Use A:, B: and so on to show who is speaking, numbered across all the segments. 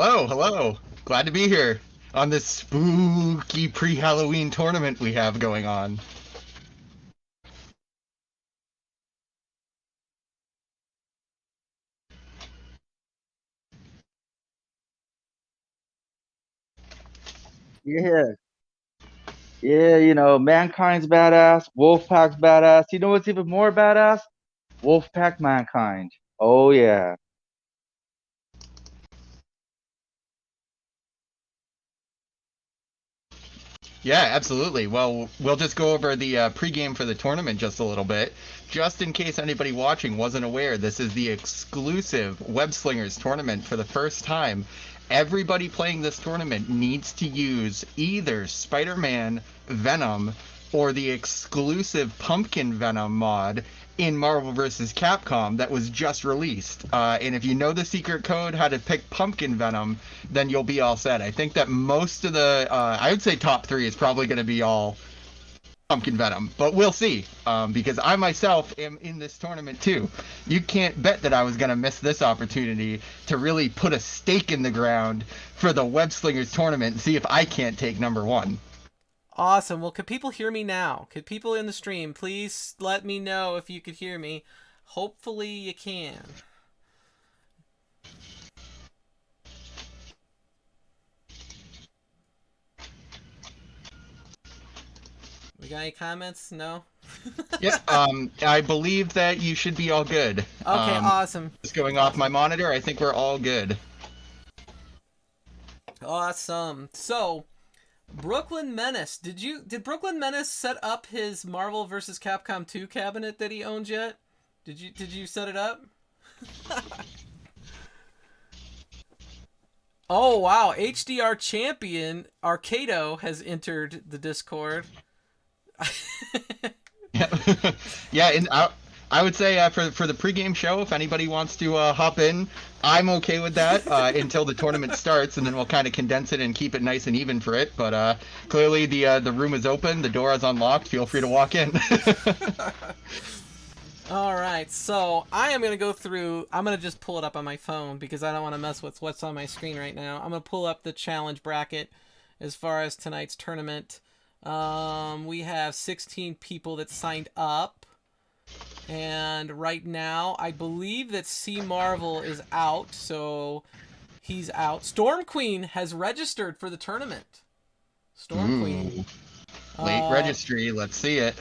A: Hello, hello. Glad to be here on this spooky pre-Halloween tournament we have going on.
B: Yeah, yeah, Mankind's badass, Wolfpack's badass. You know what's even more badass? Wolfpack Mankind. Oh yeah.
A: Yeah, absolutely. Well, we'll just go over the pregame for the tournament just a little bit. Just in case anybody watching wasn't aware, this is the exclusive Webslingers tournament for the first time. Everybody playing this tournament needs to use either Spider-Man, Venom, or the exclusive Pumpkin Venom mod in Marvel vs. Capcom that was just released. And if you know the secret code, how to pick Pumpkin Venom, then you'll be all set. I think that most of the, I would say top three is probably going to be all Pumpkin Venom, but we'll see. Because I myself am in this tournament too. You can't bet that I was going to miss this opportunity to really put a stake in the ground for the Web Slingers tournament and see if I can't take number one.
C: Awesome. Well, could people hear me now? Could people in the stream please let me know if you could hear me? Hopefully you can. We got any comments? No?
A: Yeah, I believe that you should be all good.
C: Okay, awesome.
A: Just going off my monitor, I think we're all good.
C: Awesome. So, Brooklyn Menace, did Brooklyn Menace set up his Marvel vs. Capcom 2 cabinet that he owns yet? Did you set it up? Oh wow, HDR champion Arcado has entered the Discord.
A: Yeah, yeah. And I would say for the pregame show, if anybody wants to hop in, I'm okay with that until the tournament starts, and then we'll kind of condense it and keep it nice and even for it. But clearly the room is open, the door is unlocked. Feel free to walk in.
C: All right, so I am going to go through, I'm going to just pull it up on my phone because I don't want to mess with what's on my screen right now. I'm going to pull up the challenge bracket as far as tonight's tournament. We have 16 people that signed up. And right now, I believe that C Marvel is out, so he's out. Storm Queen has registered for the tournament. Storm Queen.
A: Late registry. Let's see it.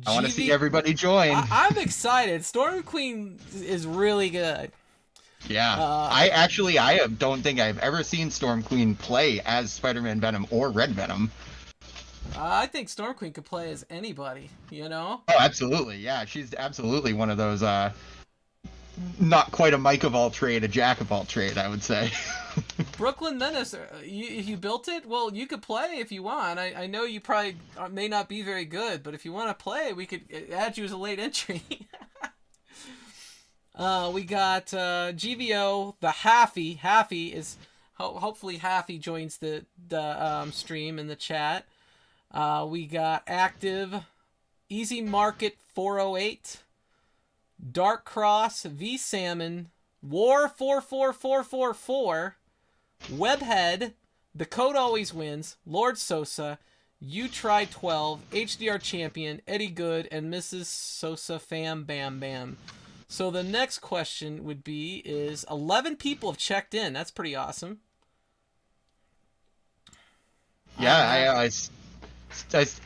A: I want to see
C: GV
A: everybody join.
C: I'm excited. Storm Queen is really good.
A: Yeah, don't think I've ever seen Storm Queen play as Spider-Man Venom or Red Venom.
C: I think Storm Queen could play as anybody, you know?
A: Oh, absolutely. Yeah, she's absolutely one of those not quite a Mike of all trade, a Jack of all trade, I would say.
C: Brooklyn Menace, you built it? Well, you could play if you want. I know you probably may not be very good, but if you want to play, we could add you as a late entry. We got GVO, the Haffy. Haffy is, hopefully Haffy joins the stream in the chat. We got Active, Easy Market 408, Dark Cross, V Salmon, War 44444, Webhead, The Code Always Wins, Lord Sosa, You Try 12, HDR Champion, Eddie Good, and Mrs. Sosa Fam Bam Bam. So the next question would be, is 11 people have checked in. That's pretty awesome.
A: Yeah, I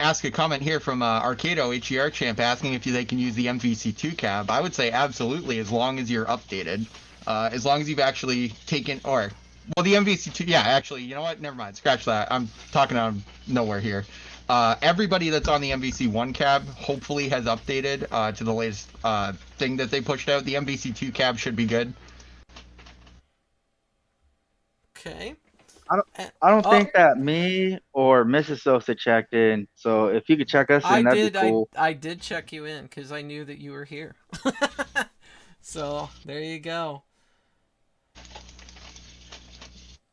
A: ask a comment here from Arcado HER Champ asking if they can use the MVC2 cab. I would say absolutely, as long as you're updated. As long as you've actually taken, or, well, the MVC2, yeah, actually, you know what? Never mind. Scratch that. I'm talking out of nowhere here. Everybody that's on the MVC1 cab hopefully has updated to the latest thing that they pushed out. The MVC2 cab should be good.
C: Okay.
B: I don't think that me or Mrs. Sosa checked in. So if you could check us in, that'd be cool.
C: I did check you in because I knew that you were here. So there you go.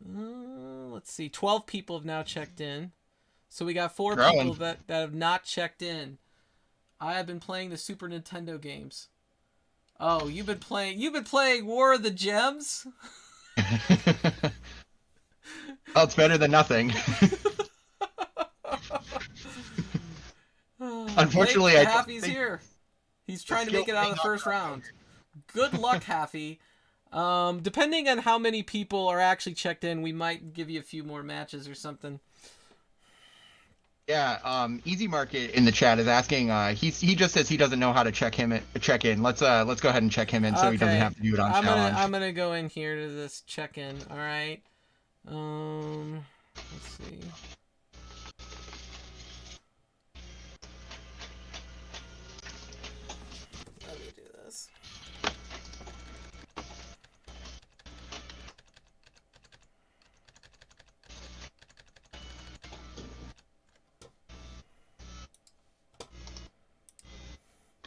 C: Let's see. 12 people have now checked in. So we got 4 people that have not checked in. I have been playing the Super Nintendo games. Oh, you've been playing War of the Gems?
A: Well, it's better than nothing. Unfortunately, I
C: Haffy's here. He's trying to make it out of the first round. Good luck, Haffy. Depending on how many people are actually checked in, we might give you a few more matches or something.
A: Yeah, Easy Market in the chat is asking. He just says he doesn't know how to check in. Let's go ahead and check him in so he doesn't have to do it on challenge.
C: I'm gonna go in here to this check in. All right. Let's see. Let me do this.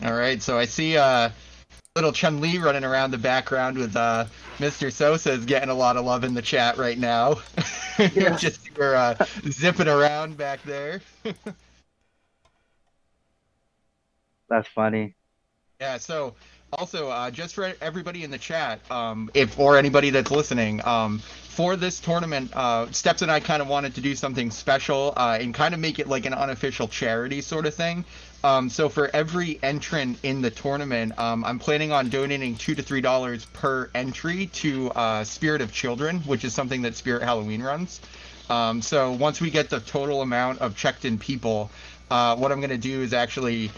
A: All right, so I see little Chun-Li running around the background with Mr. Sosa's getting a lot of love in the chat right now.
B: Yeah.
A: We're zipping around back there.
B: That's funny.
A: Yeah, so also just for everybody in the chat, or anybody that's listening, for this tournament, Steps and I kind of wanted to do something special and kind of make it like an unofficial charity sort of thing. So for every entrant in the tournament, I'm planning on donating $2 to $3 per entry to Spirit of Children, which is something that Spirit Halloween runs. So once we get the total amount of checked-in people, what I'm going to do is actually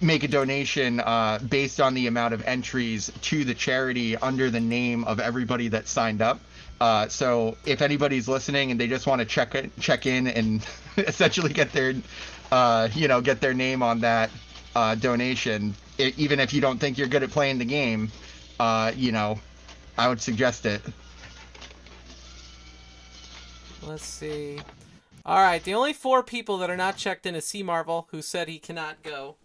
A: make a donation based on the amount of entries to the charity under the name of everybody that signed up. So if anybody's listening and they just want to check in and essentially get their get their name on that donation, even if you don't think you're good at playing the game, I would suggest it.
C: Let's see. All right, the only 4 people that are not checked in is C Marvel, who said he cannot go.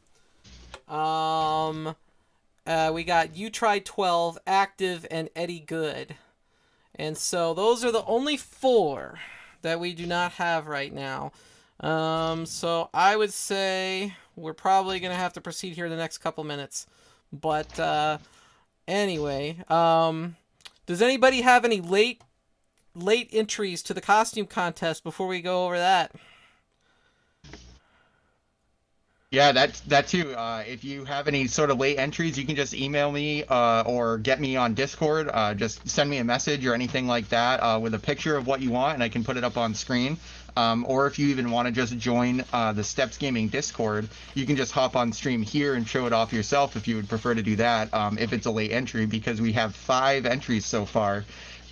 C: We got You Tried 12, Active, and Eddie Good. And so those are the only 4 that we do not have right now. So I would say we're probably going to have to proceed here in the next couple minutes. But anyway, does anybody have any late entries to the costume contest before we go over that?
A: Yeah, that too. If you have any sort of late entries, you can just email me or get me on Discord. Just send me a message or anything like that with a picture of what you want, and I can put it up on screen. Or if you even want to just join the Steps Gaming Discord, you can just hop on stream here and show it off yourself if you would prefer to do that, if it's a late entry, because we have 5 entries so far.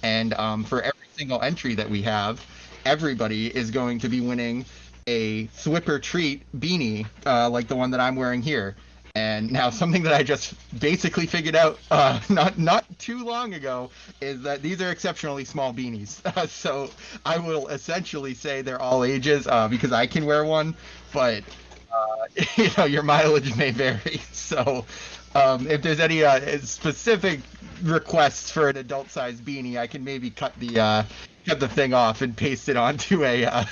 A: And for every single entry that we have, everybody is going to be winning a Thwipper Treat beanie like the one that I'm wearing here. And now something that I just basically figured out not too long ago is that these are exceptionally small beanies. So I will essentially say they're all ages because I can wear one, but your mileage may vary. So if there's any specific requests for an adult-sized beanie, I can maybe cut the thing off and paste it onto a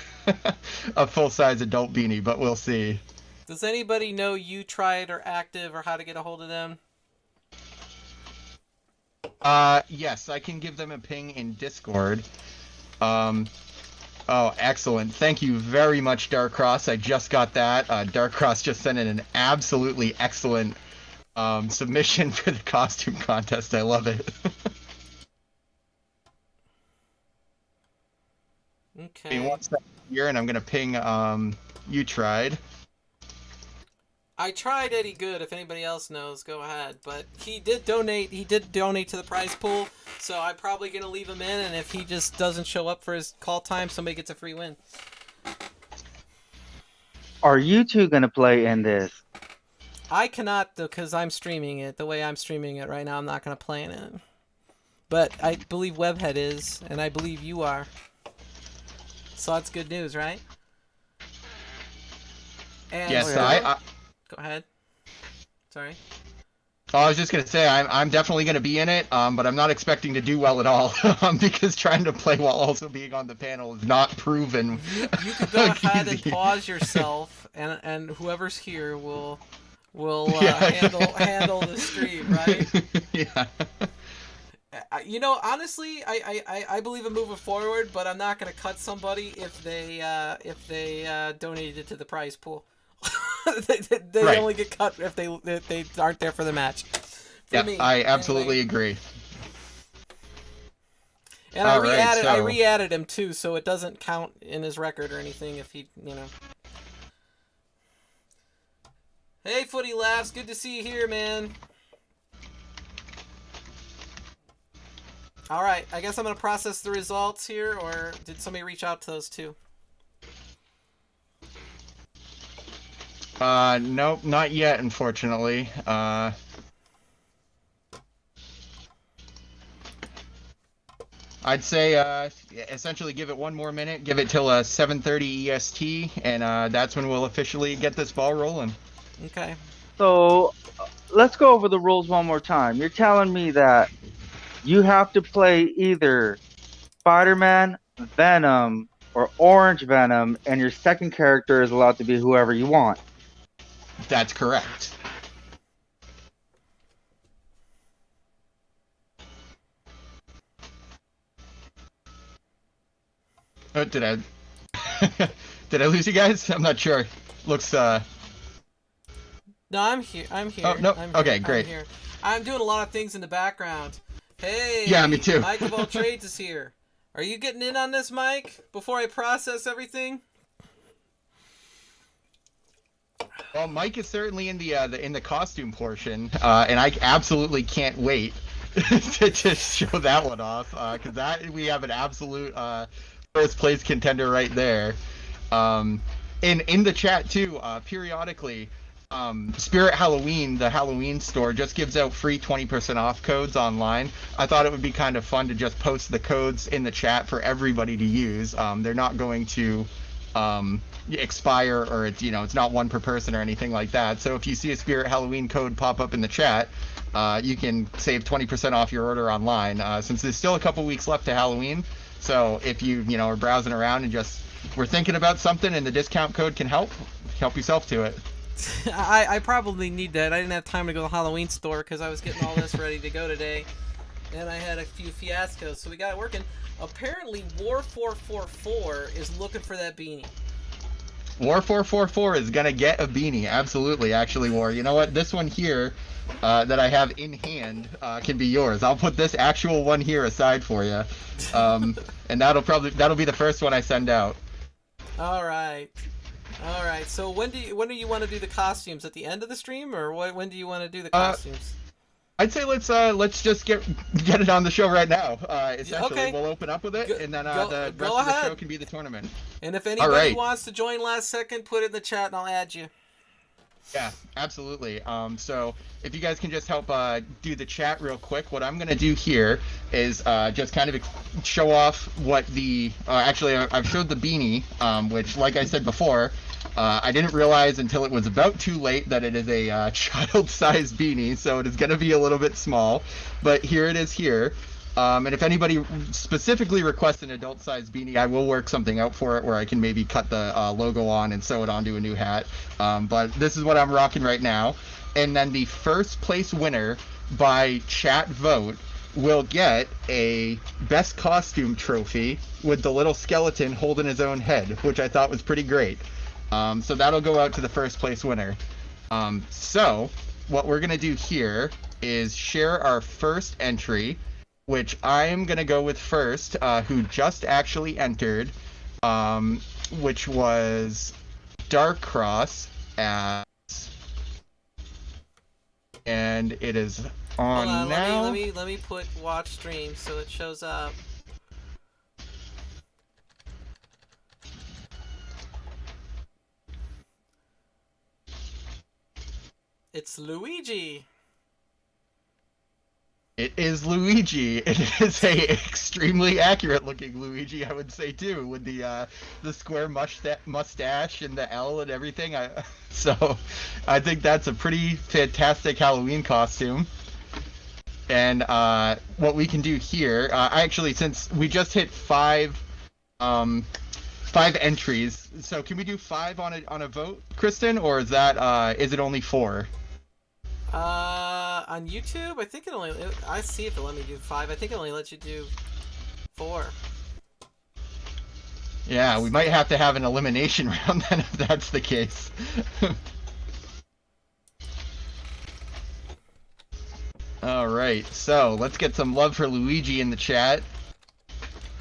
A: full-size adult beanie, but we'll see.
C: Does anybody know You Tried or Active or how to get a hold of them?
A: Yes, I can give them a ping in Discord. Oh, excellent. Thank you very much, Darkcross. I just got that. Darkcross just sent in an absolutely excellent submission for the costume contest. I love it.
C: Okay.
A: One second here, and I'm gonna ping You Tried.
C: I tried Eddie Good. If anybody else knows, go ahead. But he did donate. He did donate to the prize pool, so I'm probably gonna leave him in. And if he just doesn't show up for his call time, somebody gets a free win.
B: Are you two gonna play in this?
C: I cannot, because I'm streaming it. The way I'm streaming it right now, I'm not gonna play in it. But I believe Webhead is, and I believe you are. So that's good news, right? And
A: Yes,
C: go ahead. Sorry.
A: Oh, I was just gonna say I'm definitely gonna be in it, but I'm not expecting to do well at all because trying to play while also being on the panel is not proven.
C: You could go ahead and pause yourself, and whoever's here will handle the stream, right?
A: Yeah.
C: You know, honestly, I believe in moving forward, but I'm not gonna cut somebody if they donated to the prize pool. they
A: Right.
C: only get cut if they aren't there for the match. For
A: Yeah,
C: me,
A: I absolutely agree.
C: And
A: All right,
C: I re-added him too, so it doesn't count in his record or anything if he, you know. Hey, Footy Laughs, good to see you here, man. All right, I guess I'm gonna process the results here, or did somebody reach out to those two?
A: Nope, not yet, unfortunately. I'd say essentially give it one more minute, give it till 7:30 EST, and that's when we'll officially get this ball rolling.
C: Okay.
B: So let's go over the rules one more time. You're telling me that you have to play either Spider-Man, Venom, or Orange Venom, and your second character is allowed to be whoever you want.
A: That's correct. Oh, did I did I lose you guys? I'm not sure. Looks
C: No, I'm here. I'm here.
A: Oh, no.
C: I'm
A: Okay,
C: here.
A: great.
C: I'm here. I'm doing a lot of things in the background. Hey.
A: Yeah, me too.
C: Mike of All Trades is here. Are you getting in on this, Mike? Before I process everything.
A: Well, Mike is certainly in the costume portion, and I absolutely can't wait to just show that one off, because that we have an absolute first place contender right there. In the chat too, periodically, Spirit Halloween, the Halloween store, just gives out free 20% off codes online. I thought it would be kind of fun to just post the codes in the chat for everybody to use. They're not going to expire, or it's not one per person or anything like that. So if you see a Spirit Halloween code pop up in the chat, you can save 20% off your order online, since there's still a couple weeks left to Halloween. So if you are browsing around and just we're thinking about something and the discount code can help yourself to it.
C: I probably need that. I didn't have time to go to the Halloween store because I was getting all this ready to go today, and I had a few fiascos, so we got it working. Apparently, War444 is looking for that beanie.
A: War444 is gonna get a beanie, absolutely. Actually, War, you know what? This one here that I have in hand can be yours. I'll put this actual one here aside for you, and that'll be the first one I send out.
C: All right. So when do you want to do the costumes? At the end of the stream, or when do you want to do the costumes?
A: I'd say let's just get it on the show right now. Essentially,
C: okay.
A: We'll open up with it, and then the rest of the show can be the tournament.
C: And if anybody wants to join last second, put it in the chat, and I'll add you.
A: Yeah, absolutely. So if you guys can just help do the chat real quick, what I'm gonna do here is just kind of show off what the actually I've showed the beanie, which, like I said before, I didn't realize until it was about too late that it is a child-sized beanie, so it is gonna be a little bit small, but here it is here. And if anybody specifically requests an adult-sized beanie, I will work something out for it where I can maybe cut the logo on and sew it onto a new hat. But this is what I'm rocking right now. And then the first place winner by chat vote will get a best costume trophy with the little skeleton holding his own head, which I thought was pretty great. So that'll go out to the first place winner. So what we're going to do here is share our first entry, which I am going to go with first, who just actually entered, which was Dark Cross, and it is on. Hold on, now.
C: Let me put watch stream so it shows up. It's Luigi.
A: It is Luigi. It is a extremely accurate looking Luigi, I would say too, with the square mustache and the L and everything. So I think that's a pretty fantastic Halloween costume. And what we can do here, actually, since we just hit five entries, so can we do 5 on a vote, Kristen, or is that is it only 4?
C: On YouTube, I think I see if it let me do 5. I think it only lets you do 4.
A: Yeah, we might have to have an elimination round then if that's the case. Alright, so let's get some love for Luigi in the chat.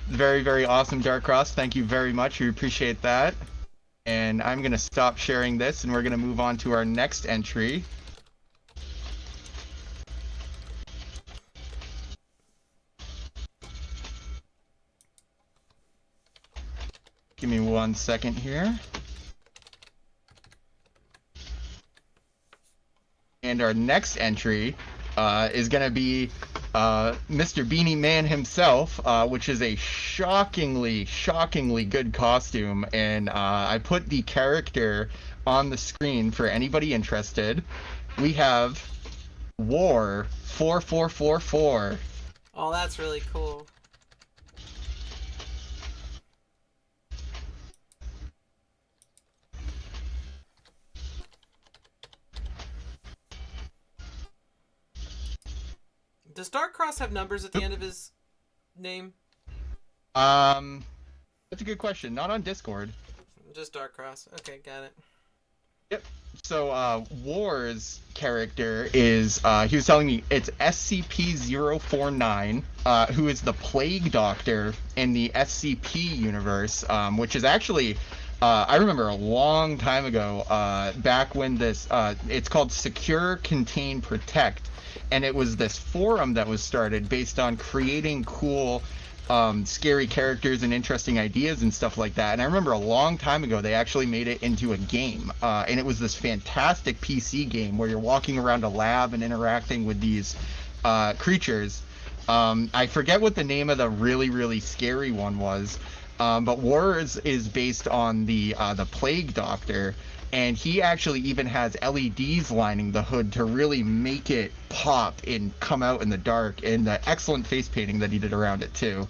A: Very, very awesome, Darkcross. Thank you very much. We appreciate that. And I'm going to stop sharing this, and we're going to move on to our next entry. Give me 1 second here. And our next entry is going to be Mr. Beanie Man himself, which is a shockingly good costume. And I put the character on the screen for anybody interested. We have War 4444.
C: Oh, that's really cool. Does Darkcross have numbers at the end of his name?
A: That's a good question. Not on Discord.
C: Just Darkcross. Okay, got it.
A: Yep. So, War's character is, he was telling me it's SCP-049, who is the Plague Doctor in the SCP universe, which is actually, I remember a long time ago, back when this, it's called Secure, Contain, Protect, and it was this forum that was started based on creating cool, scary characters and interesting ideas and stuff like that. And I remember a long time ago they actually made it into a game, and it was this fantastic PC game where you're walking around a lab and interacting with these creatures. I forget what the name of the really scary one was, but Wars is based on the Plague Doctor, and he actually even has LEDs lining the hood to really make it pop and come out in the dark, and the excellent face painting that he did around it too.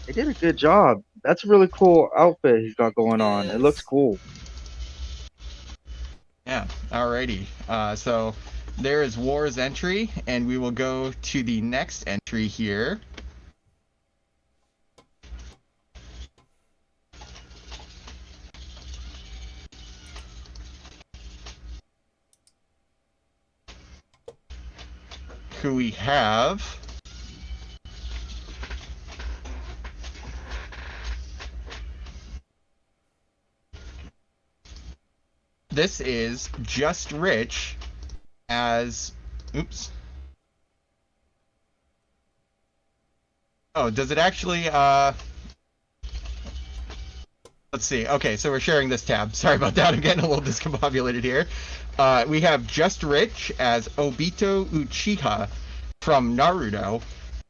B: They did a good job. That's a really cool outfit he's got going on. It looks cool.
A: Yeah, alrighty. So there is War's entry, and we will go to the next entry here. Who we have. This is Just Rich as, oops. Oh, does it actually, let's see. Okay, so we're sharing this tab. Sorry about that. I'm getting a little discombobulated here. We have Just Rich as Obito Uchiha from Naruto.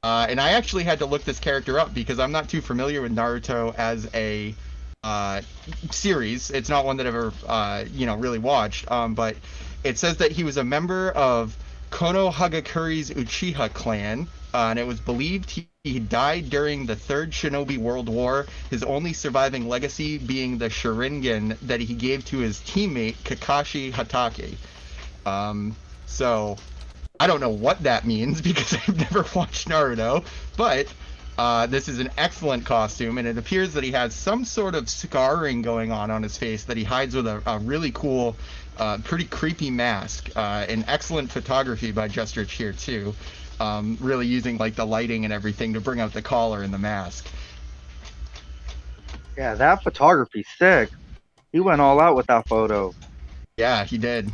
A: And I actually had to look this character up because I'm not too familiar with Naruto as a series. It's not one that I've ever, really watched. But it says that he was a member of Kono Hagakuri's Uchiha clan, and it was believed he died during the Third Shinobi World War, his only surviving legacy being the Sharingan that he gave to his teammate Kakashi Hatake. So, I don't know what that means because I've never watched Naruto, but this is an excellent costume, and it appears that he has some sort of scarring going on his face that he hides with a really cool, pretty creepy mask. And excellent photography by Just Rich here too. Really using like the lighting and everything to bring out the collar and the mask.
B: Yeah, that photography's sick. He went all out with that photo.
A: Yeah, he did.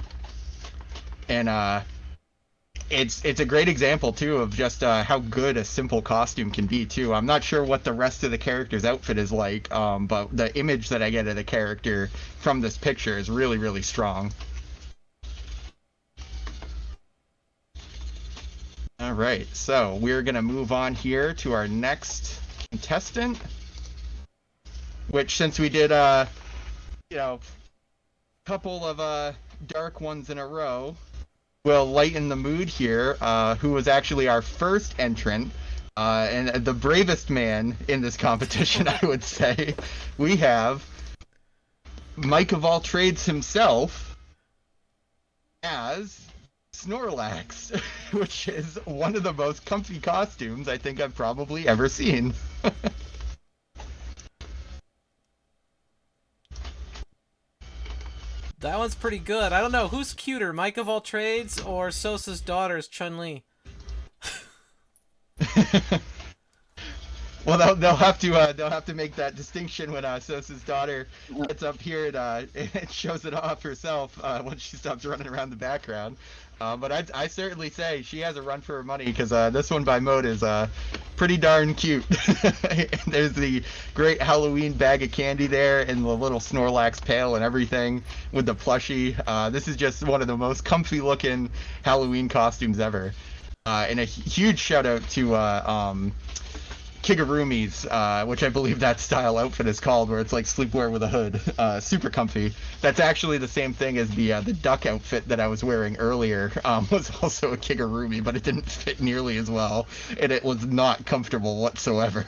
A: And it's a great example too of just how good a simple costume can be too. I'm not sure what the rest of the character's outfit is like, but the image that I get of the character from this picture is really strong. All right, so we're gonna move on here to our next contestant, which, since we did couple of dark ones in a row, will lighten the mood here. Who was actually our first entrant, And the bravest man in this competition, I would say, we have Mike of all trades himself as Snorlax, which is one of the most comfy costumes I think I've probably ever seen.
C: That one's pretty good. I don't know who's cuter, Mike of all trades or Sosa's daughter's Chun-Li.
A: Well, they'll have to make that distinction when Sosa's daughter gets up here and shows it off herself when she stops running around the background. But I certainly say she has a run for her money, because this one by Mode is pretty darn cute. There's the great Halloween bag of candy there, and the little Snorlax pail and everything with the plushie. This is just one of the most comfy looking Halloween costumes ever. And a huge shout out to Kigurumi's, which I believe that style outfit is called, where it's like sleepwear with a hood. Super comfy. That's actually the same thing as the duck outfit that I was wearing earlier. Was also a Kigurumi, but it didn't fit nearly as well, and it was not comfortable whatsoever.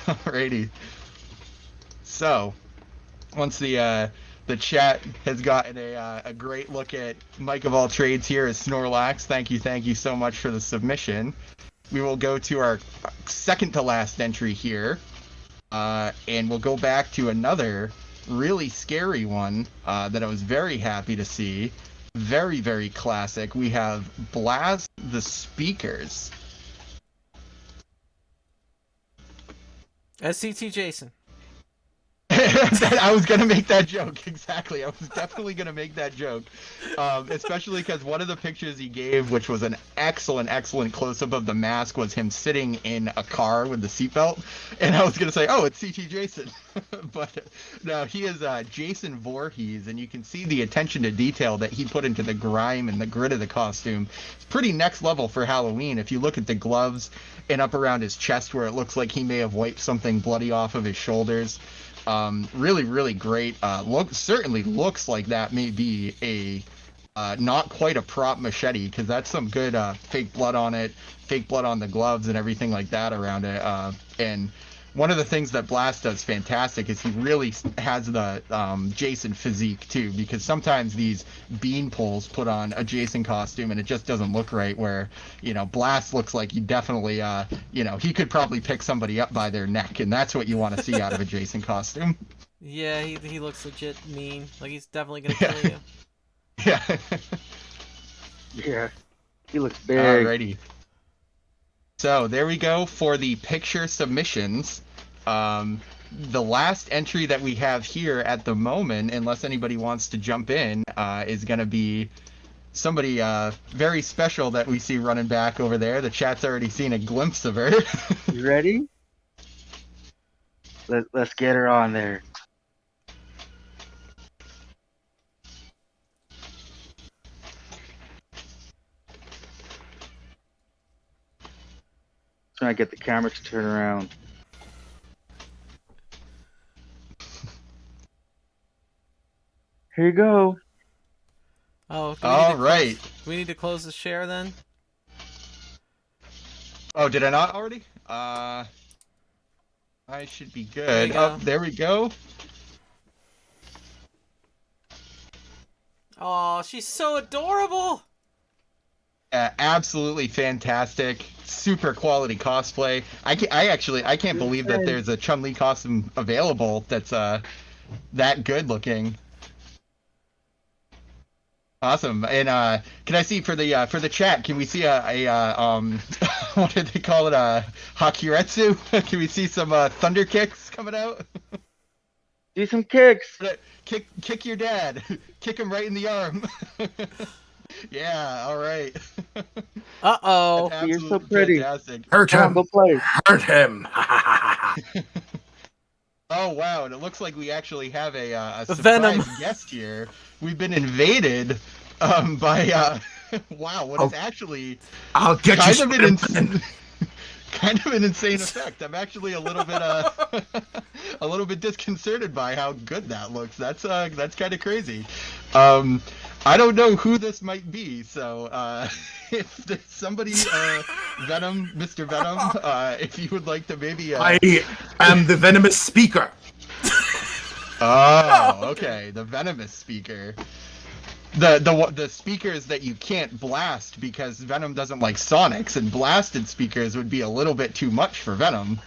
A: Alrighty. So, once the chat has gotten a great look at Mike of all trades here as Snorlax, thank you so much for the submission. We will go to our second to last entry here, and we'll go back to another really scary one that I was very happy to see. Very, very classic. We have Blazt the Speakerz.
C: SCT Jason.
A: I was going to make that joke, exactly. I was definitely going to make that joke, especially because one of the pictures he gave, which was an excellent close-up of the mask, was him sitting in a car with the seatbelt, and I was going to say, oh, it's CT Jason. But no, he is Jason Voorhees, and you can see the attention to detail that he put into the grime and the grit of the costume. It's pretty next level for Halloween. If you look at the gloves and up around his chest where it looks like he may have wiped something bloody off of his shoulders. Really great. Certainly looks like that may be a not quite a prop machete, because that's some good fake blood on it, fake blood on the gloves and everything like that around it. And one of the things that Blazt does fantastic is he really has the Jason physique too, because sometimes these bean poles put on a Jason costume and it just doesn't look right, where, you know, Blazt looks like he definitely, he could probably pick somebody up by their neck, and that's what you want to see out of a Jason costume.
C: Yeah, he looks legit mean. Like he's definitely gonna kill you.
A: Yeah.
B: Yeah. He looks big.
A: Alrighty. So there we go for the picture submissions. The last entry that we have here at the moment, unless anybody wants to jump in, is going to be somebody very special that we see running back over there. The chat's already seen a glimpse of her.
B: You ready? Let's get her on there. Trying to get the camera to turn around. Here you go.
C: Oh,
A: all right.
C: Do we need to close the share then?
A: Oh, did I not already? I should be good. Oh, there we go.
C: Oh, she's so adorable.
A: Absolutely fantastic, super quality cosplay. I can't believe that there's a Chun-Li costume available that's that good looking. Awesome. And can I see for the chat? Can we see a what did they call it? Hakuretsu? Can we see some thunder kicks coming out?
B: Do some kicks.
A: Kick your dad. Kick him right in the arm. Yeah, all right.
C: Uh-oh.
B: You're so pretty.
A: Fantastic.
D: Hurt him.
B: Go play.
D: Hurt him.
A: Oh, wow. And it looks like we actually have a surprise
C: Venom
A: guest here. We've been invaded by, wow, what is actually
D: I'll get
A: kind
D: you
A: of an insane effect. I'm actually a little bit disconcerted by how good that looks. That's kind of crazy. I don't know who this might be, so if there's somebody, Venom, Mr. Venom, if you would like to maybe...
D: I am the venomous speaker.
A: Oh, okay, the venomous speaker. The speakers that you can't blast because Venom doesn't like Sonics, and blasted speakers would be a little bit too much for Venom.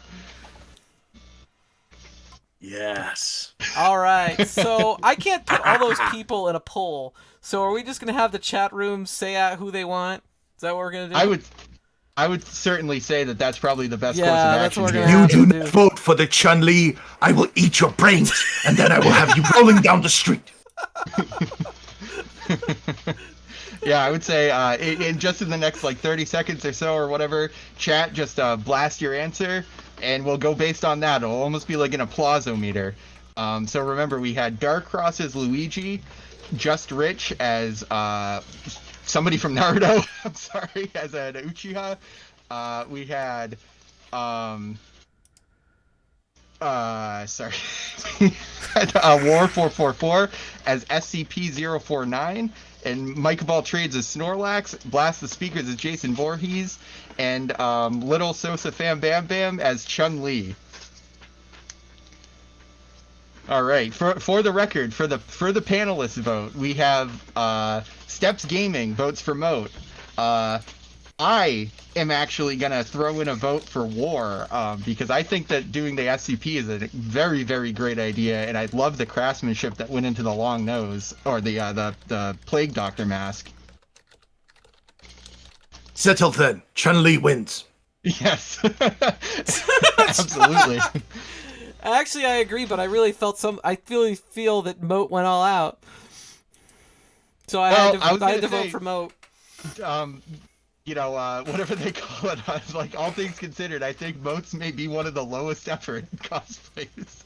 D: Yes.
C: All right, so I can't put all those people in a poll. So are we just gonna have the chat room say out who they want? Is that what we're gonna do?
A: I would certainly say that that's probably the best course of
C: that's
A: action
C: what we're
A: here.
C: gonna
D: You
C: have
D: do
C: to
D: not
C: do.
D: vote for the Chun-Li, I will eat your brains, and then I will have you rolling down the street.
A: Yeah, I would say in just in the next like 30 seconds or so or whatever, chat, just blast your answer, and we'll go based on that. It'll almost be like an applause-o-meter. So remember, we had Darkross as Luigi, Just Rich as somebody from Naruto, I'm sorry, as an Uchiha. We had sorry. War 444 as SCP-049, and Mike of All Trades as Snorlax, Blast the Speakers as Jason Voorhees, and Little Sosa Fam Bam Bam as Chun-Li. All right, for the record, for the panelists vote, we have Steps Gaming votes for Moat. I am actually gonna throw in a vote for War because I think that doing the SCP is a very, very great idea, and I love the craftsmanship that went into the long nose or the Plague Doctor mask.
D: Settled then. Chun-Li wins.
A: Yes, absolutely.
C: Actually, I agree, but I really feel that Moat went all out. So I had to vote for Moat.
A: You know, whatever they call it, like, all things considered, I think Moats may be one of the lowest effort cosplays.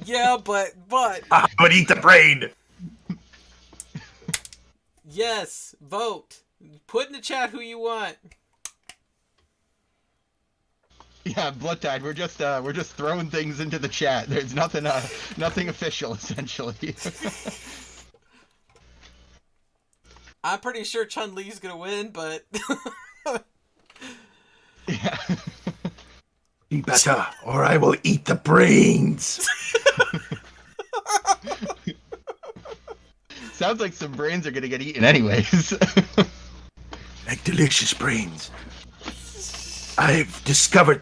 C: Yeah, but
D: I would eat the brain.
C: yes, vote. Put in the chat who you want.
A: Yeah, Bloodtide, we're just throwing things into the chat. There's nothing official, essentially.
C: I'm pretty sure Chun-Li's gonna win, but
A: Yeah.
D: Be better, or I will eat the brains.
A: Sounds like some brains are gonna get eaten anyways.
D: Like delicious brains. I've discovered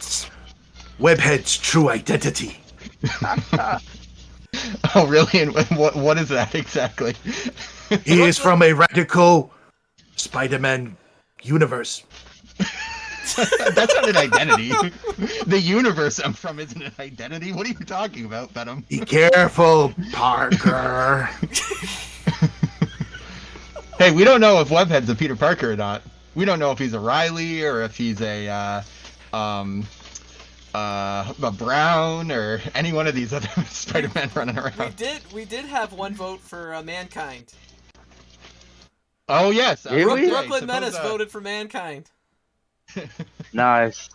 D: Webhead's true identity.
A: Oh, really? And what is that exactly?
D: He is from a radical Spider-Man universe.
A: That's not an identity. The universe I'm from isn't an identity. What are you talking about, Venom?
D: Be careful, Parker.
A: Hey, we don't know if Webhead's a Peter Parker or not. We don't know if he's a Riley or if he's a Brown or any one of these other Spider-Man running around.
C: we did have one vote for Mankind.
A: Oh yes,
B: Did we?
C: Brooklyn Menace voted for Mankind.
B: Nice.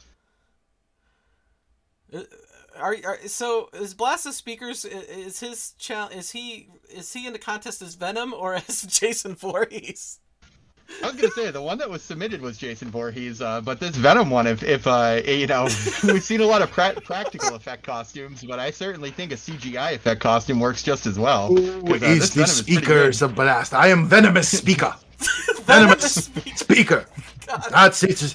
C: So is Blast the Speakers? Is his is he in the contest as Venom or as Jason Voorhees?
A: I was gonna say the one that was submitted was Jason Voorhees, but this Venom one, if you know, we've seen a lot of practical effect costumes, but I certainly think a CGI effect costume works just as well.
D: Who is the
A: Venom is pretty
D: Speakerz of Blast? I am Venomous Speaker. Venomous Speaker. That's it.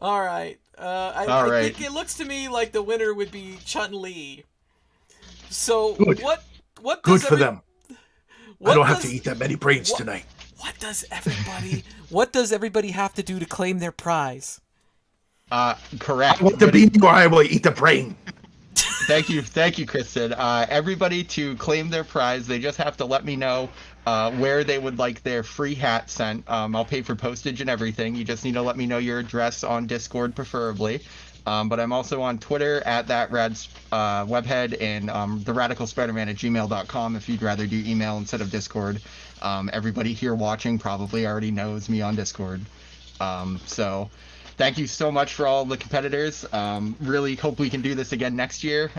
C: All right. I think it looks to me like the winner would be Chun-Li. So
D: Good.
C: what
D: Good
C: does
D: for them. I don't have to
C: does-
D: eat that many brains tonight.
C: What does everybody have to do to claim their prize?
A: Correct.
D: I want the bean or I will eat the brain.
A: Thank you, Kristen. Everybody to claim their prize, they just have to let me know where they would like their free hat sent. I'll pay for postage and everything. You just need to let me know your address on Discord, preferably. But I'm also on Twitter at Webhead and theradicalspiderman@gmail.com if you'd rather do email instead of Discord. Everybody here watching probably already knows me on Discord. So thank you so much for all the competitors. Really hope we can do this again next year.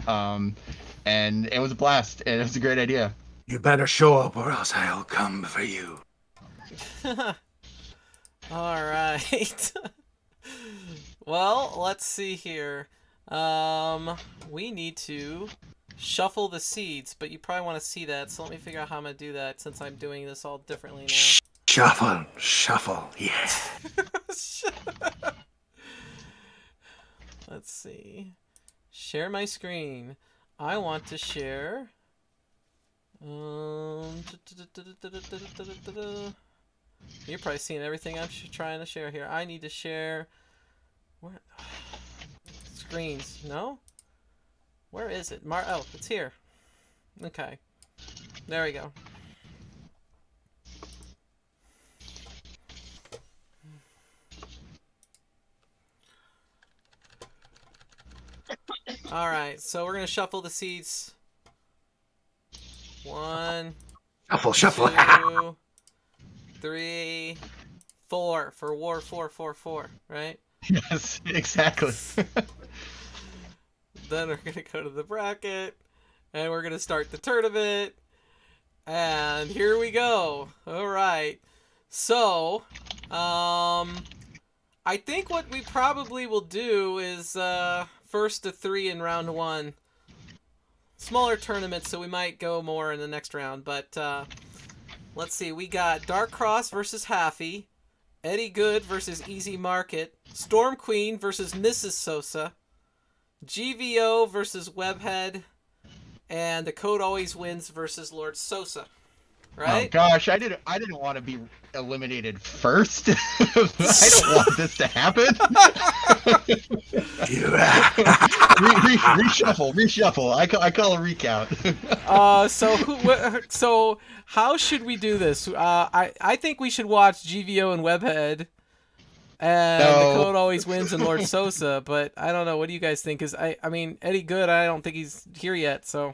A: and it was a blast, and it was a great idea.
D: You better show up or else I'll come for you.
C: All right. Well, let's see here. We need to shuffle the seeds, but you probably want to see that, so let me figure out how I'm going to do that since I'm doing this all differently now.
D: Shuffle, yeah.
C: Let's see. Share my screen. I want to share. You're probably seeing everything I'm trying to share here. I need to share. Where? Screens. No? Where is it? Oh, it's here. Okay. There we go. Alright, so we're going to shuffle the seats. 1,
D: Shuffle.
C: 2, 3, 4 for War 444, right?
A: Yes, exactly.
C: Then we're going to go to the bracket, and we're going to start the tournament. And here we go. Alright. So, I think what we probably will do is first to 3 in round 1. Smaller tournament, so we might go more in the next round. But let's see. We got Dark Cross versus Haffy, Eddie Good versus Easy Market, Storm Queen versus Mrs. Sosa, GVO versus Webhead, and the Code Always Wins versus Lord Sosa. Right?
A: Oh gosh, I didn't want to be eliminated first. I don't want this to happen. Reshuffle. I call a recount.
C: So how should we do this? I think we should watch GVO and Webhead, and the Code Always Wins and Lord Sosa. But I don't know. What do you guys think? Because I mean Eddie Good, I don't think he's here yet. So.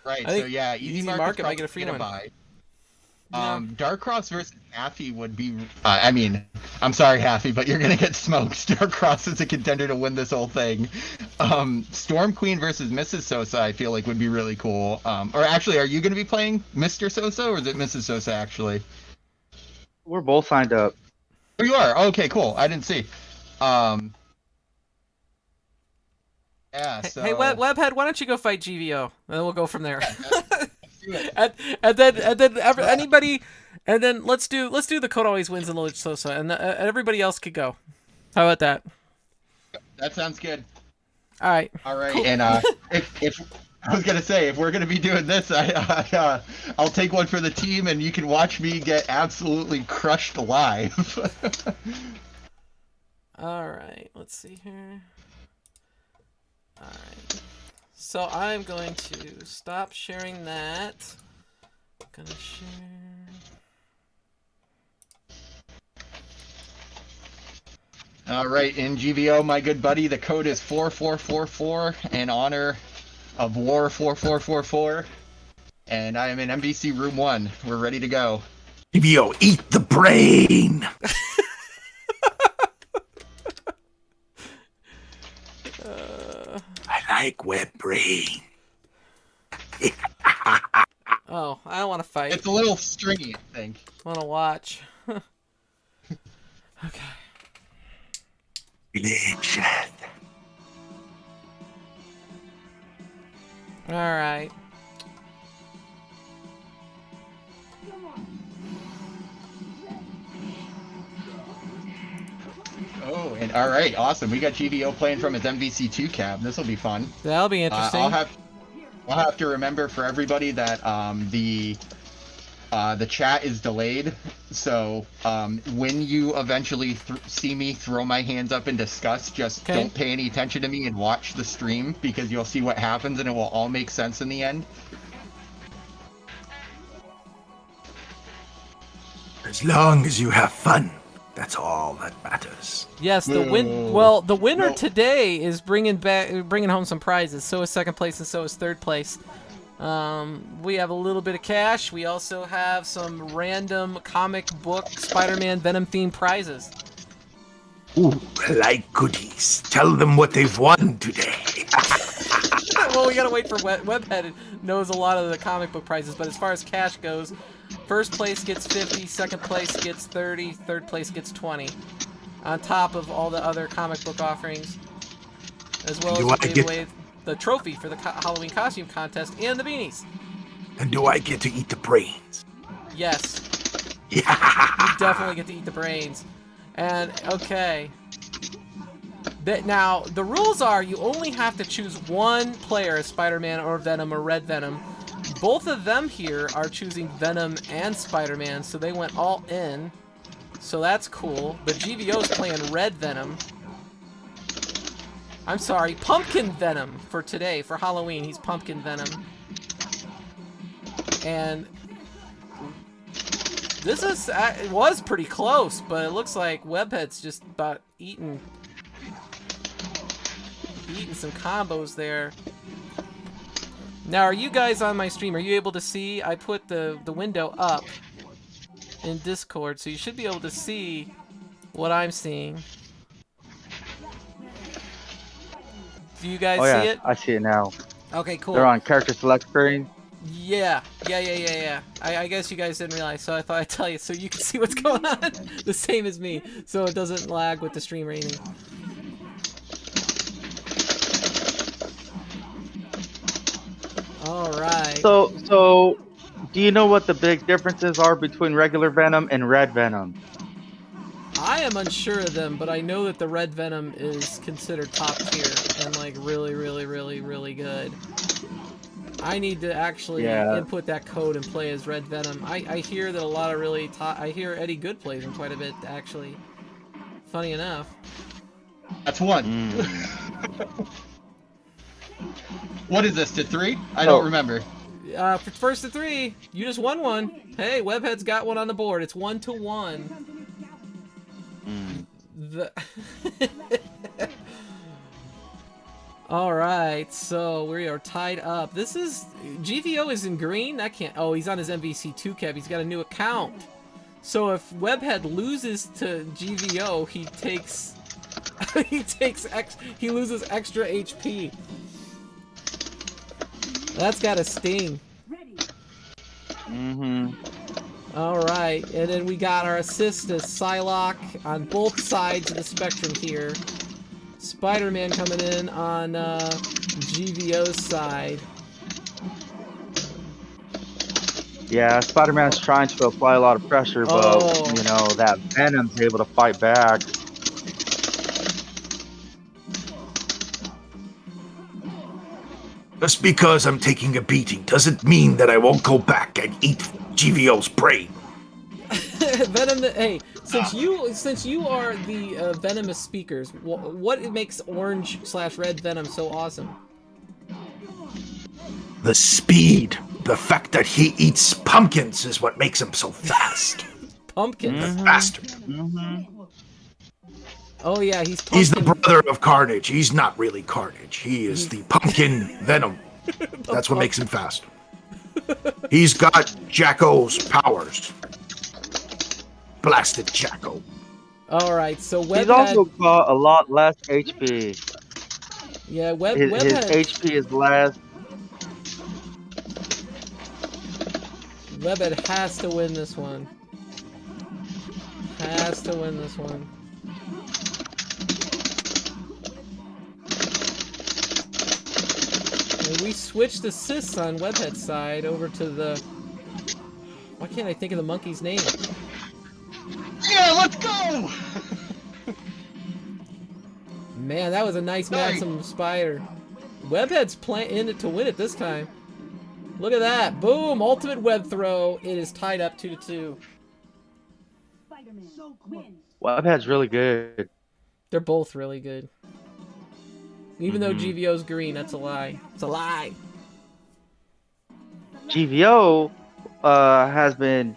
A: Right, so yeah, Easy Market
C: might get a free one.
A: Buy. Dark Cross versus Haffy would be... I mean, I'm sorry, Haffy, but you're going to get smoked. Dark Cross is a contender to win this whole thing. Storm Queen versus Mrs. Sosa, I feel like would be really cool. Or actually, are you going to be playing Mr. Sosa, or is it Mrs. Sosa, actually?
B: We're both signed up.
A: Oh, you are? Okay, cool. I didn't see. Yeah, so...
C: Hey, Webhead, why don't you go fight GVO, and then we'll go from there. and then anybody, and then let's do the Code Always Wins and Lord Sosa, and everybody else could go. How about that?
A: That sounds good.
C: All right.
A: Cool. And if I was gonna say, if we're gonna be doing this, I'll take one for the team, and you can watch me get absolutely crushed live.
C: All right. Let's see here. All right. So I'm going to stop sharing that. I'm gonna share.
A: All right, in GVO, my good buddy, the code is 4444 in honor of War 4444, and I am in MVC Room 1. We're ready to go.
D: GVO, eat the brain. I like web brain.
C: Oh, I don't want to fight.
A: It's a little stringy, I think.
C: I want to watch. Okay. All right.
A: Oh, and all right, awesome. We got GVO playing from his MVC2 cab. This will be fun.
C: That'll be interesting.
A: I'll have to remember for everybody that the chat is delayed. So when you eventually see me throw my hands up in disgust, just don't pay any attention to me and watch the stream, because you'll see what happens and it will all make sense in the end.
D: As long as you have fun. That's all that matters.
C: Yes, the win. Well, the winner today is bringing home some prizes. So is second place, and so is third place. We have a little bit of cash. We also have some random comic book Spider-Man Venom themed prizes.
D: Ooh, I like goodies. Tell them what they've won today.
C: Well, we gotta wait for Webhead knows a lot of the comic book prizes, but as far as cash goes, first place gets 50, second place gets 30, third place gets 20. On top of all the other comic book offerings, as well as we gave away the trophy for the Halloween costume contest and the beanies.
D: And do I get to eat the brains?
C: Yes.
D: Yeah.
C: You definitely get to eat the brains. And, okay. Now, the rules are you only have to choose one player as Spider-Man or Venom or Red Venom. Both of them here are choosing Venom and Spider-Man, so they went all in. So that's cool. But GVO's playing Red Venom. I'm sorry, Pumpkin Venom for today, for Halloween. He's Pumpkin Venom. And this it was pretty close, but it looks like Webhead's just about eating some combos there. Now, are you guys on my stream? Are you able to see? I put the window up in Discord, so you should be able to see what I'm seeing. Do you guys see it?
B: I see it now.
C: Okay, cool.
B: They're on character select screen.
C: Yeah. I guess you guys didn't realize, so I thought I'd tell you so you can see what's going on. The same as me, so it doesn't lag with the stream rating. Alright.
B: So, do you know what the big differences are between regular Venom and Red Venom?
C: I am unsure of them, but I know that the Red Venom is considered top tier and like really, really, really, really good. I need to actually input that code and play as Red Venom. I hear that a lot of really top... I hear Eddie Good plays him quite a bit, actually. Funny enough.
A: That's one. What is this, to 3? I don't remember.
C: First to 3. You just won one. Hey, Webhead's got one on the board. It's 1-1. Alright, so we are tied up. This is... GVO is in green? That can't... Oh, he's on his MVC2 cap. He's got a new account. So if Webhead loses to GVO, he takes... he loses extra HP. That's gotta sting. Alright, and then we got our assist as Psylocke on both sides of the spectrum here. Spider-Man coming in on GVO's side.
B: Yeah, Spider-Man's trying to apply a lot of pressure, but, you know, that Venom's able to fight back.
D: Just because I'm taking a beating doesn't mean that I won't go back and eat GVO's brain.
C: Venom, hey, since you are the venomous Speakerz, what makes orange/red Venom so awesome?
D: The speed, the fact that he eats pumpkins is what makes him so fast.
C: Pumpkins?
D: Faster.
C: Oh yeah, he's pumpkin.
D: He's the brother of Carnage. He's not really Carnage. He is the pumpkin Venom. That's what makes him fast. He's got Jacko's powers. Blasted Jacko.
C: Alright, so Webhead...
B: He's also got a lot less HP.
C: Yeah,
B: his
C: Webhead...
B: HP is less.
C: Webhead has to win this one. Has to win this one. And we switched assists on Webhead's side over to the... Why can't I think of the monkey's name?
A: Yeah, let's go!
C: Man, that was a nice Maximum Spider. Webhead's in it to win it this time. Look at that. Boom! Ultimate web throw. It is tied up 2-2.
B: Webhead's really good.
C: They're both really good. Even though GVO's green, that's a lie. It's a lie.
B: GVO has been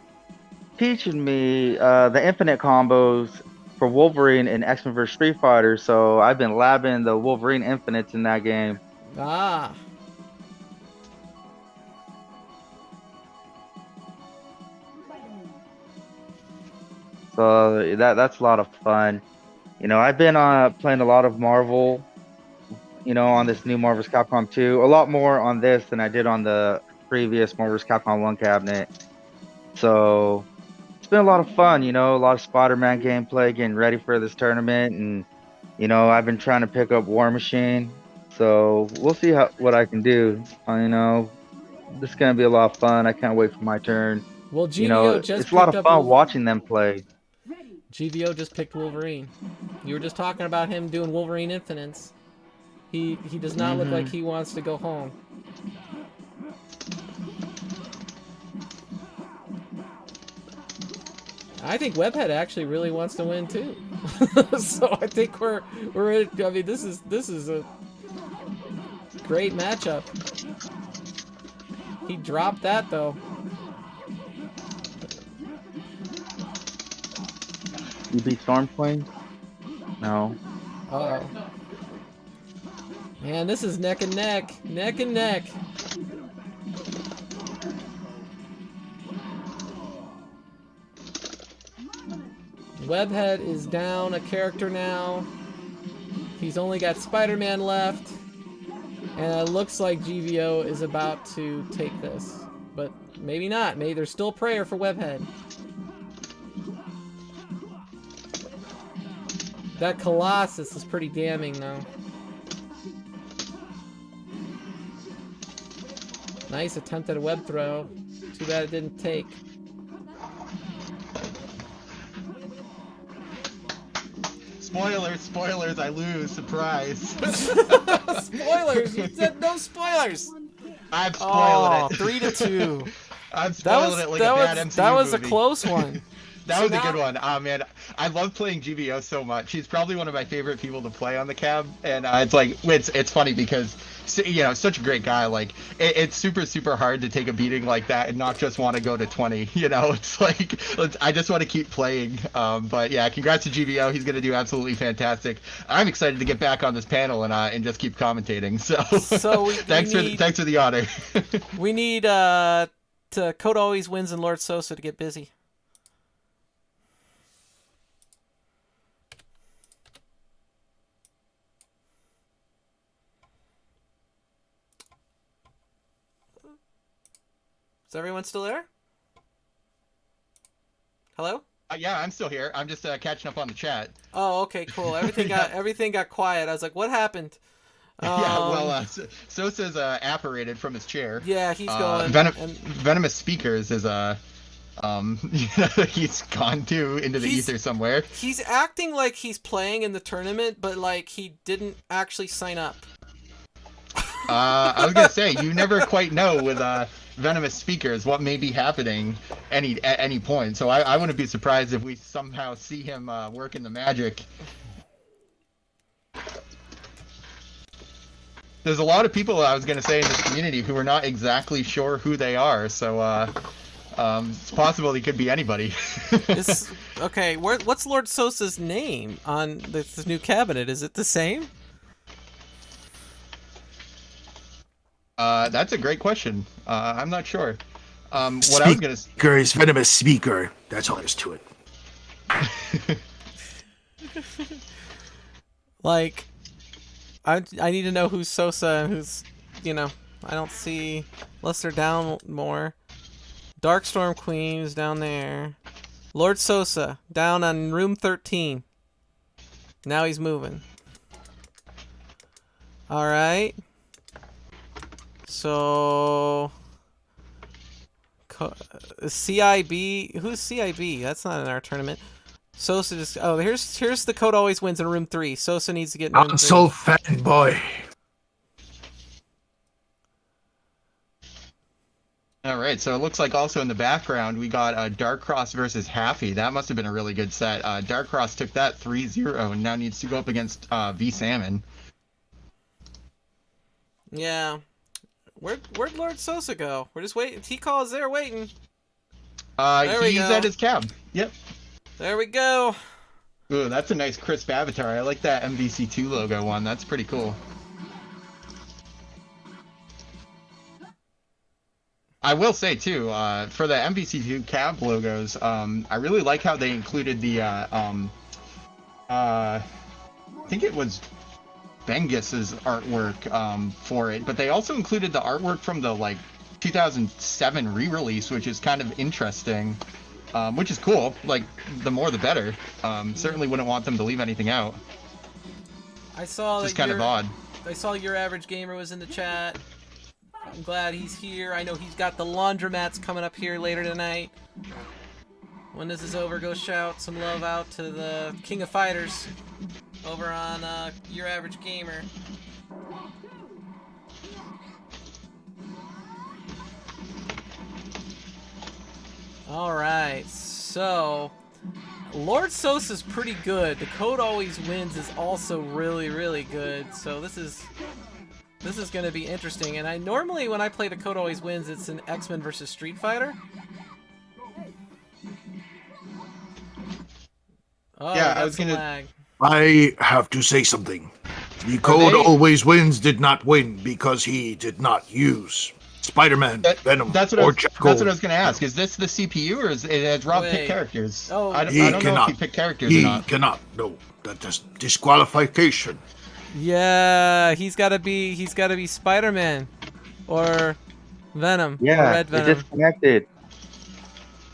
B: teaching me the infinite combos for Wolverine and X-Men vs Street Fighter, so I've been labbing the Wolverine infinites in that game.
C: Ah.
B: So that's a lot of fun. You know, I've been playing a lot of Marvel on this new Marvel's Capcom 2. A lot more on this than I did on the previous Marvel's Capcom 1 cabinet. So it's been a lot of fun, a lot of Spider-Man gameplay, getting ready for this tournament, and I've been trying to pick up War Machine. So we'll see what I can do. This is gonna be a lot of fun. I can't wait for my turn.
C: Well, GVO just
B: it's a lot
C: picked
B: of
C: up
B: fun watching them play.
C: GVO just picked Wolverine. You were just talking about him doing Wolverine Infinites. He does not look like he wants to go home. I think Webhead actually really wants to win too. So I think we're I mean, this is a great matchup. He dropped that though.
B: You beat Storm Queen? No.
C: Uh oh. Man, this is neck and neck. Neck and neck. Webhead is down a character now. He's only got Spider-Man left. And it looks like GVO is about to take this. But maybe not. Maybe there's still prayer for Webhead. That Colossus is pretty damning, though. Nice attempt at a web throw. Too bad it didn't take.
A: Spoilers, I lose. Surprise.
C: Spoilers! You said no spoilers!
A: I'm spoiling it.
C: 3-2.
A: I'm spoiling it like a bad MCU
C: That was
A: movie.
C: a close one.
A: That was a good one. Man, I love playing GVO so much. He's probably one of my favorite people to play on the cab, and it's funny because such a great guy. Like it's super hard to take a beating like that and not just want to go to 20. It's like I just want to keep playing. But yeah, congrats to GVO. He's gonna do absolutely fantastic. I'm excited to get back on this panel and just keep commentating. So thanks for the honor.
C: We need Code Always Wins and Lord Sosa to get busy. Is everyone still there? Hello?
A: Yeah, I'm still here. I'm just catching up on the chat.
C: Oh, okay, cool. Everything got quiet. I was like, what happened?
A: Sosa's apparated from his chair.
C: Yeah, he's going.
A: Venomous Speakerz is he's gone too into the ether somewhere.
C: He's acting like he's playing in the tournament, but like he didn't actually sign up.
A: I was gonna say you never quite know with Venomous Speakerz what may be happening at any point. So I wouldn't be surprised if we somehow see him working the magic. There's a lot of people, I was going to say, in this community who are not exactly sure who they are, so it's possible he could be anybody.
C: Okay, what's Lord Sosa's name on this new cabinet? Is it the same?
A: That's a great question. I'm not sure. What I was going to say...
D: Speakerz, Venomous Speaker. That's all there is to it.
C: Like... I need to know who's Sosa and who's, I don't see, unless they're down more. Darkstorm Queen is down there. Lord Sosa, down on room 13. Now he's moving. Alright. So... CIB, who's CIB? That's not in our tournament. Sosa just... Oh, here's the Code Always Wins in room 3. Sosa needs to get in room 3.
D: Console fanboy.
A: Alright, so it looks like also in the background we got Darkcross versus Haffy. That must have been a really good set. Darkcross took that 3-0 and now needs to go up against V Salmon.
C: Yeah. Where'd Lord Sosa go? We're just waiting. T-Call is there waiting.
A: He's at his cab. Yep.
C: There we go.
A: Ooh, that's a nice crisp avatar. I like that MVC2 logo one. That's pretty cool. I will say too, for the MVC2 cab logos, I really like how they included the I think it was Bengus's artwork for it, but they also included the artwork from the like 2007 re-release, which is kind of interesting, which is cool. Like, the more the better. Certainly wouldn't want them to leave anything out.
C: I saw
A: Just
C: that
A: kind of odd.
C: I saw Your Average Gamer was in the chat. I'm glad he's here. I know he's got the laundromats coming up here later tonight. When this is over, go shout some love out to the King of Fighters over on Your Average Gamer. Alright, so Lord Sosa's pretty good. The Code Always Wins is also really, really good. So this is going to be interesting. And I normally, when I play The Code Always Wins, it's an X-Men versus Street Fighter. Oh,
A: Yeah, I was gonna.
C: lag.
D: I have to say something. The Code Always Wins did not win because he did not use Spider-Man, Venom,
A: That's what
D: or
A: that's
D: Jackal.
A: what I was gonna ask. Is this the CPU, or is it has Rob
C: Wait.
A: picked characters?
C: Oh.
A: I don't
D: He
A: know if
D: cannot.
A: he picked characters or
D: He
A: not.
D: cannot. No, that is disqualification.
C: Yeah, he's got to be Spider-Man or Venom. or
B: Yeah,
C: Red
B: it
C: Venom.
B: disconnected.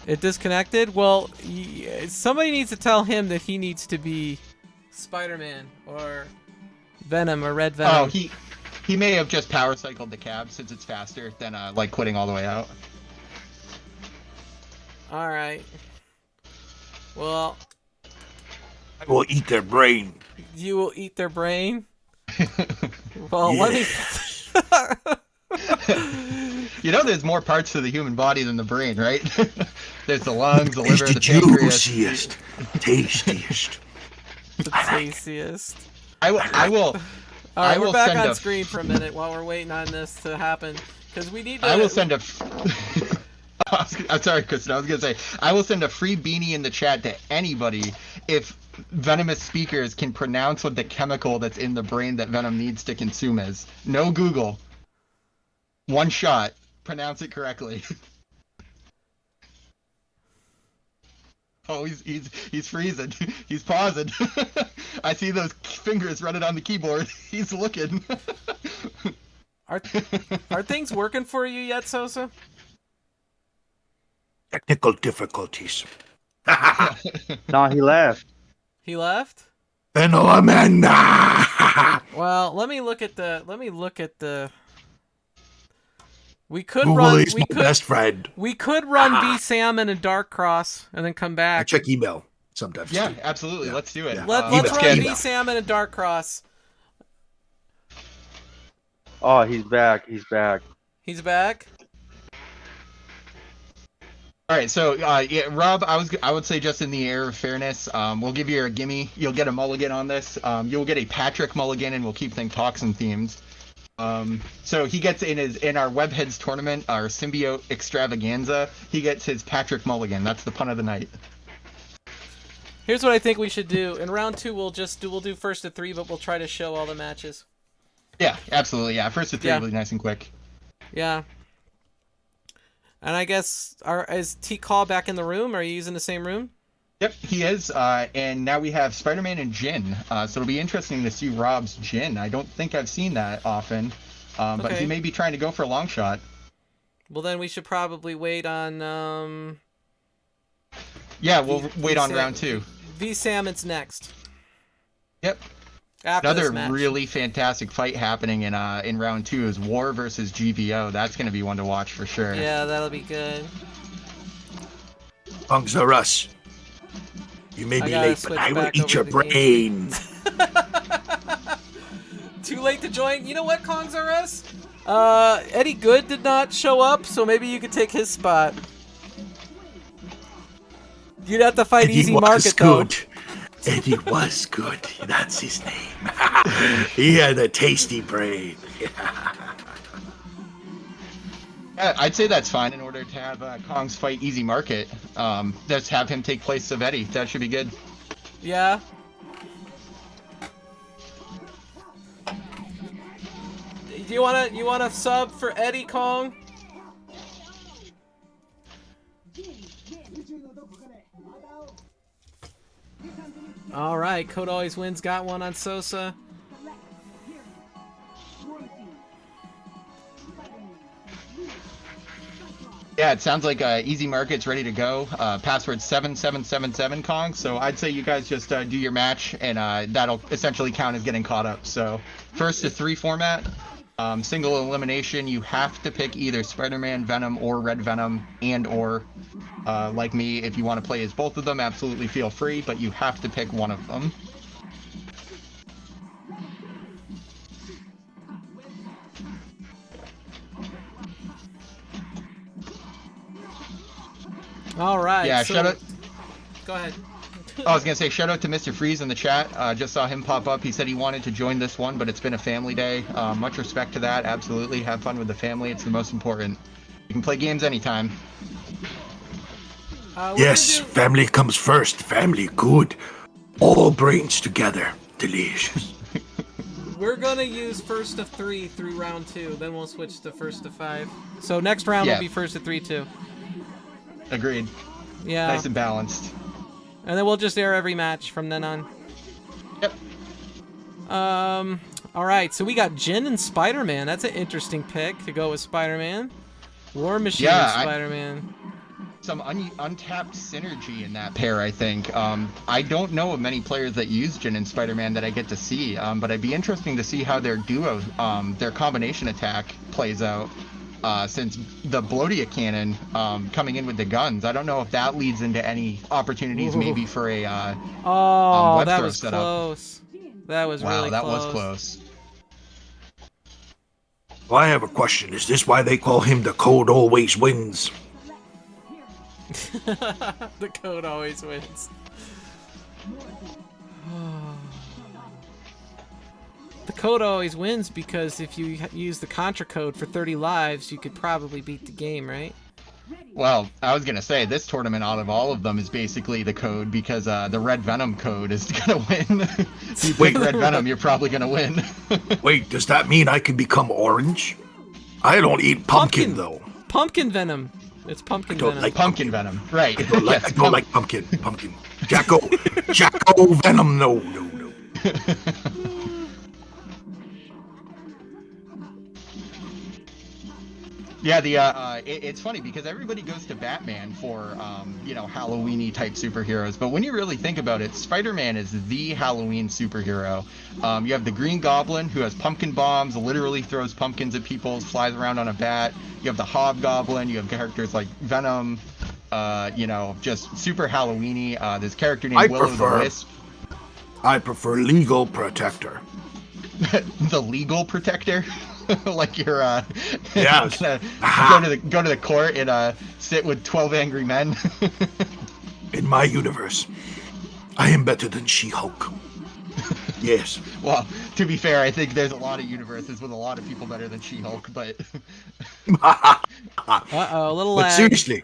C: It disconnected? Well, somebody needs to tell him that he needs to be Spider-Man or Venom or Red Venom.
A: Oh, he may have just power cycled the cab since it's faster than like quitting all the way out.
C: All right. Well,
D: I will eat their brain.
C: you will eat their brain. Well, let me.
A: You know, there's more parts to the human body than the brain, right? There's the lungs, the
D: It's
A: liver,
D: the
A: the pancreas.
D: juiciest, tastiest.
C: The tastiest.
A: I will.
C: All right,
A: I
C: we're
A: will
C: back
A: send
C: on
A: a-
C: screen for a minute while we're waiting on this to happen because we need to.
A: I will send a. I'm sorry, Kristen. I was gonna say I will send a free beanie in the chat to anybody if venomous Speakerz can pronounce what the chemical that's in the brain that Venom needs to consume is. No Google. One shot. Pronounce it correctly. Oh, he's freezing. He's pausing. I see those fingers running on the keyboard. He's looking.
C: Are things working for you yet, Sosa?
D: Technical difficulties.
B: No, he left.
C: He left?
D: Venomanda!
C: Well, let me look at the. We could
D: Google
C: run.
D: is my best friend.
C: We could run V Sam and a Dark Cross and then come
D: I
C: back.
D: check email sometimes.
A: Yeah,
D: too.
A: absolutely.
D: Yeah.
A: Let's do it.
D: Yeah.
C: Let's
A: let's
C: run
A: get-
C: V Sam and a Dark Cross.
B: Oh, he's back. He's back.
C: He's back.
A: All right, so yeah, Rob, I would say just in the air of fairness, we'll give you a gimme. You'll get a mulligan on this. You'll get a Patrick mulligan, and we'll keep things toxin themed. So he gets in our Webheads tournament, our symbiote extravaganza. He gets his Patrick mulligan. That's the pun of the night.
C: Here's what I think we should do. In round 2, we'll do first to 3, but we'll try to show all the matches.
A: Yeah, absolutely. Yeah, first to 3
C: Yeah.
A: will be nice and quick.
C: Yeah. And I guess is T Call back in the room? Are you using the same room?
A: Yep, he is. And now we have Spider-Man and Jin. So it'll be interesting to see Rob's Jin. I don't think I've seen that often. But
C: Okay.
A: he may be trying to go for a long shot.
C: Well, then we should probably wait on
A: Yeah, we'll wait on round 2.
C: V Salmon's next.
A: Yep.
C: After
A: Another
C: this match.
A: really fantastic fight happening in round 2 is War versus GVO. That's going to be one to watch for sure.
C: Yeah, that'll be good.
D: Punks are us. You may
C: I
D: be
C: gotta
D: late, but
C: switch
D: I will
C: back
D: eat
C: over
D: your
C: to the game.
D: brain.
C: Too late to join. You know what, Kongs are us? Eddie Good did not show up, so maybe you could take his spot. You'd have to fight
D: Eddie
C: Easy
D: was
C: Market, though.
D: good. Eddie was good. That's his name. He had a tasty brain.
A: Yeah, I'd say that's fine in order to have Kong's fight Easy Market. Let's have him take place of Eddie. That should be good.
C: Yeah. Do you wanna sub for Eddie Kong? All right, Code Always Wins got one on Sosa.
A: Yeah, it sounds like Easy Market's ready to go. Password 7777 Kong. So I'd say you guys just do your match, and that'll essentially count as getting caught up. So first to 3 format, single elimination. You have to pick either Spider-Man, Venom, or Red Venom, and/or like me, if you want to play as both of them, absolutely feel free, but you have to pick one of them.
C: All right.
A: Yeah,
C: so...
A: shout out.
C: Go ahead.
A: I was gonna say shout out to Mr. Freeze in the chat. Just saw him pop up. He said he wanted to join this one, but it's been a family day. Much respect to that. Absolutely, have fun with the family. It's the most important. You can play games anytime.
D: Yes, family comes first. Family good. All brains together. Delicious.
C: We're gonna use first of 3 through round 2, then we'll switch to first of 5. So next round will be first of 3 too.
A: Agreed.
C: Yeah.
A: Nice and balanced.
C: And then we'll just air every match from then on.
A: Yep.
C: All right, so we got Jin and Spider-Man. That's an interesting pick to go with Spider-Man. War Machine and Spider-Man.
A: Some untapped synergy in that pair, I think. I don't know of many players that use Jin and Spider-Man that I get to see, but it'd be interesting to see how their duo, their combination attack plays out. Since the Bloatia cannon coming in with the guns, I don't know if that leads into any opportunities maybe for a
C: that was
A: setup.
C: Close. That was really close.
A: Wow, that was close.
D: Well, I have a question. Is this why they call him the Code Always Wins?
C: The code always wins. The code always wins because if you use the Contra code for 30 lives, you could probably beat the game, right?
A: Well, I was gonna say this tournament out of all of them is basically the code because the Red Venom code is gonna win. If you pick Red Venom, you're probably gonna win.
D: Wait, does that mean I can become orange? I don't eat pumpkin though.
C: Pumpkin venom. It's pumpkin venom.
D: Like
A: pumpkin venom, right?
D: I don't like pumpkin. Pumpkin. Jacko venom. No.
A: Yeah, it's funny because everybody goes to Batman for, Halloween-y type superheroes. But when you really think about it, Spider-Man is the Halloween superhero. You have the Green Goblin, who has pumpkin bombs, literally throws pumpkins at people, flies around on a bat. You have the Hobgoblin. You have characters like Venom, just super Halloween-y. This character named Will-O-the-Wisp.
D: I prefer Legal Protector.
A: The Legal Protector? Like you're
D: yes.
A: gonna go to the court and sit with 12 angry men.
D: In my universe, I am better than She-Hulk. Yes.
A: Well, to be fair, I think there's a lot of universes with a lot of people better than She-Hulk, but
C: uh-oh, a little lag.
D: But seriously,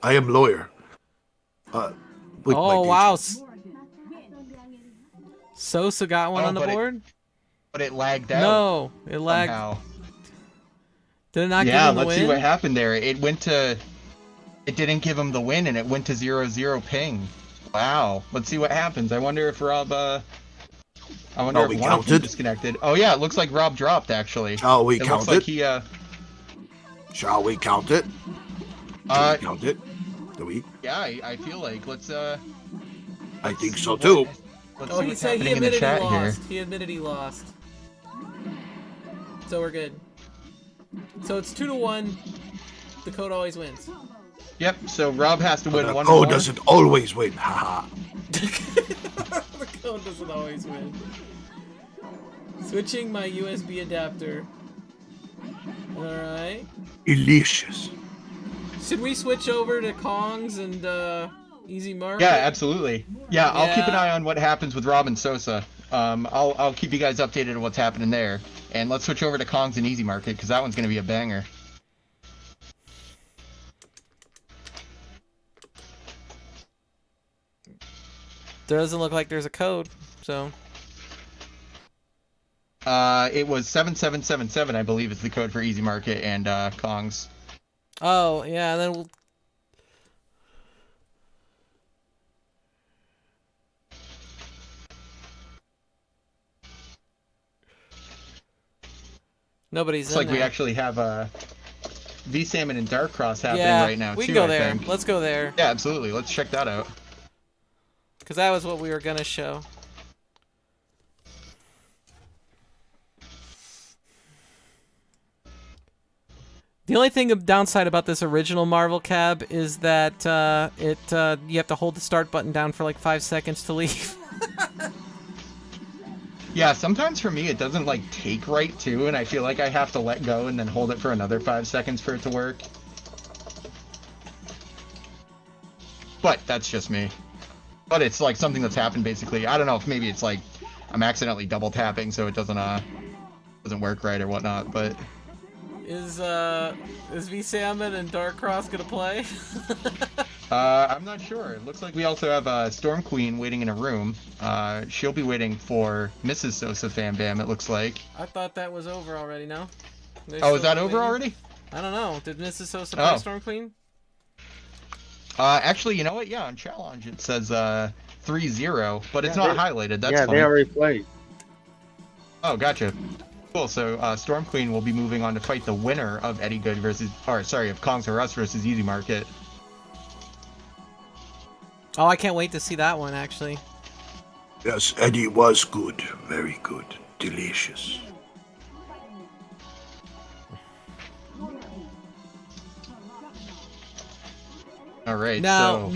D: I am lawyer.
C: Wow. Sosa got one on the board?
A: But it lagged out.
C: No, it lagged.
A: Somehow.
C: Did it not give him the win?
A: Yeah, let's see what happened there. It didn't give him the win, and it went to 0-0 ping. Wow. Let's see what happens. I wonder if Rob, if one of them disconnected. Oh yeah, it looks like Rob dropped, actually.
D: Shall we count it?
A: Looks like he,
D: Shall we count it? Count it? Do we?
A: Yeah, I feel like, let's,
D: I think so, too.
C: He said he admitted he lost. He admitted he lost. So we're good. So it's 2-1. The code always wins.
A: Yep. So Rob has to win one more.
D: The code doesn't always win. Haha.
C: The code doesn't always win. Switching my USB adapter. All right.
D: Delicious.
C: Should we switch over to Kongs and Easy Market?
A: Yeah, absolutely. Yeah, I'll keep an eye on what happens with Rob and Sosa. I'll keep you guys updated on what's happening there. And let's switch over to Kongs and Easy Market, because that one's going to be a banger.
C: Doesn't look like there's a code, so...
A: It was 7777, I believe, is the code for Easy Market and Kongs.
C: Oh, yeah, then we'll...
A: Looks
C: Nobody's in
A: like
C: there.
A: we actually have V Salmon and Dark Cross happening
C: Yeah,
A: right now
C: we
A: too.
C: can go
A: I
C: there.
A: think.
C: Let's go there.
A: Yeah, absolutely. Let's check that out.
C: Because that was what we were gonna show. The only thing of downside about this original Marvel cab is that you have to hold the start button down for like 5 seconds to leave.
A: Yeah, sometimes for me it doesn't like take right too, and I feel like I have to let go and then hold it for another 5 seconds for it to work. But that's just me. But it's like something that's happened basically. I don't know if maybe it's like I'm accidentally double tapping so it doesn't work right or whatnot, but
C: Is V Salmon and Dark Cross gonna play?
A: I'm not sure. It looks like we also have Storm Queen waiting in a room. She'll be waiting for Mrs. Sosa Fam Bam, it looks like.
C: I thought that was over already, no?
A: Oh, is that over already?
C: I don't know. Did Mrs. Sosa play Storm Queen?
A: Actually, you know what? Yeah, on Challenge it says 3-0, but it's not highlighted. That's funny.
B: they already played.
A: Oh, gotcha. Cool. So Storm Queen will be moving on to fight the winner of Eddie Good of Kongs R Us versus Easy Market.
C: Oh, I can't wait to see that one, actually.
D: Yes, Eddie was good. Very good. Delicious.
A: All right.
C: Now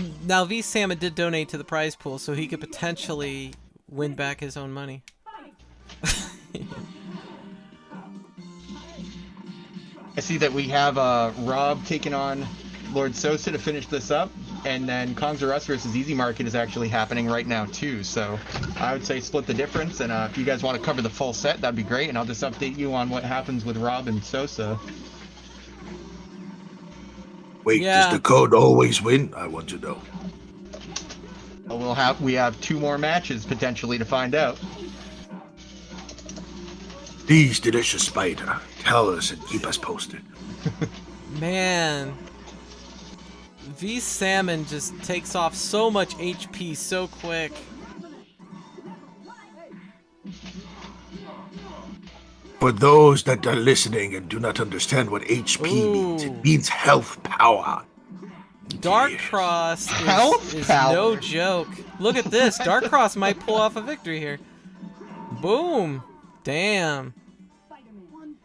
C: V Salmon did donate to the prize pool, so he could potentially win back his own money.
A: I see that we have Rob taking on Lord Sosa to finish this up, and then Kongs R Us versus Easy Market is actually happening right now too. So I would say split the difference, and if you guys want to cover the full set, that'd be great, and I'll just update you on what happens with Rob and Sosa.
D: Wait, does the code always win? I want to know.
A: We have 2 more matches potentially to find out.
D: Please, delicious spider, tell us and keep us posted.
C: Man, V Salmon just takes off so much HP so quick.
D: For those that are listening and do not understand what HP means, it means health power.
C: Dark Cross is no joke. Look at this. Dark Cross might pull off a victory here. Boom. Damn.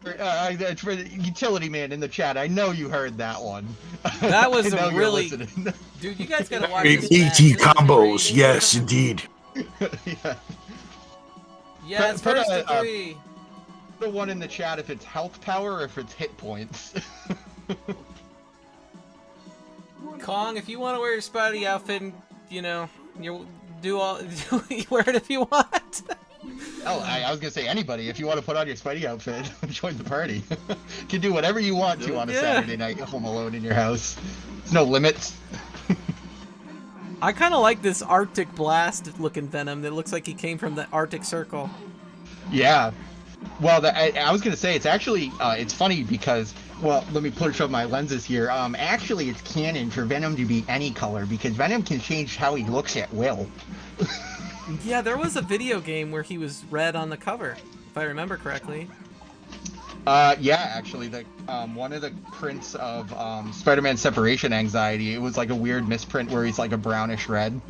A: For the utility man in the chat, I know you heard that one.
C: That was a really... Dude, you guys gotta watch this
D: ET combos, yes, indeed.
A: Yeah.
C: Yes, first to 3.
A: The one in the chat if it's health power or if it's hit points.
C: Kong, if you want to wear your Spidey outfit and, you know, you wear it if you want.
A: Oh, I was gonna say anybody. If you want to put on your Spidey outfit, join the party. You can do whatever you want to on a Saturday night home alone in your house. There's no limits.
C: I kind of like this Arctic Blast looking Venom that looks like he came from the Arctic Circle.
A: Yeah. Well, I was gonna say it's actually it's funny because, well, let me push up my lenses here. Actually, it's canon for Venom to be any color because Venom can change how he looks at will.
C: Yeah, there was a video game where he was red on the cover, if I remember correctly.
A: Yeah, actually, one of the prints of Spider-Man Separation Anxiety, it was like a weird misprint where he's like a brownish red.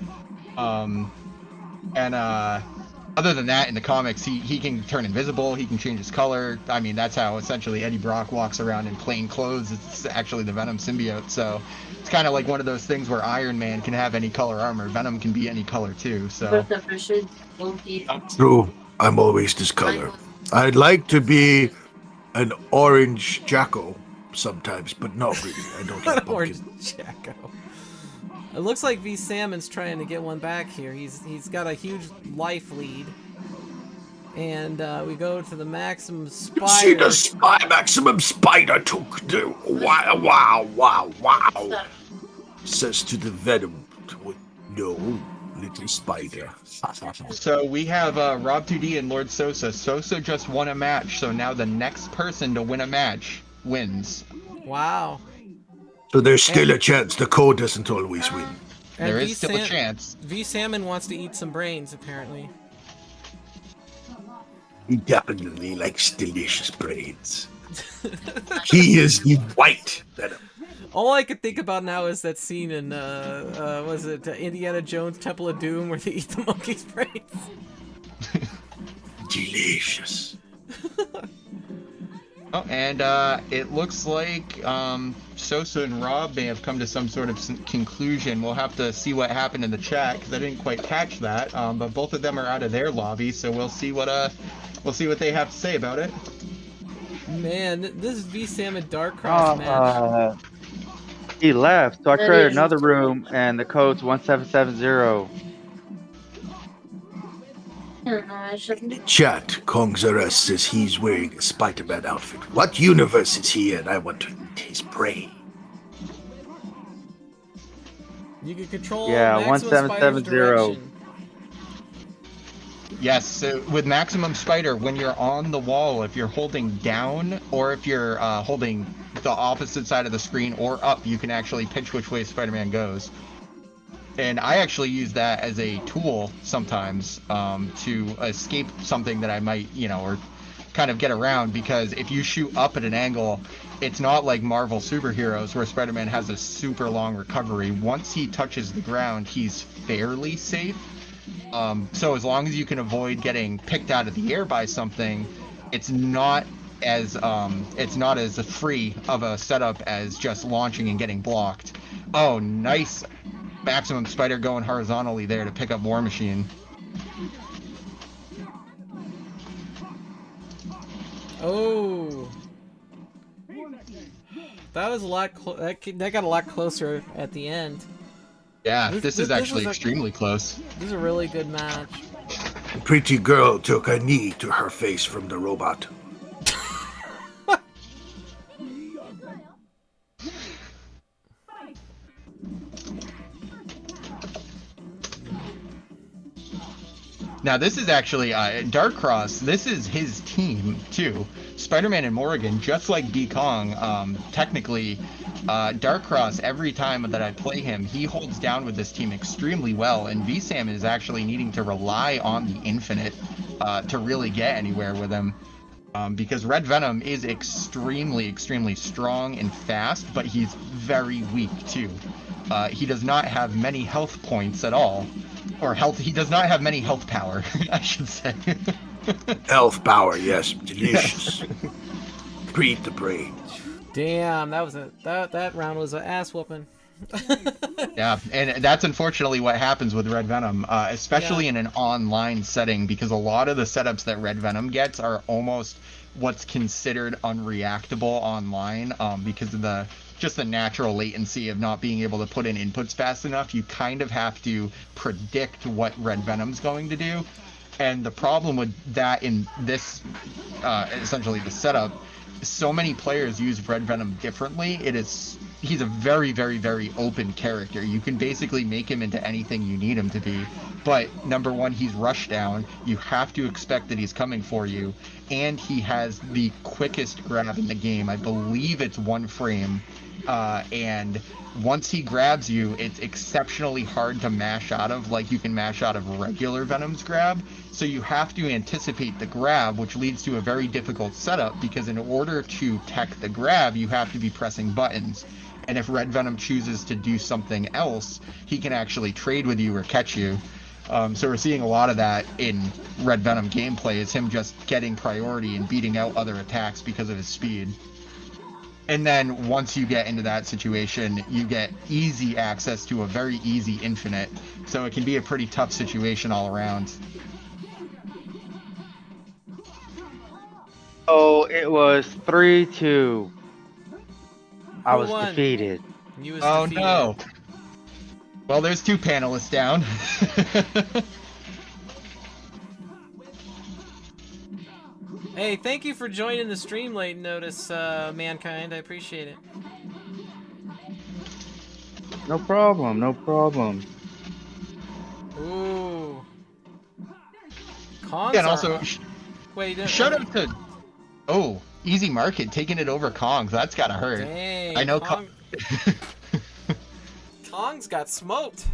A: Other than that, in the comics, he can turn invisible, he can change his color. I mean, that's how essentially Eddie Brock walks around in plain clothes. It's actually the Venom symbiote, so it's kind of like one of those things where Iron Man can have any color armor. Venom can be any color too, so...
D: True, I'm always this color. I'd like to be an orange Jacko sometimes, but not really. I don't like
C: Orange
D: pumpkin.
C: Jacko. It looks like V Salmon's trying to get one back here. He's got a huge life lead. And we go to the Maximum Spider.
D: See the Maximum Spider took the wow. Says to the Venom, no, little spider.
A: So we have Rob 2D and Lord Sosa. Sosa just won a match, so now the next person to win a match wins.
C: Wow.
D: So there's still a chance. The code doesn't always win.
A: There is still a chance.
C: V Salmon wants to eat some brains, apparently.
D: He definitely likes delicious brains. He is the white Venom.
C: All I could think about now is that scene in was it Indiana Jones Temple of Doom where they eat the monkey's brains?
D: Delicious.
A: Oh, and it looks like Sosa and Rob may have come to some sort of conclusion. We'll have to see what happened in the chat because I didn't quite catch that. But both of them are out of their lobby, so we'll see what they have to say about it.
C: Man, this is V-Sam and Darkcross match.
B: He left, so I created another room, and the code's 1770.
D: In the chat, Kong Zares says he's wearing a Spider-Man outfit. What universe is he in? I want to eat his brain.
C: You can control
B: Maximum
C: Spider's
B: 1770.
C: direction.
A: Yes, so with Maximum Spider, when you're on the wall, if you're holding down or if you're holding the opposite side of the screen or up, you can actually pitch which way Spider-Man goes. And I actually use that as a tool sometimes to escape something that I might, or kind of get around, because if you shoot up at an angle, it's not like Marvel superheroes where Spider-Man has a super long recovery. Once he touches the ground, he's fairly safe. So as long as you can avoid getting picked out of the air by something, it's not as free of a setup as just launching and getting blocked. Oh, nice Maximum Spider going horizontally there to pick up War Machine.
C: Oh, that was a lot. That got a lot closer at the end.
A: Yeah, this is actually extremely close.
C: This is a really good match.
D: Pretty girl took a knee to her face from the robot.
A: Now this is actually Darkcross. This is his team too. Spider-Man and Morrigan, just like D Kong. Technically, Darkcross, every time that I play him, he holds down with this team extremely well, and VSAM is actually needing to rely on the Infinite to really get anywhere with him. Because Red Venom is extremely strong and fast, but he's very weak too. He does not have many health points at all. Or health, he does not have many health power, I should say.
D: Health power, yes. Delicious. Breathe the brain.
C: Damn, that round was an ass whooping.
A: Yeah, and that's unfortunately what happens with Red Venom, especially in an online setting, because a lot of the setups that Red Venom gets are almost what's considered unreactable online, because of the natural latency of not being able to put in inputs fast enough. You kind of have to predict what Red Venom's going to do. And the problem with that in this, essentially the setup, so many players use Red Venom differently. He's a very open character. You can basically make him into anything you need him to be. But number one, he's rushdown. You have to expect that he's coming for you. And he has the quickest grab in the game. I believe it's 1 frame. And once he grabs you, it's exceptionally hard to mash out of, like you can mash out of regular Venom's grab. So you have to anticipate the grab, which leads to a very difficult setup, because in order to tech the grab, you have to be pressing buttons. And if Red Venom chooses to do something else, he can actually trade with you or catch you. So we're seeing a lot of that in Red Venom gameplay, is him just getting priority and beating out other attacks because of his speed. And then once you get into that situation, you get easy access to a very easy Infinite. So it can be a pretty tough situation all around.
B: Oh, it was 3-2. I was
C: won?
B: defeated.
C: You was
A: Oh
C: defeated.
A: no. Well, there's 2 panelists down.
C: Hey, thank you for joining the stream late notice, Mankind. I appreciate it.
B: No problem, no problem.
C: Ooh. Kongs
A: Yeah, and
C: are-
A: also,
C: Wait,
A: shout out to Easy Market taking it over Kong's. That's gotta hurt.
C: Dang,
A: I know
C: Kong's got smoked.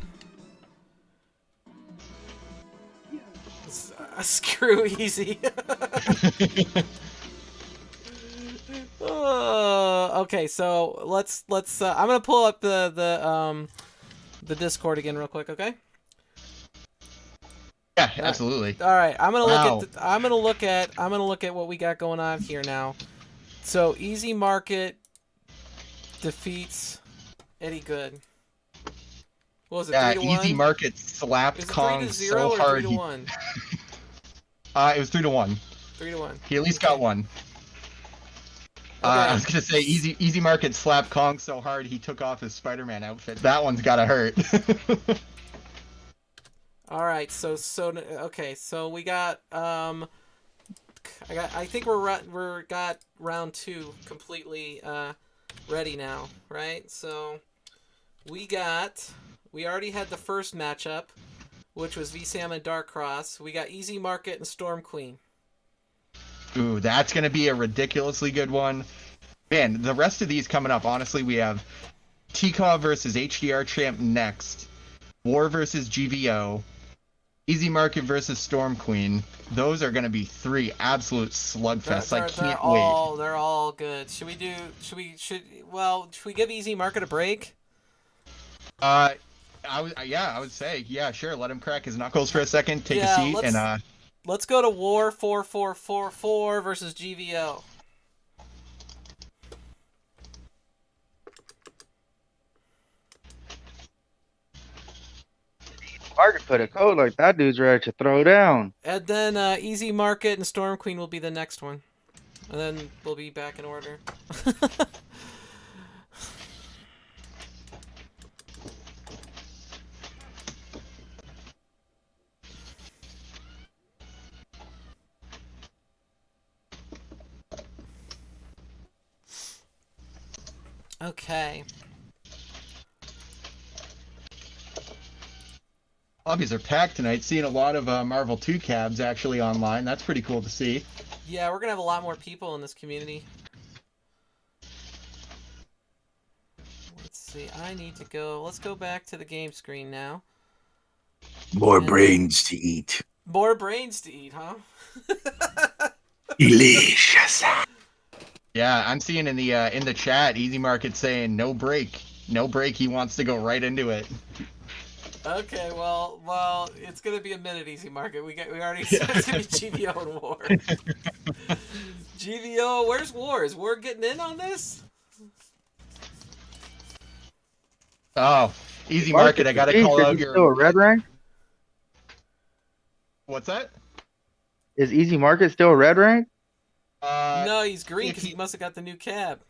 C: Screw Easy. Okay, so let's I'm gonna pull up the Discord again real quick, okay?
A: Yeah, absolutely.
C: All right, I'm gonna
A: Wow.
C: I'm gonna look at what we got going on here now. So Easy Market defeats Eddie Good. What was it?
A: Yeah,
C: 3-1?
A: Easy Market slapped
C: Is it
A: Kong
C: 3-0
A: so
C: or
A: hard.
C: 3-1?
A: It was 3-1.
C: 3-1.
A: He at least got one. I was gonna say Easy Market slapped Kong so hard he took off his Spider-Man outfit. That one's gotta hurt.
C: All right, so okay, so we got I think we're got round 2 completely ready now, right? So we already had the first matchup, which was VSAM and Darkcross. We got Easy Market and Storm Queen.
A: Ooh, that's gonna be a ridiculously good one. Man, the rest of these coming up, honestly, we have TCAW versus HDR Champ next, War versus GVO, Easy Market versus Storm Queen. Those are gonna be 3 absolute slugfests. I can't wait.
C: They're all good. Should we give Easy Market a break?
A: I would say, yeah, sure. Let him crack his knuckles for a second, take a seat, and
C: let's go to War 4444 versus GVO.
B: Market put a code like that dude's ready to throw down.
C: And then Easy Market and Storm Queen will be the next one. And then we'll be back in order. Okay.
A: lobbies are packed tonight. Seeing a lot of Marvel 2 cabs actually online. That's pretty cool to see.
C: Yeah, we're gonna have a lot more people in this community. Let's see. I need to go. Let's go back to the game screen now.
D: More brains to eat.
C: More brains to eat, huh?
D: Delicious.
A: Yeah, I'm seeing in the chat, Easy Market saying no break, no break. He wants to go right into it.
C: Okay, well, it's gonna be a minute, Easy Market. We already said it's gonna be GVO and War. GVO, where's War? Is War getting in on this?
A: Oh, Easy Market, I gotta call out your.
B: Still a red rank?
A: What's that?
B: Is Easy Market still a red rank?
C: No, he's green because he must have got the new cab.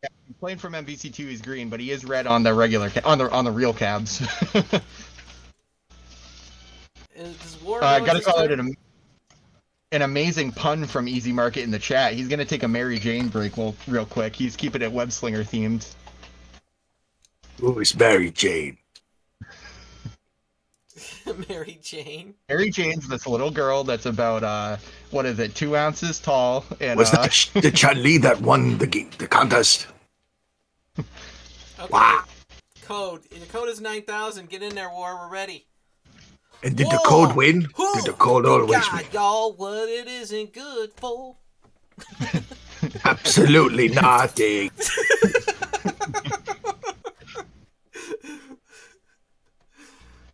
A: Yeah, playing from MVC2, he's green, but he is red on the regular on the real cabs.
C: Does War
A: I gotta call out an amazing pun from Easy Market in the chat. He's gonna take a Mary Jane break real quick. He's keeping it Webslinger themed.
D: Who is Mary Jane?
C: Mary Jane.
A: Mary Jane's this little girl that's about what is it, 2 ounces tall, and
D: Was that the Chun-Li that won the contest?
C: Okay.
D: Wow.
C: Code. The code is 9,000. Get in there, War. We're ready.
D: And did the code win?
C: Who?
D: Did the code always win?
C: God, y'all, what it isn't good for.
D: Absolutely nothing.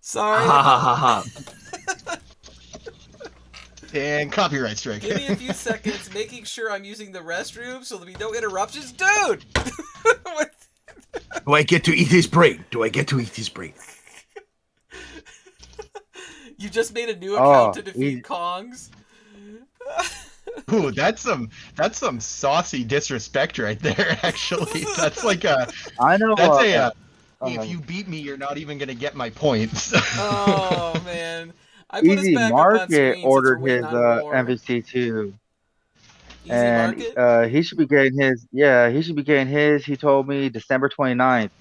C: Sorry.
D: Ha ha ha ha.
A: and copyright strike.
C: Give me a few seconds, making sure I'm using the restroom so there'll be no interruptions. Dude! What?
D: Do I get to eat his brain? Do I get to eat his brain?
C: You just made a new account to defeat Kongs?
A: Ooh, that's some saucy disrespect right there. Actually, that's like a.
B: I know.
A: That's if you beat me, you're not even gonna get my points.
C: Oh man! I put
B: Easy
C: us back
B: Market
C: up on screen
B: ordered
C: since we're
B: his
C: waiting on War.
B: MVC2,
C: Easy
B: and
C: Market?
B: he should be getting his. Yeah, he should be getting his. He told me December 29th.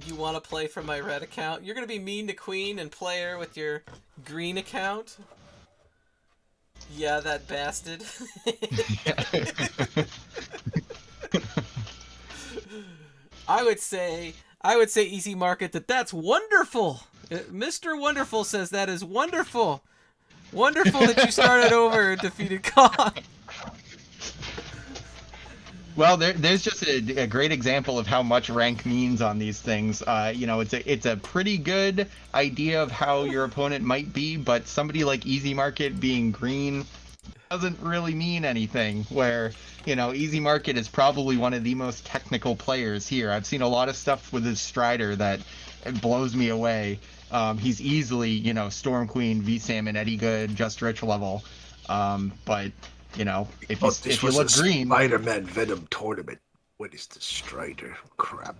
C: You want to play from my red account? You're gonna be mean to Queen and player with your green account? Yeah, that bastard. I would say Easy Market that's wonderful. Mr. Wonderful says that is wonderful. Wonderful that you started over and defeated Kong.
A: Well, there's just a great example of how much rank means on these things. It's a pretty good idea of how your opponent might be, but somebody like Easy Market being green doesn't really mean anything. Where, Easy Market is probably one of the most technical players here. I've seen a lot of stuff with his Strider that blows me away. He's easily, Storm Queen, V-Salmon, Eddie Good, Just Rich level. But if you look green,
D: Spider-Man Venom tournament. What is the Strider? Crap.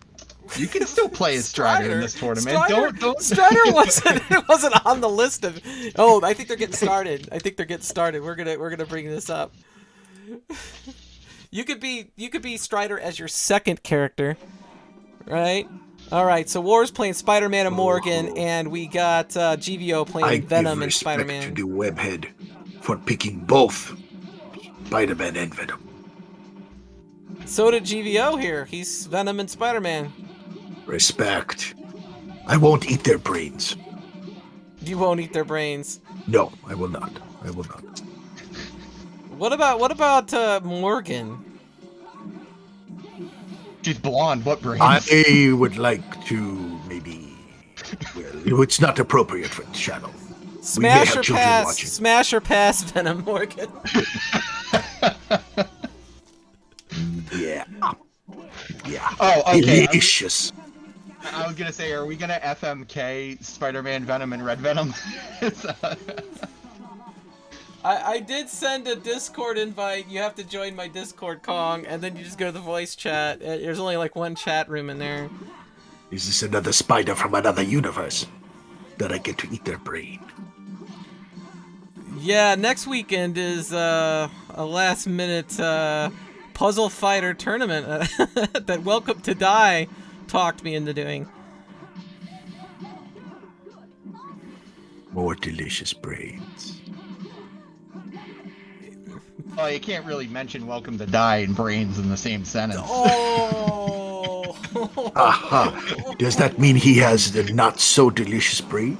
A: You can still play as Strider in this tournament. Don't.
C: Strider wasn't on the list of. Oh, I think they're getting started. We're gonna bring this up. You could be Strider as your second character, right? All right. So War's playing Spider-Man and Morgan, and we got GVO playing Venom and Spider-Man.
D: I give respect to the Webhead for picking both Spider-Man and Venom.
C: So did GVO here. He's Venom and Spider-Man.
D: Respect. I won't eat their brains.
C: You won't eat their brains.
D: No, I will not.
C: What about Morgan?
A: She's blonde. What brains?
D: I would like to maybe. Well, it's not appropriate for the channel.
C: Smash or pass, Venom Morgan.
D: Yeah.
A: Oh, okay.
D: Delicious.
A: I was gonna say, are we gonna FMK Spider-Man, Venom, and Red Venom?
C: I did send a Discord invite. You have to join my Discord, Kong, and then you just go to the voice chat. There's only like one chat room in there.
D: Is this another spider from another universe that I get to eat their brain?
C: Yeah, next weekend is a last-minute puzzle fighter tournament that Welcome to Die talked me into doing.
D: More delicious brains.
A: Well, you can't really mention Welcome to Die and brains in the same sentence.
C: Oh!
D: Aha! Does that mean he has the not so delicious brain?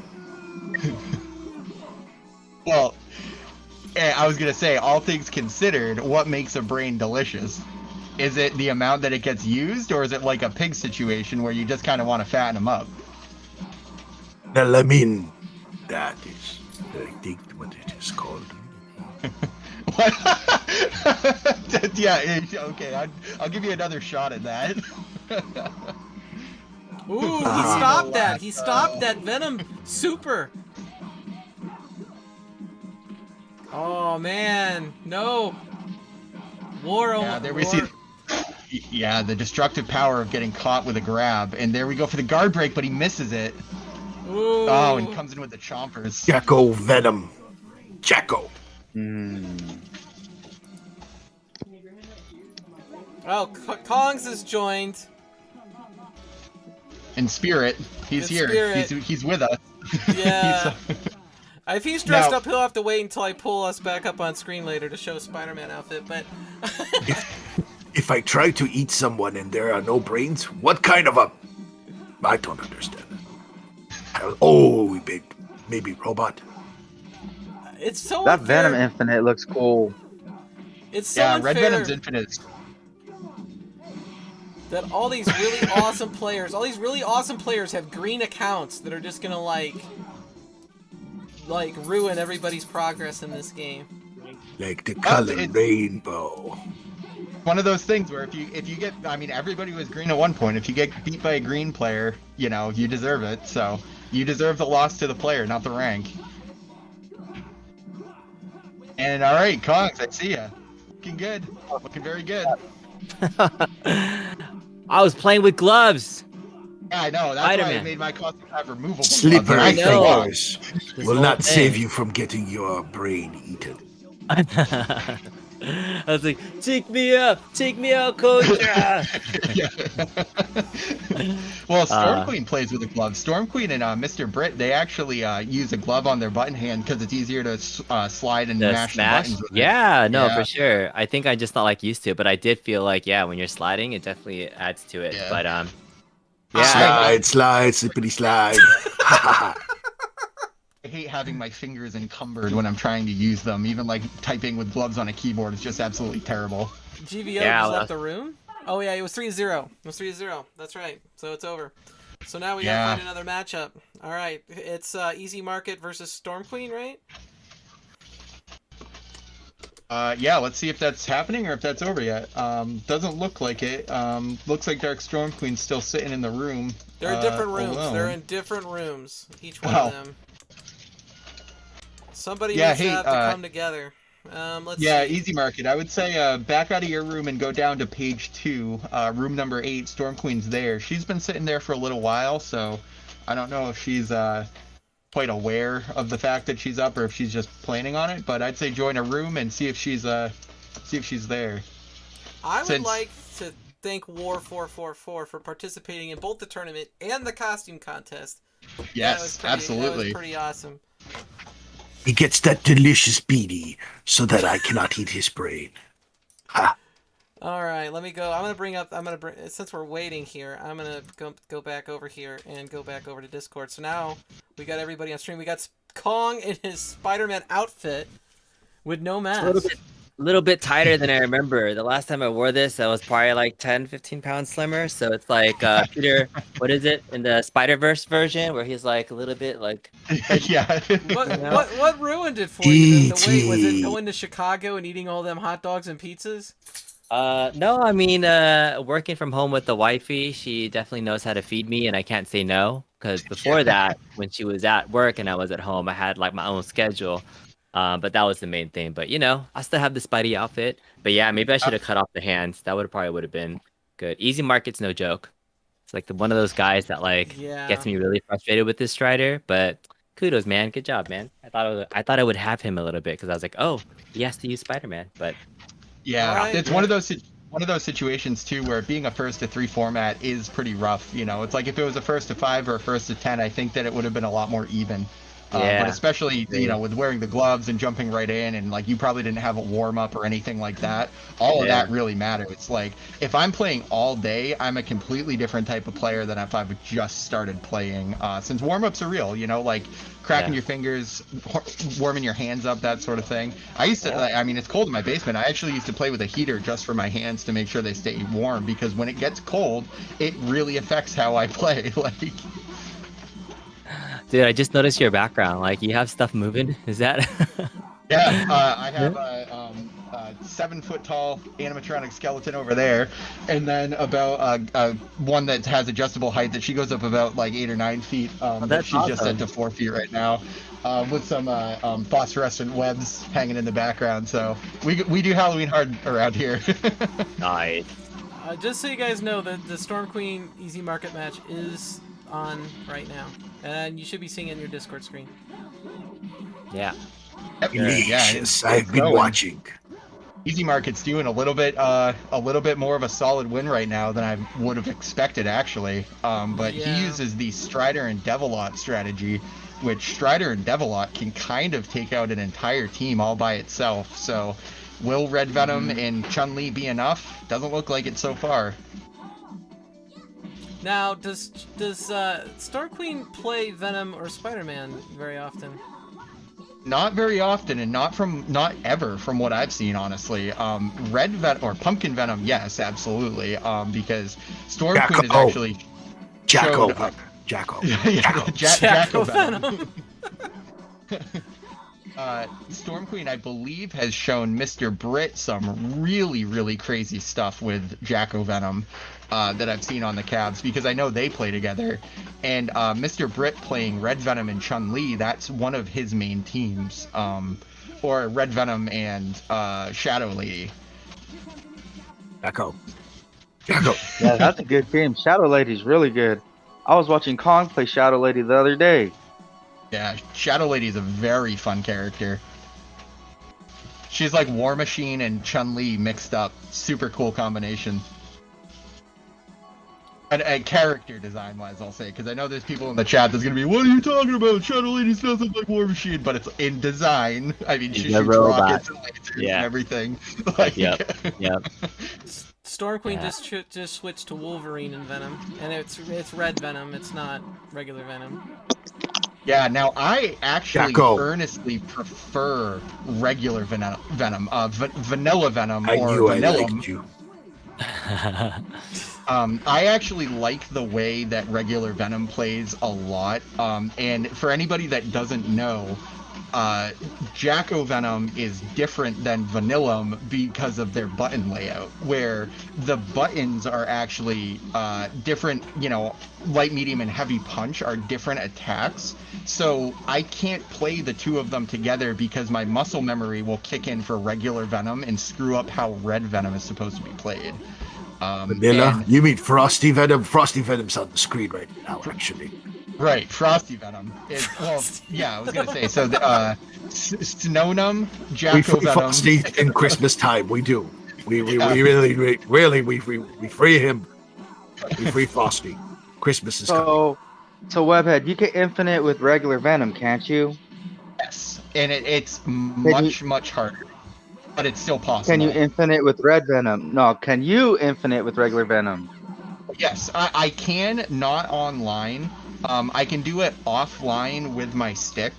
A: Well, I was gonna say, all things considered, what makes a brain delicious? Is it the amount that it gets used, or is it like a pig situation where you just kind of want to fatten them up?
D: Well, I mean, that is, I think, what it is called.
A: What? Yeah, okay, I'll give you another shot at that.
C: Ooh, he stopped that. He stopped that Venom super. Oh man, no.
A: Yeah, there we see. Yeah, the destructive power of getting caught with a grab, and there we go for the guard break, but he misses it.
C: Ooh.
A: Oh, and comes in with the chompers.
D: Jacko Venom. Jacko.
C: Oh, Kongs has joined.
A: In spirit, he's
C: In
A: here.
C: spirit.
A: He's with us.
C: Yeah. If he's dressed up, he'll have to wait until I pull us back up on screen later to show Spider-Man outfit. But
D: If I try to eat someone and there are no brains, what kind of a... I don't understand. Oh, maybe robot.
C: it's so
B: That
C: unfair.
B: Venom Infinite looks cool.
C: It's so
A: Yeah,
C: unfair
A: Red Venom's infinite.
C: that all these really awesome players have green accounts that are just gonna like ruin everybody's progress in this game.
D: Like the color rainbow.
A: One of those things where if you get, I mean, everybody was green at one point. If you get beat by a green player, you deserve it. So you deserve the loss to the player, not the rank. And all right, Kongs, I see ya. Looking good. Looking very good.
E: I was playing with gloves.
A: Yeah, I know. That's
E: Spider-Man.
A: why I made my costume have removable gloves.
D: Slippery
E: I know.
D: fingers
E: This
D: will
E: whole
D: not save
E: thing.
D: you from getting your brain eaten.
E: I was like, take me out, coach.
A: Yeah. Well, Storm Queen plays with a glove. Storm Queen and Mr. Britt, they actually use a glove on their button hand because it's easier to slide and
E: The
A: mash the
E: smash?
A: buttons with it.
E: Yeah, no,
A: Yeah.
E: for sure. I think I'm just not like used to it, but I did feel like, yeah, when you're sliding, it definitely adds to it.
A: Yeah.
E: But
D: Slide, slippity slide.
A: I hate having my fingers encumbered when I'm trying to use them. Even like typing with gloves on a keyboard is just absolutely terrible.
C: GVO
E: Yeah,
C: just
E: well-
C: left the room. Oh yeah, it was 3-0. It was 3-0. That's right. So it's over. So now we gotta
A: Yeah.
C: find another matchup. All right, it's Easy Market versus Storm Queen, right?
A: Yeah, let's see if that's happening or if that's over yet. Doesn't look like it. Looks like Dark Storm Queen's still sitting in the room.
C: They're in different rooms.
A: alone.
C: They're in different rooms. Each one
A: Wow.
C: of them. Somebody
A: Yeah,
C: needs
A: hey,
C: to have to come together. Let's
A: Yeah,
C: see.
A: Easy Market. I would say back out of your room and go down to page 2, room number 8. Storm Queen's there. She's been sitting there for a little while, so I don't know if she's quite aware of the fact that she's up or if she's just planning on it. But I'd say join a room and see if she's there.
C: I would
A: since-
C: like to thank War444 for participating in both the tournament and the costume contest. That was
A: Yes,
C: pretty,
A: absolutely.
C: That was pretty awesome.
D: He gets that delicious beanie so that I cannot eat his brain. Ha!
C: All right, let me go. Since we're waiting here, I'm gonna go back over here and go back over to Discord. So now we got everybody on stream. We got Kong in his Spider-Man outfit with no mask.
E: A little bit tighter than I remember. The last time I wore this, I was probably like 10, 15 pounds slimmer. So it's like Peter, what is it in the Spider-Verse version where he's like a little bit like.
A: Yeah.
C: What ruined it for you? The wait, was it
D: E.T..
C: going to Chicago and eating all them hot dogs and pizzas?
E: No, I mean, working from home with the wifey, she definitely knows how to feed me, and I can't say no. Because before that, when she was at work and I was at home, I had like my own schedule. But that was the main thing. But you know, I still have the Spidey outfit. But yeah, maybe I should have cut off the hands. That would have been good. Easy Market's no joke. It's like one of those guys that like
C: Yeah.
E: gets me really frustrated with this Strider. But kudos, man. Good job, man. I thought I would have him a little bit because I was like, oh, he has to use Spider-Man. But
A: Yeah,
C: Alright,
A: it's
C: yeah.
A: one of those situations too where being a first to 3 format is pretty rough. You know, it's like if it was a first to 5 or a first to 10, I think that it would have been a lot more even.
E: Yeah.
A: But especially, you know, with wearing the gloves and jumping right in, and like you probably didn't have a warm up or anything like that. All of that really matters. It's like if I'm playing all day, I'm a completely different type of player than if I've just started playing. Since warm ups are real, you know, like cracking your fingers, warming your hands up, that sort of thing. I used to, I mean, it's cold in my basement. I actually used to play with a heater just for my hands to make sure they stay warm because when it gets cold, it really affects how I play. Like.
E: dude, I just noticed your background. Like you have stuff moving. Is that?
A: Yeah, I have a 7-foot tall animatronic skeleton over there, and then about one that has adjustable height that she goes up about like 8 or 9 feet.
E: That's
A: she's just set
E: awesome.
A: to 4 feet right now, with some phosphorescent webs hanging in the background. So we do Halloween hard around here.
E: Nice.
C: Just so you guys know, the Storm Queen Easy Market match is on right now, and you should be seeing it in your Discord screen.
E: Yeah.
D: Delicious.
A: it's
D: I've been
A: going.
D: watching.
A: Easy Market's doing a little bit more of a solid win right now than I would have expected actually. But
C: Yeah.
A: he uses the Strider and Devilot strategy, which Strider and Devilot can kind of take out an entire team all by itself. So will Red Venom and Chun-Li be enough? Doesn't look like it so far.
C: Now, does Storm Queen play Venom or Spider-Man very often?
A: Not very often, and not ever from what I've seen, honestly. Red Venom or Pumpkin Venom, yes, absolutely. Because Storm Queen is actually
D: Jacko.
A: showed-
D: Jacko.
A: yeah,
C: Jacko
A: Venom. Storm Queen, I believe, has shown Mr. Britt some really, really crazy stuff with Jacko Venom that I've seen on the Cavs because I know they play together. And Mr. Britt playing Red Venom and Chun-Li, that's one of his main teams. Or Red Venom and Shadow Lady.
D: Jacko.
B: Yeah, that's a good team. Shadow Lady's really good. I was watching Kong play Shadow Lady the other day.
A: Yeah, Shadow Lady is a very fun character. She's like War Machine and Chun-Li mixed up. Super cool combination. And character design wise, I'll say, because I know there's people in the chat that's gonna be, what are you talking about? Shadow Lady doesn't look like War Machine, but it's in design. I mean, she
E: She's a
A: shoots
E: robot.
A: rockets and lasers and everything. Like,
E: Yep.
C: Storm Queen
E: Yeah.
C: just switched to Wolverine and Venom, and it's Red Venom. It's not regular Venom.
A: Yeah, now I actually
D: Jacko.
A: earnestly prefer regular venom, vanilla venom
D: I
A: or
D: knew I
A: vanillum.
D: liked you.
A: I actually like the way that regular venom plays a lot. And for anybody that doesn't know, Jacko Venom is different than Vanillum because of their button layout, where the buttons are actually different. You know, light, medium, and heavy punch are different attacks. So I can't play the two of them together because my muscle memory will kick in for regular Venom and screw up how red Venom is supposed to be played.
D: Vanilla? You mean Frosty Venom? Frosty Venom's on the screen right now, actually.
A: Right, Frosty Venom is, well, yeah, I was gonna say, so Snowdum,
D: We
A: Jacko
D: free
A: Venom.
D: Frosty in Christmas time. We do. We really we free him. We free Frosty. Christmas is coming.
B: So Webhead, you can infinite with regular Venom, can't you?
A: Yes, and it's much harder, but it's still possible.
B: Can you infinite with red Venom? No, can you infinite with regular Venom?
A: Yes, I can, not online. I can do it offline with my stick.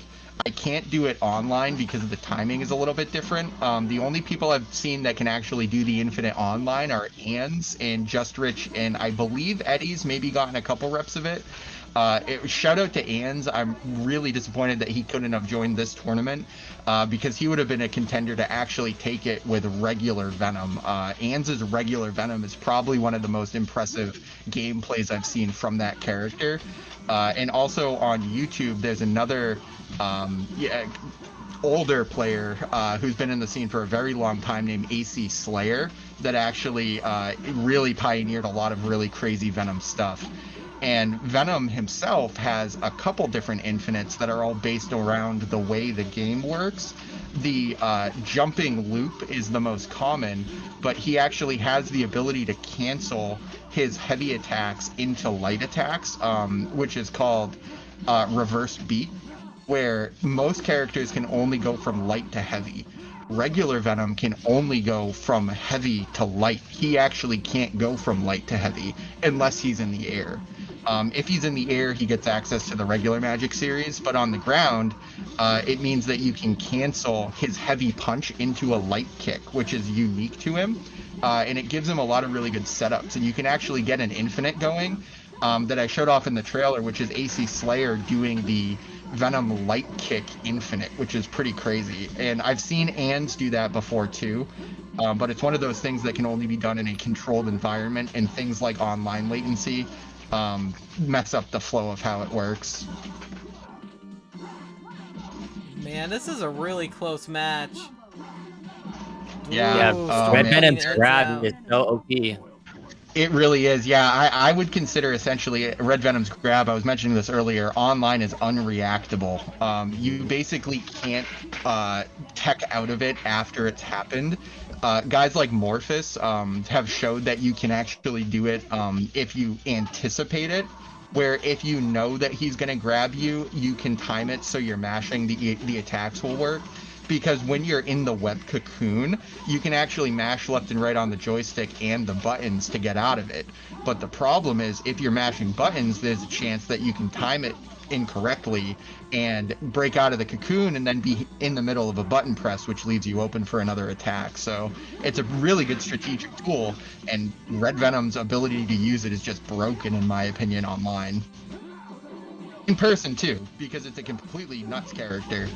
A: I can't do it online because the timing is a little bit different. The only people I've seen that can actually do the infinite online are Ans and Just Rich, and I believe Eddie's maybe gotten a couple reps of it. Shout out to Ans. I'm really disappointed that he couldn't have joined this tournament because he would have been a contender to actually take it with regular Venom. Ans's regular Venom is probably one of the most impressive gameplays I've seen from that character. And also on YouTube, there's another older player who's been in the scene for a very long time named AC Slayer that actually really pioneered a lot of really crazy Venom stuff. And Venom himself has a couple different infinites that are all based around the way the game works. The jumping loop is the most common, but he actually has the ability to cancel his heavy attacks into light attacks, which is called reverse beat, where most characters can only go from light to heavy. Regular Venom can only go from heavy to light. He actually can't go from light to heavy unless he's in the air. If he's in the air, he gets access to the regular magic series, but on the ground, it means that you can cancel his heavy punch into a light kick, which is unique to him, and it gives him a lot of really good setups. And you can actually get an infinite going that I showed off in the trailer, which is AC Slayer doing the Venom light kick infinite, which is pretty crazy. And I've seen Ans do that before too, but it's one of those things that can only be done in a controlled environment, and things like online latency mess up the flow of how it works.
C: Man, this is a really close match.
A: Yeah,
E: Red
A: man.
E: Venom's grab is so OP.
A: It really is. Yeah, I would consider essentially Red Venom's grab, I was mentioning this earlier, online is unreactable. You basically can't tech out of it after it's happened. Guys like Morphus have showed that you can actually do it if you anticipate it, where if you know that he's going to grab you, you can time it so you're mashing, the attacks will work. Because when you're in the web cocoon, you can actually mash left and right on the joystick and the buttons to get out of it. But the problem is, if you're mashing buttons, there's a chance that you can time it incorrectly and break out of the cocoon and then be in the middle of a button press, which leaves you open for another attack. So it's a really good strategic tool, and Red Venom's ability to use it is just broken, in my opinion, online. In person too, because it's a completely nuts character.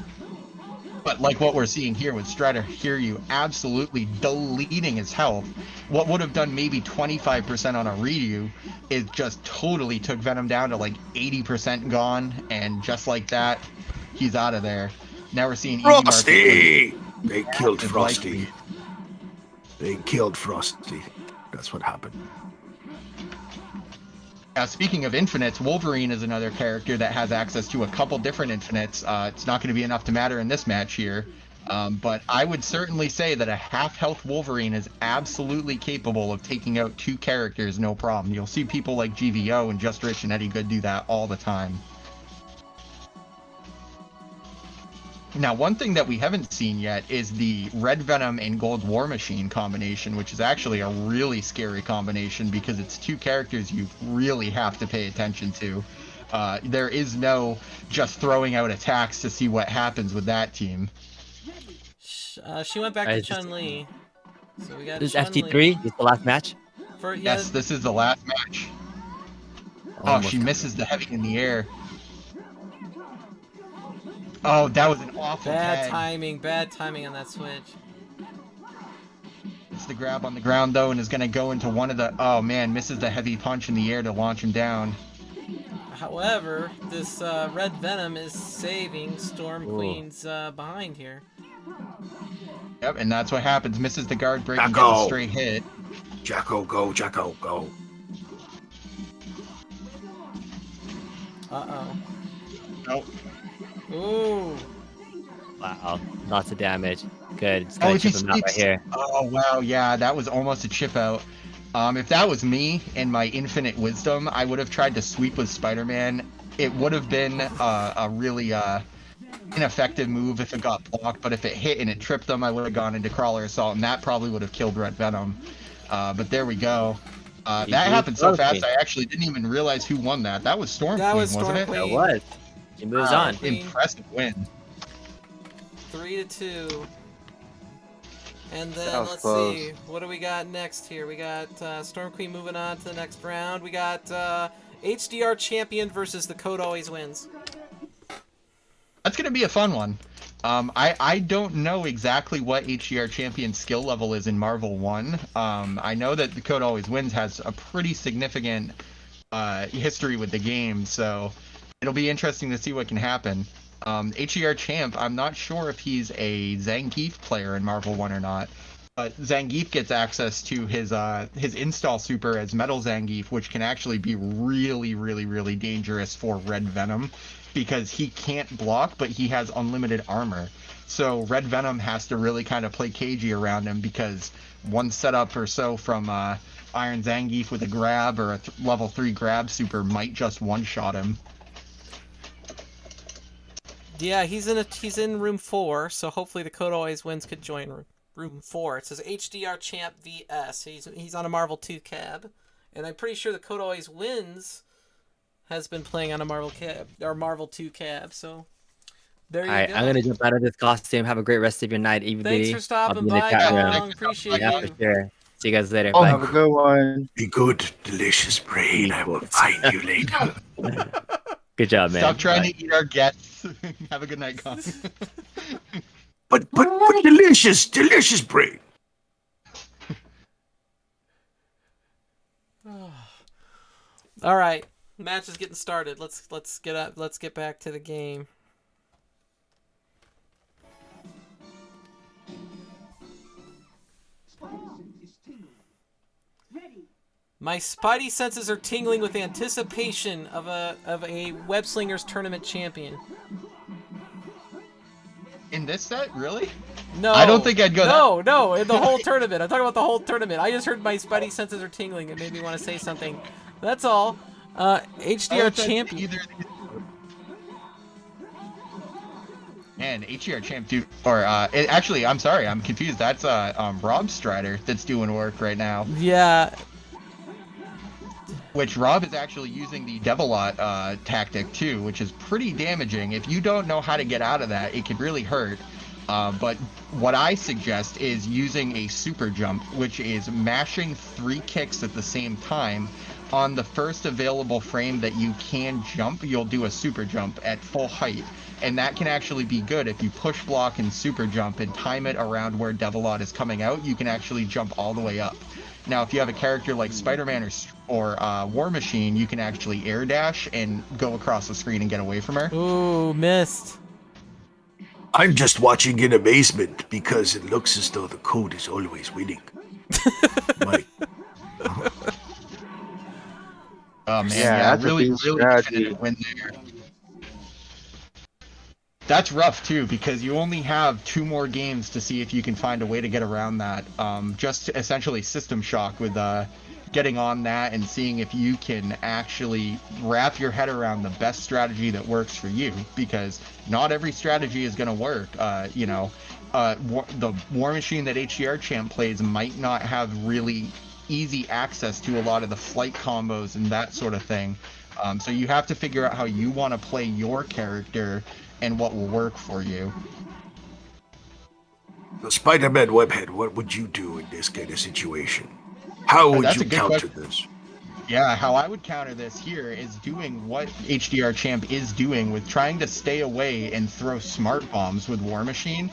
A: But like what we're seeing here with Strider Hiryu absolutely deleting his health, what would have done maybe 25% on a Ryu is just totally took Venom down to like 80% gone, and just like that, he's out of there. Now we're seeing
D: Frosty! They killed Frosty. They killed Frosty. That's what happened.
A: Speaking of infinites, Wolverine is another character that has access to a couple different infinites. It's not going to be enough to matter in this match here, but I would certainly say that a half-health Wolverine is absolutely capable of taking out two characters no problem. You'll see people like GVO and Just Rich and Eddie Good do that all the time. Now, one thing that we haven't seen yet is the Red Venom and Gold War Machine combination, which is actually a really scary combination because it's two characters you really have to pay attention to. There is no just throwing out attacks to see what happens with that team.
C: She went back to Chun-Li. So we got
E: This is
C: Chun-Li.
E: FT3. This is the last match.
A: Yes, this is the last match.
E: Almost
A: she misses the heavy in the air. Oh, that was an awful tag.
C: Bad timing on that switch.
A: It's the grab on the ground though, and is going to go into one of the... Oh man, misses the heavy punch in the air to launch him down.
C: However, this Red Venom is saving Storm Queen's behind here.
A: Yep, and that's what happens. Misses the guard break and gets a straight hit.
D: Jacko, go, Jacko, go.
C: Uh-oh.
A: Nope.
C: Ooh.
E: Wow, lots of damage. Good. It's
A: Oh,
E: gonna
A: if he
E: chip him out right
A: sweeps...
E: here.
A: Oh, wow, yeah, that was almost a chip out. If that was me and my infinite wisdom, I would have tried to sweep with Spider-Man. It would have been a really ineffective move if it got blocked, but if it hit and it tripped him, I would have gone into Crawler Assault, and that probably would have killed Red Venom. But there we go. That happened so fast, I actually didn't even realize who won that. That was Storm Queen, wasn't it?
E: It was. She moves on.
A: Impressive win.
C: 3-2. And then let's
B: close.
C: see, what do we got next here? We got Storm Queen moving on to the next round. We got HDR Champion versus the Code Always Wins.
A: That's going to be a fun one. I don't know exactly what HDR Champion's skill level is in Marvel 1. I know that the Code Always Wins has a pretty significant history with the game, so it'll be interesting to see what can happen. HDR Champ, I'm not sure if he's a Zangief player in Marvel 1 or not, but Zangief gets access to his install super as Metal Zangief, which can actually be really, really, really dangerous for Red Venom, because he can't block, but he has unlimited armor. So Red Venom has to really kind of play cagey around him, because one setup or so from Iron Zangief with a grab or a level 3 grab super might just one-shot him.
C: Yeah, he's in room 4, so hopefully the Code Always Wins could join room 4. It says HDR Champ VS. He's on a Marvel 2 cab, and I'm pretty sure the Code Always Wins has been playing on a Marvel 2 cab. So there you go.
E: I'm gonna jump out of this costume. Have a great rest of your night, evening.
C: Thanks for stopping by, Kong. Appreciate
E: Yeah,
C: you.
E: for sure. See you guys later.
B: Oh,
E: Bye.
B: have a good one.
D: Be good, delicious brain. I will find you later.
E: Good job, man.
A: Stop trying to eat our guests. Have a good night, Con.
D: but delicious brain.
C: All right, match is getting started. Let's get back to the game. My spidey senses are tingling with anticipation of a Webslingers tournament champion.
A: In this set, really?
C: No,
A: I don't think I'd go.
C: No, in the whole tournament. I'm talking about the whole tournament. I just heard my spidey senses are tingling. It made me want to say something. That's all. HDR champion.
A: Man, HDR champ do, or actually, I'm sorry, I'm confused. That's Rob Strider that's doing work right now.
C: Yeah.
A: Which Rob is actually using the Devilot tactic too, which is pretty damaging. If you don't know how to get out of that, it could really hurt. But what I suggest is using a super jump, which is mashing 3 kicks at the same time. On the first available frame that you can jump, you'll do a super jump at full height. And that can actually be good. If you push block and super jump and time it around where Devilot is coming out, you can actually jump all the way up. Now, if you have a character like Spider-Man or War Machine, you can actually air dash and go across the screen and get away from her.
C: Ooh, missed.
D: I'm just watching in amazement because it looks as though the Code is always winning. Mike.
A: Oh man,
B: Yeah, that's a
A: really
B: decent strategy.
A: definitive win there. That's rough too, because you only have 2 more games to see if you can find a way to get around that. Just essentially system shock with getting on that and seeing if you can actually wrap your head around the best strategy that works for you, because not every strategy is going to work. The War Machine that HDR Champ plays might not have really easy access to a lot of the flight combos and that sort of thing. So you have to figure out how you want to play your character and what will work for you.
D: The Spider-Man Webhead, what would you do in this kind of situation? How would
A: That's
D: you
A: a good
D: counter
A: question.
D: this?
A: Yeah, how I would counter this here is doing what HDR Champ is doing with trying to stay away and throw smart bombs with War Machine.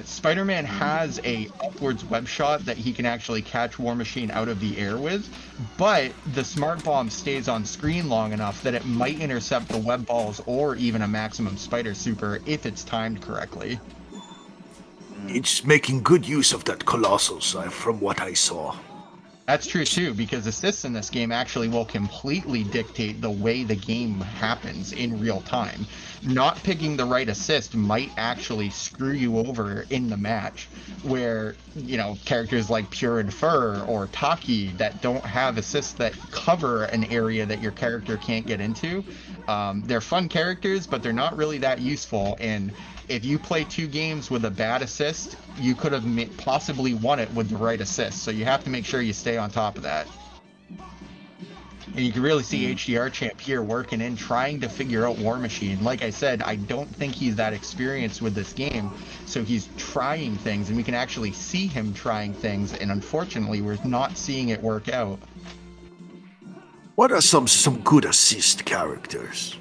A: Spider-Man has a upwards web shot that he can actually catch War Machine out of the air with, but the smart bomb stays on screen long enough that it might intercept the web balls or even a maximum spider super if it's timed correctly.
D: It's making good use of that Colossus, from what I saw.
A: That's true too, because assists in this game actually will completely dictate the way the game happens in real time. Not picking the right assist might actually screw you over in the match, where, you know, characters like Pure and Fur or Taki that don't have assists that cover an area that your character can't get into. They're fun characters, but they're not really that useful, and if you play 2 games with a bad assist, you could have possibly won it with the right assist. So you have to make sure you stay on top of that. And you can really see HDR Champ here working in, trying to figure out War Machine. Like I said, I don't think he's that experienced with this game, so he's trying things, and we can actually see him trying things, and unfortunately, we're not seeing it work out.
D: What are some good assist characters?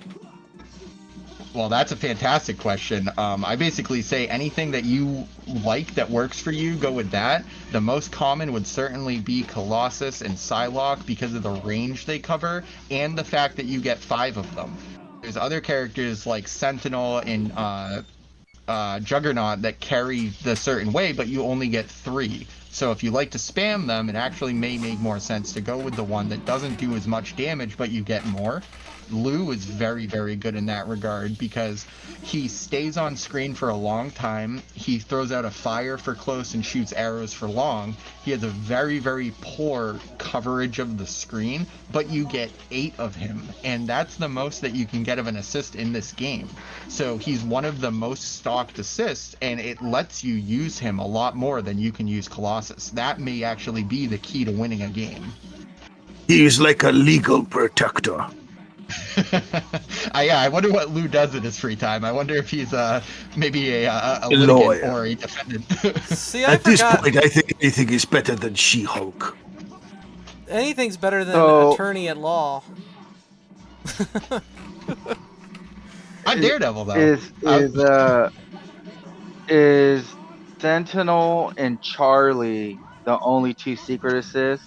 A: Well, that's a fantastic question. I basically say anything that you like that works for you, go with that. The most common would certainly be Colossus and Psylocke because of the range they cover and the fact that you get 5 of them. There's other characters like Sentinel and Juggernaut that carry the certain way, but you only get 3. So if you like to spam them, it actually may make more sense to go with the one that doesn't do as much damage, but you get more. Lou is very, very good in that regard because he stays on screen for a long time. He throws out a fire for close and shoots arrows for long. He has a very, very poor coverage of the screen, but you get 8 of him, and that's the most that you can get of an assist in this game. So he's one of the most stocked assists, and it lets you use him a lot more than you can use Colossus. That may actually be the key to winning a game.
D: He is like a legal protector.
A: I wonder what Lou does in his free time. I wonder if he's maybe a
D: lawyer
A: litigant or a defendant.
C: See, I
D: At this
C: forgot.
D: point, I think anything is better than She-Hulk.
C: Anything's better than
B: So-
C: attorney at law.
A: I'm Daredevil though.
B: Is Sentinel and Charlie the only 2 secret assists?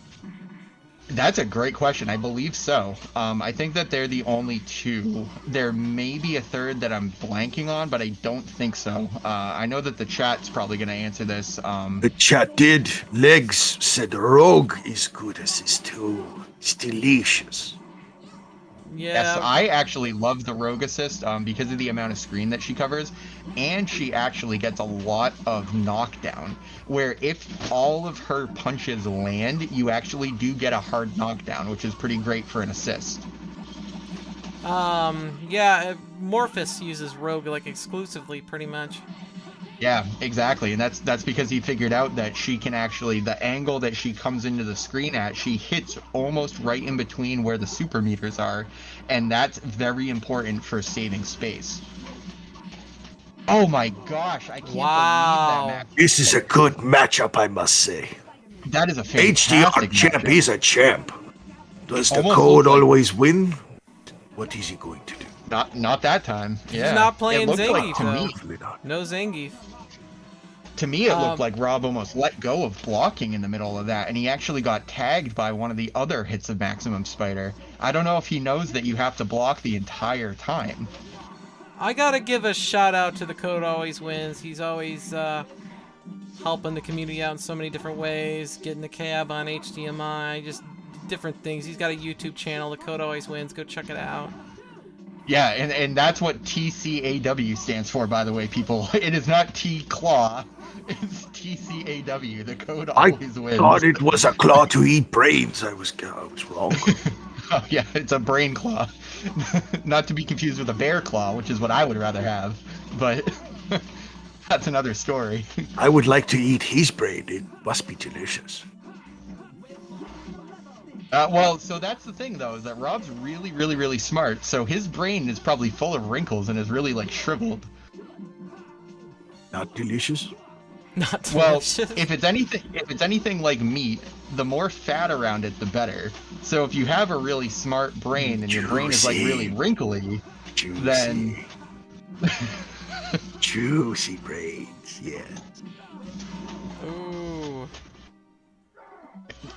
A: That's a great question. I believe so. I think that they're the only 2. There may be a third that I'm blanking on, but I don't think so. I know that the chat's probably going to answer this.
D: The chat did. Legs said Rogue is good assist too. It's delicious.
C: Yeah.
A: Yes, I actually love the Rogue assist because of the amount of screen that she covers, and she actually gets a lot of knockdown, where if all of her punches land, you actually do get a hard knockdown, which is pretty great for an assist.
C: Yeah, Morphus uses Rogue like exclusively, pretty much.
A: Yeah, exactly, and that's because he figured out that she can actually, the angle that she comes into the screen at, she hits almost right in between where the super meters are, and that's very important for saving space. Oh my gosh, I can't believe that match.
D: This is a good matchup, I must say.
A: That is a fantastic
D: HDR champ
A: matchup.
D: is a champ. Does the
A: Almost
D: code
A: looks like-
D: always win? What is he going to do?
A: Not that time. Yeah.
C: He's not playing
A: It looked like,
C: Zangief,
A: to
C: though.
A: me,
D: Hopefully not.
C: No Zangief.
A: To me, it looked like Rob almost let go of blocking in the middle of that, and he actually got tagged by one of the other hits of Maximum Spider. I don't know if he knows that you have to block the entire time.
C: I gotta give a shout out to the Code Always Wins. He's always helping the community out in so many different ways, getting the cab on HDMI, just different things. He's got a YouTube channel, the Code Always Wins. Go check it out.
A: Yeah, and that's what TCAW stands for, by the way, people. It is not T-Claw. It's TCAW. The code
D: I
A: always wins.
D: thought it was a claw to eat brains. I was wrong.
A: Oh, yeah, it's a brain claw. Not to be confused with a bear claw, which is what I would rather have. But that's another story.
D: I would like to eat his brain. It must be delicious.
A: Well, so that's the thing, though, is that Rob's really, really, really smart. So his brain is probably full of wrinkles and is really, like, shriveled.
D: Not delicious.
C: Not
A: Well,
C: delicious.
A: if it's anything like meat, the more fat around it, the better. So if you have a really smart brain and your brain is, like, really wrinkly,
D: Juicy.
A: then...
D: Juicy brains, yes.
C: Ooh.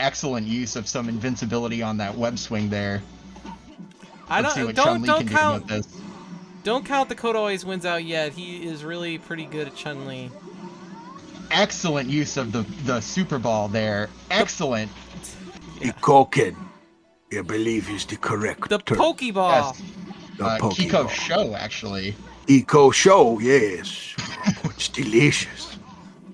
A: Excellent use of some invincibility on that web swing there.
C: I
A: Let's see
C: don't
A: what Chun-Li
C: don't
A: can do
C: count
A: about this.
C: don't count the code always wins out yet. He is really pretty good at Chun-Li.
A: Excellent use of the Super Ball there. Excellent.
D: Ikoken, I believe is the correct
C: The
D: term.
C: Pokeball.
A: Yes.
D: The
A: Kiko
D: Pokeball.
A: Show, actually.
D: Eco Show, yes. Oh, it's delicious.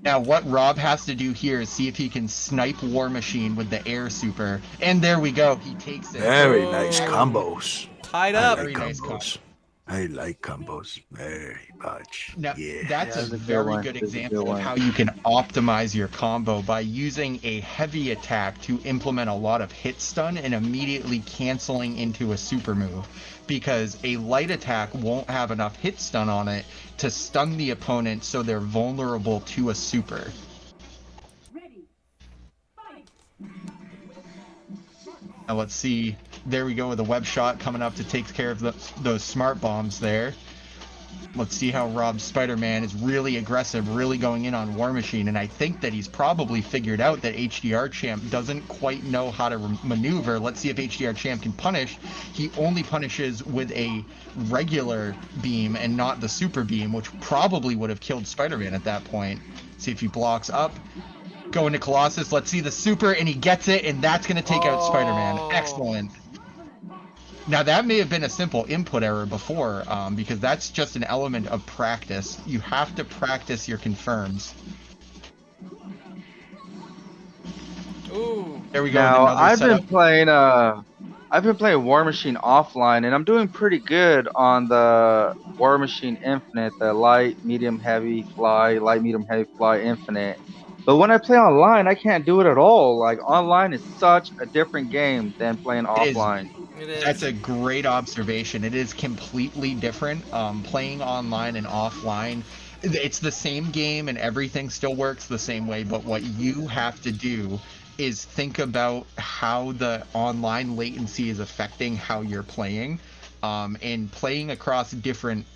A: Now, what Rob has to do here is see if he can snipe War Machine with the Air Super. And there we go. He takes it.
D: Very nice
C: Oh.
D: combos.
C: Tied
D: I
C: up.
A: Very
D: like
A: nice
D: combos. I like combos very much.
A: Now,
D: Yeah.
A: that's
B: Yeah,
A: a
B: that's a good
A: very
B: one.
A: good
B: That's a
A: example
B: good
A: of
B: one.
A: how you can optimize your combo by using a heavy attack to implement a lot of hit stun and immediately canceling into a super move. Because a light attack won't have enough hit stun on it to stun the opponent so they're vulnerable to a super. Now let's see. There we go with a web shot coming up to take care of those smart bombs there. Let's see how Rob's Spider-Man is really aggressive, really going in on War Machine, and I think that he's probably figured out that HDR Champ doesn't quite know how to maneuver. Let's see if HDR Champ can punish. He only punishes with a regular beam and not the super beam, which probably would have killed Spider-Man at that point. See if he blocks up. Go into Colossus. Let's see the super, and he gets it, and that's going to take out Spider-Man.
C: Oh.
A: Excellent. Now, that may have been a simple input error before, because that's just an element of practice. You have to practice your confirms.
C: Ooh.
A: There we go.
B: Now
A: another
B: I've
A: setup.
B: been playing War Machine offline, and I'm doing pretty good on the War Machine Infinite, the light, medium, heavy, fly, light, medium, heavy, fly, infinite. But when I play online, I can't do it at all. Like online is such a different game than playing
A: It is.
B: offline.
C: It is.
A: That's a great observation. It is completely different. Playing online and offline, it's the same game and everything still works the same way, but what you have to do is think about how the online latency is affecting how you're playing. And playing across different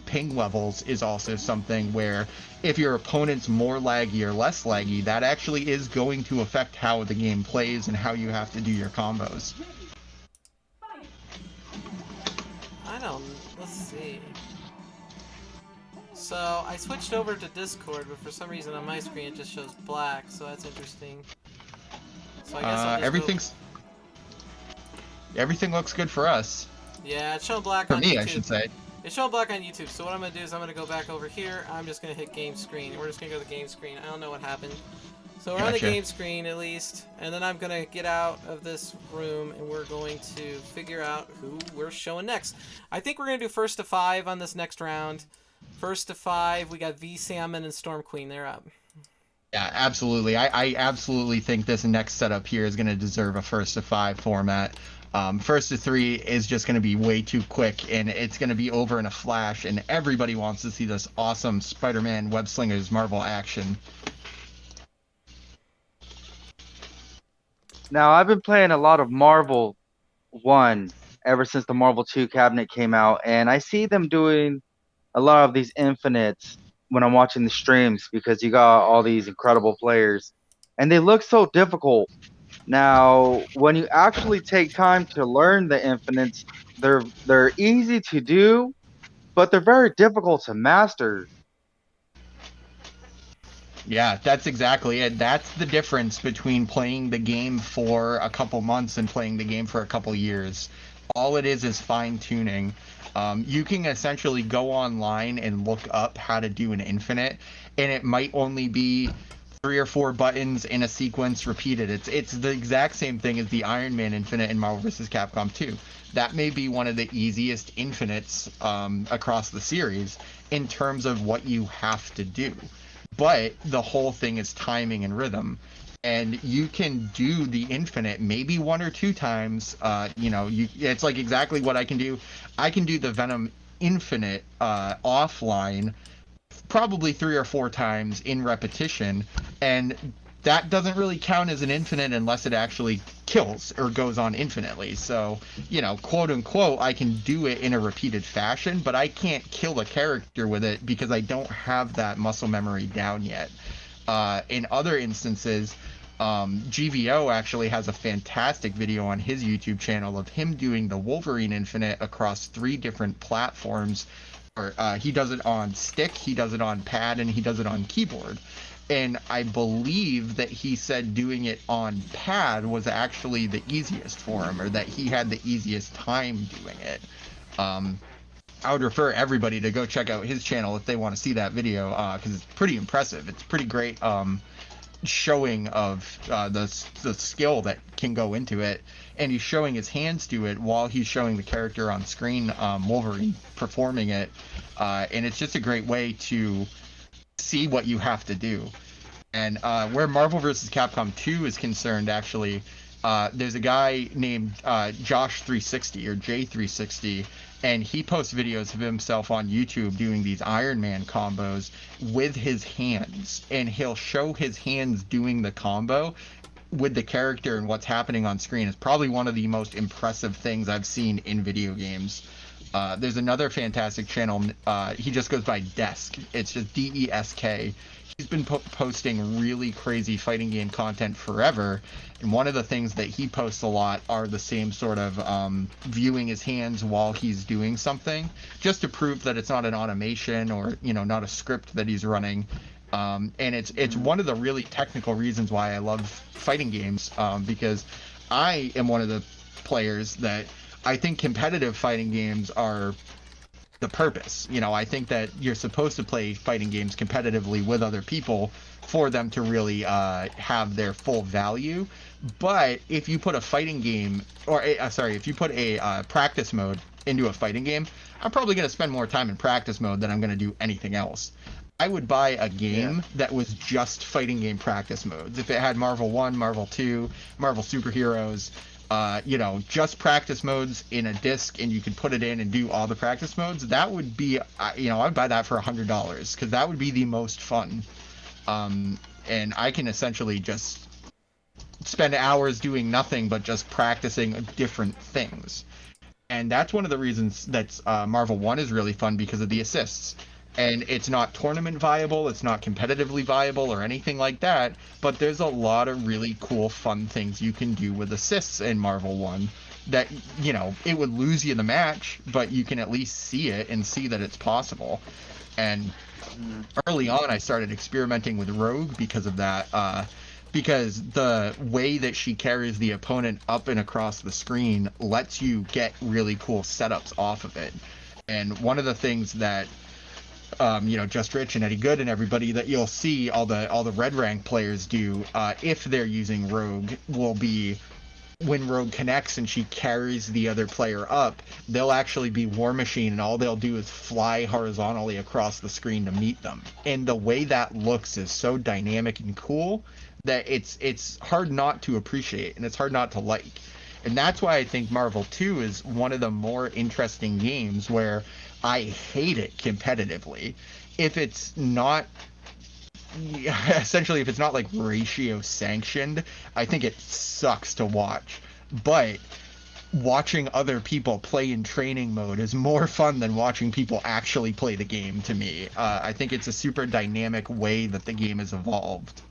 A: ping levels is also something where if your opponent's more laggy or less laggy, that actually is going to affect how the game plays and how you have to do your combos.
C: Let's see. So I switched over to Discord, but for some reason on my screen it just shows black, so that's interesting. So I guess I'll just
A: Everything looks good for us.
C: Yeah, it's showing black
A: For
C: on
A: me,
C: YouTube.
A: I should say.
C: It's showing black on YouTube, so what I'm going to do is I'm going to go back over here. I'm just going to hit game screen. We're just going to go to game screen. I don't know what happened. So we're on the
A: Gotcha.
C: game screen, at least. And then I'm going to get out of this room, and we're going to figure out who we're showing next. I think we're going to do first to 5 on this next round. First to 5, we got V Salmon and Storm Queen. They're up.
A: Yeah, absolutely. I absolutely think this next setup here is going to deserve a first to 5 format. First to 3 is just going to be way too quick, and it's going to be over in a flash, and everybody wants to see this awesome Spider-Man Webslingers Marvel action.
B: Now I've been playing a lot of Marvel 1 ever since the Marvel 2 cabinet came out, and I see them doing a lot of these infinites when I'm watching the streams because you got all these incredible players, and they look so difficult. Now, when you actually take time to learn the infinites, they're easy to do, but they're very difficult to master.
A: Yeah, that's exactly it. That's the difference between playing the game for a couple months and playing the game for a couple years. All it is fine-tuning. You can essentially go online and look up how to do an infinite, and it might only be 3 or 4 buttons in a sequence repeated. It's the exact same thing as the Iron Man Infinite in Marvel vs. Capcom 2. That may be one of the easiest infinites across the series in terms of what you have to do. But the whole thing is timing and rhythm. and you can do the infinite maybe 1 or 2 times. It's like exactly what I can do. I can do the Venom infinite offline probably 3 or 4 times in repetition, and that doesn't really count as an infinite unless it actually kills or goes on infinitely. So, quote unquote, I can do it in a repeated fashion, but I can't kill a character with it because I don't have that muscle memory down yet. In other instances, GVO actually has a fantastic video on his YouTube channel of him doing the Wolverine Infinite across 3 different platforms. He does it on stick, he does it on pad, and he does it on keyboard. And I believe that he said doing it on pad was actually the easiest for him, or that he had the easiest time doing it. I would refer everybody to go check out his channel if they want to see that video, because it's pretty impressive. It's pretty great showing of the skill that can go into it, and he's showing his hands do it while he's showing the character on screen, Wolverine, performing it, and it's just a great way to see what you have to do. And where Marvel vs. Capcom 2 is concerned, actually, there's a guy named Josh360 or J360, and he posts videos of himself on YouTube doing these Iron Man combos with his hands, and he'll show his hands doing the combo with the character and what's happening on screen. It's probably one of the most impressive things I've seen in video games. There's another fantastic channel. He just goes by Desk. It's just DESK. He's been posting really crazy fighting game content forever, and one of the things that he posts a lot are the same sort of viewing his hands while he's doing something, just to prove that it's not an automation or not a script that he's running. And it's one of the really technical reasons why I love fighting games, because I am one of the players that I think competitive fighting games are the purpose. I think that you're supposed to play fighting games competitively with other people for them to really have their full value. But if you put a fighting game, if you put a practice mode into a fighting game, I'm probably going to spend more time in practice mode than I'm going to do anything else. I would buy a game that was just fighting game practice modes. If it had Marvel 1, Marvel 2, Marvel Superheroes, just practice modes in a disc, and you could put it in and do all the practice modes, that would be, I'd buy that for $100, because that would be the most fun. And I can essentially just spend hours doing nothing but just practicing different things. And that's one of the reasons that Marvel 1 is really fun, because of the assists. And it's not tournament viable, it's not competitively viable or anything like that, but there's a lot of really cool, fun things you can do with assists in Marvel 1 that, it would lose you the match, but you can at least see it and see that it's possible. And early on, I started experimenting with Rogue because of that, because the way that she carries the opponent up and across the screen lets you get really cool setups off of it. And one of the things that Just Rich and Eddie Good and everybody that you'll see all the red rank players do, if they're using Rogue, will be when Rogue connects and she carries the other player up, they'll actually be War Machine, and all they'll do is fly horizontally across the screen to meet them. And the way that looks is so dynamic and cool that it's hard not to appreciate, and it's hard not to like. And that's why I think Marvel 2 is one of the more interesting games, where I hate it competitively. If it's not, essentially, if it's not like ratio sanctioned, I think it sucks to watch. But watching other people play in training mode is more fun than watching people actually play the game, to me. I think it's a super dynamic way that the game has evolved.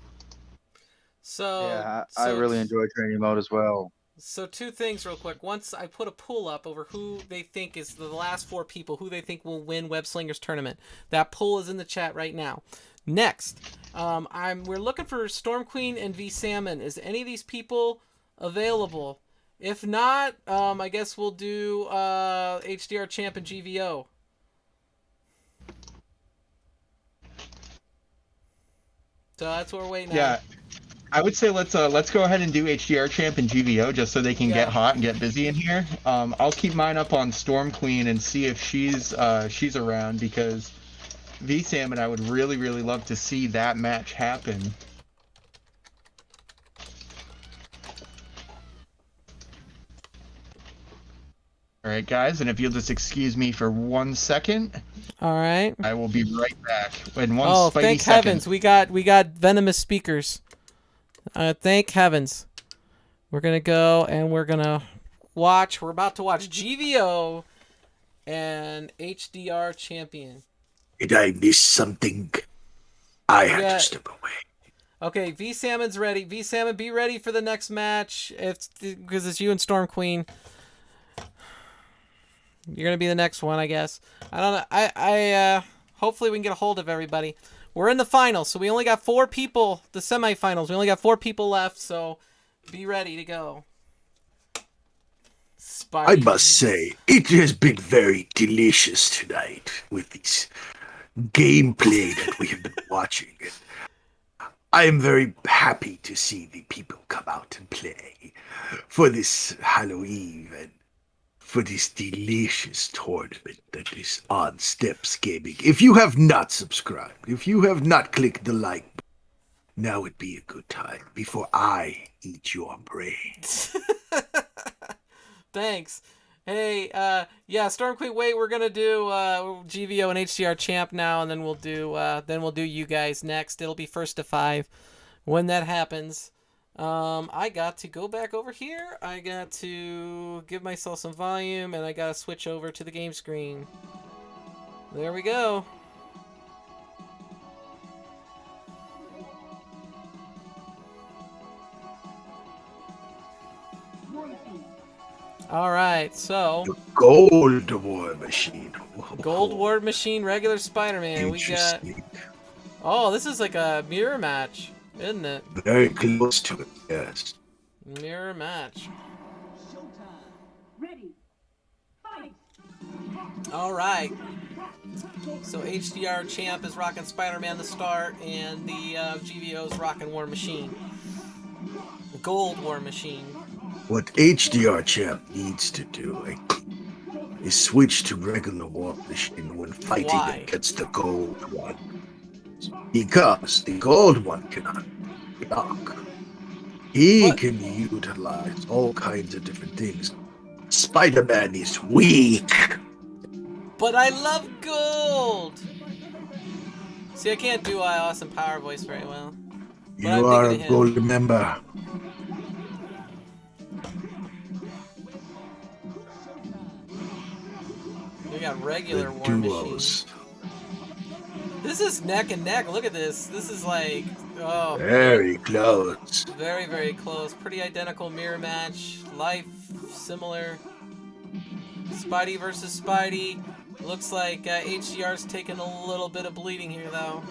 B: I really enjoy training mode as well.
C: So 2 things real quick. Once I put a poll up over who they think is the last 4 people, who they think will win Webslingers tournament. That poll is in the chat right now. Next, we're looking for Storm Queen and V Salmon. Is any of these people available? If not, I guess we'll do HDR Champ and GVO. So that's what we're waiting on.
A: I would say let's go ahead and do HDR Champ and GVO just so they can get hot and get busy in here. I'll keep mine up on Storm Queen and see if she's around, because V Salmon, I would really love to see that match happen. right, guys, and if you'll just excuse me for 1 second,
C: All right.
A: I will be right back. In one
C: Oh,
A: spidey
C: thank
A: second.
C: heavens, we got venomous Speakerz. Thank heavens. We're gonna go and we're gonna watch. We're about to watch GVO and HDR champion.
D: Did I miss something? I had
C: Yeah.
D: to step away.
C: Okay, V Salmon's ready. V Salmon, be ready for the next match. Because it's you and Storm Queen. You're gonna be the next one, I guess. I don't know. I hopefully we can get a hold of everybody. We're in the finals, so we only got 4 people. The semifinals. We only got 4 people left, so be ready to go.
D: I must say, it has been very delicious tonight with this gameplay that we have been watching. I am very happy to see the people come out and play for this Halloween and for this delicious tournament that is on Steps Gaming. If you have not subscribed, if you have not clicked the like button, now would be a good time before I eat your brains.
C: Thanks. Hey, yeah, Storm Queen. Wait, we're gonna do GVO and HDR champ now, and then we'll do you guys next. It'll be first to 5 when that happens. I got to go back over here. I got to give myself some volume, and I got to switch over to the game screen. There we go. All right, so
D: The Gold War Machine.
C: Gold War Machine, regular Spider-Man. We got.
D: Interesting.
C: Oh, this is like a mirror match, isn't it?
D: Very close to it, yes.
C: Mirror match. All right. So HDR champ is rocking Spider-Man to start, and the GVO is rocking War Machine. Gold War Machine.
D: What HDR Champ needs to do is switch to regular War Machine when fighting
C: Why?
D: against the gold one. Because the gold one cannot block. He
C: What?
D: can utilize all kinds of different things. Spider-Man is weak.
C: But I love gold! See, I can't do Austin Power voice very well.
D: You
C: I'm
D: are a
C: thinking of him.
D: gold member.
C: We got regular
D: The
C: War Machine.
D: duos.
C: This is neck and neck. Look at this. This is like, oh,
D: Very close.
C: very, very close. Pretty identical mirror match. Life similar. Spidey versus Spidey. Looks like HDR's taking a little bit of bleeding here, though.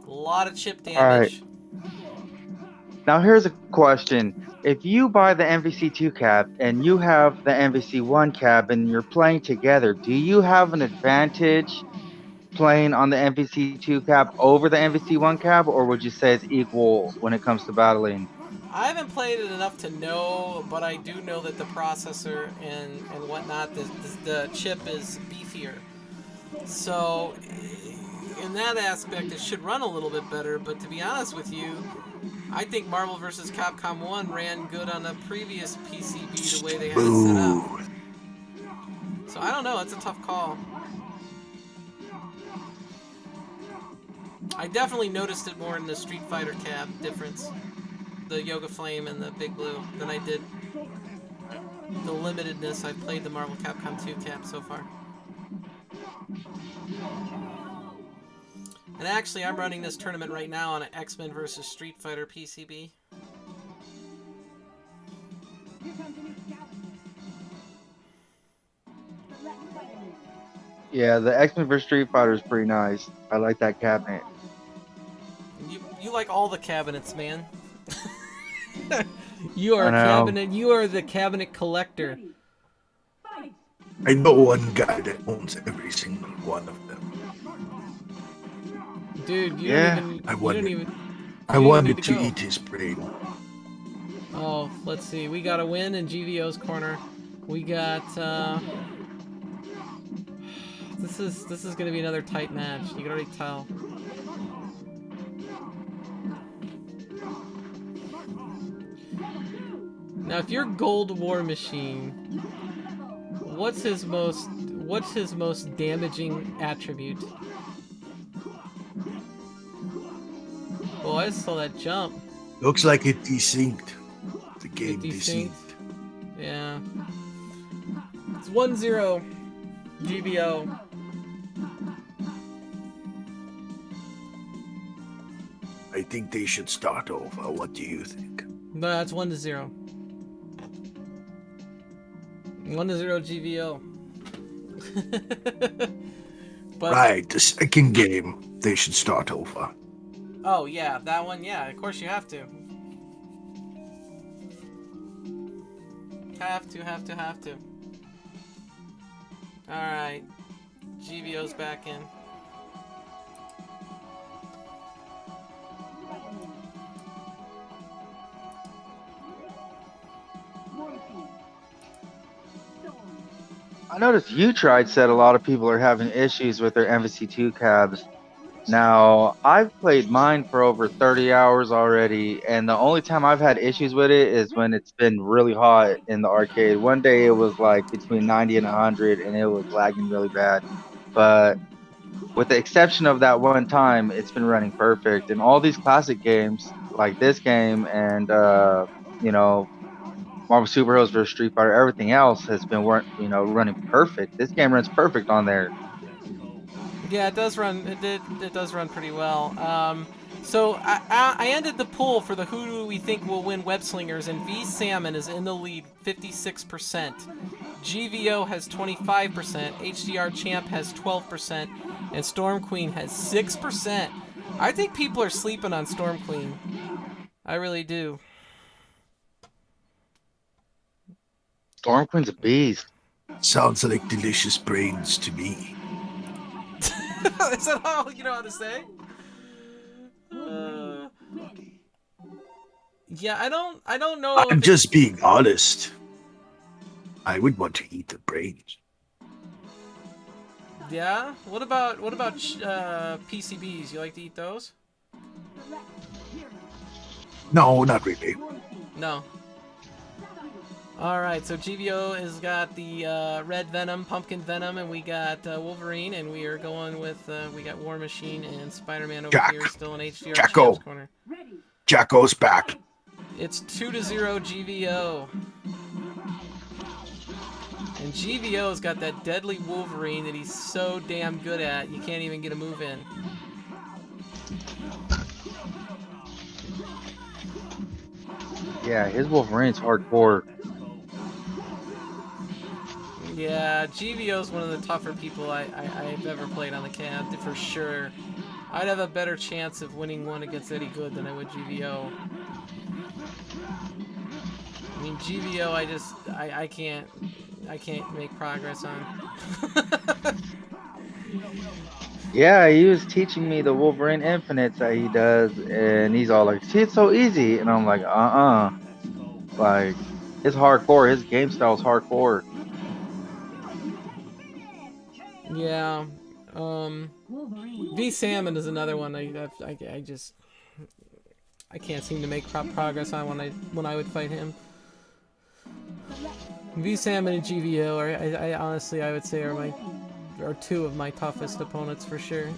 C: A lot of chip damage.
B: Now here's a question. If you buy the MVC2 cap and you have the MVC1 cap and you're playing together, do you have an advantage playing on the MVC2 cap over the MVC1 cap, or would you say it's equal when it comes to battling?
C: I haven't played it enough to know, but I do know that the processor and whatnot, the chip is beefier. So in that aspect, it should run a little bit better. But to be honest with you, I think Marvel vs. Capcom 1 ran good on the previous PCB the way they had it set up. So I don't know. It's a tough call. I definitely noticed it more in the Street Fighter cap difference. The Yoga Flame and the Big Blue than I did the limitedness. I've played the Marvel Capcom 2 cap so far. And actually, I'm running this tournament right now on an X-Men vs. Street Fighter PCB.
B: Yeah, the X-Men vs. Street Fighter is pretty nice. I like that cabinet.
C: You like all the cabinets, man. You are
B: I
C: a
B: know.
C: cabinet. You are the cabinet collector.
D: I know one guy that owns every single one of them.
C: Dude, you
B: Yeah.
C: don't even.
D: I
C: You
D: wonder-
C: don't even.
D: I
C: You
D: wanted
C: need
D: to
C: go.
D: eat his brain.
C: Oh, let's see. We got a win in GVO's corner. We got. This is gonna be another tight match. You can already tell. Now, if you're Gold War Machine, what's his most damaging attribute? Oh, I saw that jump.
D: Looks like it desynced. The game
C: It desynced?
D: desynced.
C: Yeah. It's 1-0 GBO.
D: I think they should start over. What do you think?
C: No, that's 1-0. 1-0 GVO. But,
D: Right, the second game, they should start over.
C: oh yeah, that one, yeah, of course you have to. Have to. Alright. GVO's back in.
B: I noticed you tried said a lot of people are having issues with their MVC2 cabs. Now, I've played mine for over 30 hours already, and the only time I've had issues with it is when it's been really hot in the arcade. One day it was like between 90 and 100, and it was lagging really bad. But with the exception of that one time, it's been running perfect. And all these classic games, like this game and, you know, Marvel Super Heroes vs. Street Fighter, everything else has been, running perfect. This game runs perfect on there.
C: Yeah, it does run. It does run pretty well. So I ended the poll for the who do we think will win Webslingers, and V Salmon is in the lead, 56%. GVO has 25%. HDR Champ has 12%, and Storm Queen has 6%. I think people are sleeping on Storm Queen. I really do.
B: Storm Queen's a beast.
D: Sounds like delicious brains to me.
C: Is that all you know how to say? Yeah, I don't know.
D: I'm just being honest. I would want to eat the brains.
C: Yeah. What about PCBs? You like to eat those?
D: No, not really.
C: No. Alright, so GVO has got the Red Venom, Pumpkin Venom, and we got Wolverine, and we are going with, we got War Machine and Spider-Man over here, still in HDR Champ's corner.
D: Jacko's back.
C: It's 2-0 GVO. And GVO's got that deadly Wolverine that he's so damn good at, you can't even get a move in.
B: Yeah, his Wolverine's hardcore.
C: Yeah, GVO's one of the tougher people I've ever played on the cab, for sure. I'd have a better chance of winning one against Eddie Good than I would GVO. I mean, GVO, I can't make progress on.
B: Yeah, he was teaching me the Wolverine Infinites that he does, and he's all like, see, it's so easy. And I'm like, Like, it's hardcore. His game style is hardcore.
C: Yeah. V Salmon is another one I can't seem to make progress on when I would fight him. V Salmon and GVO are I honestly I would say are two of my toughest opponents for sure.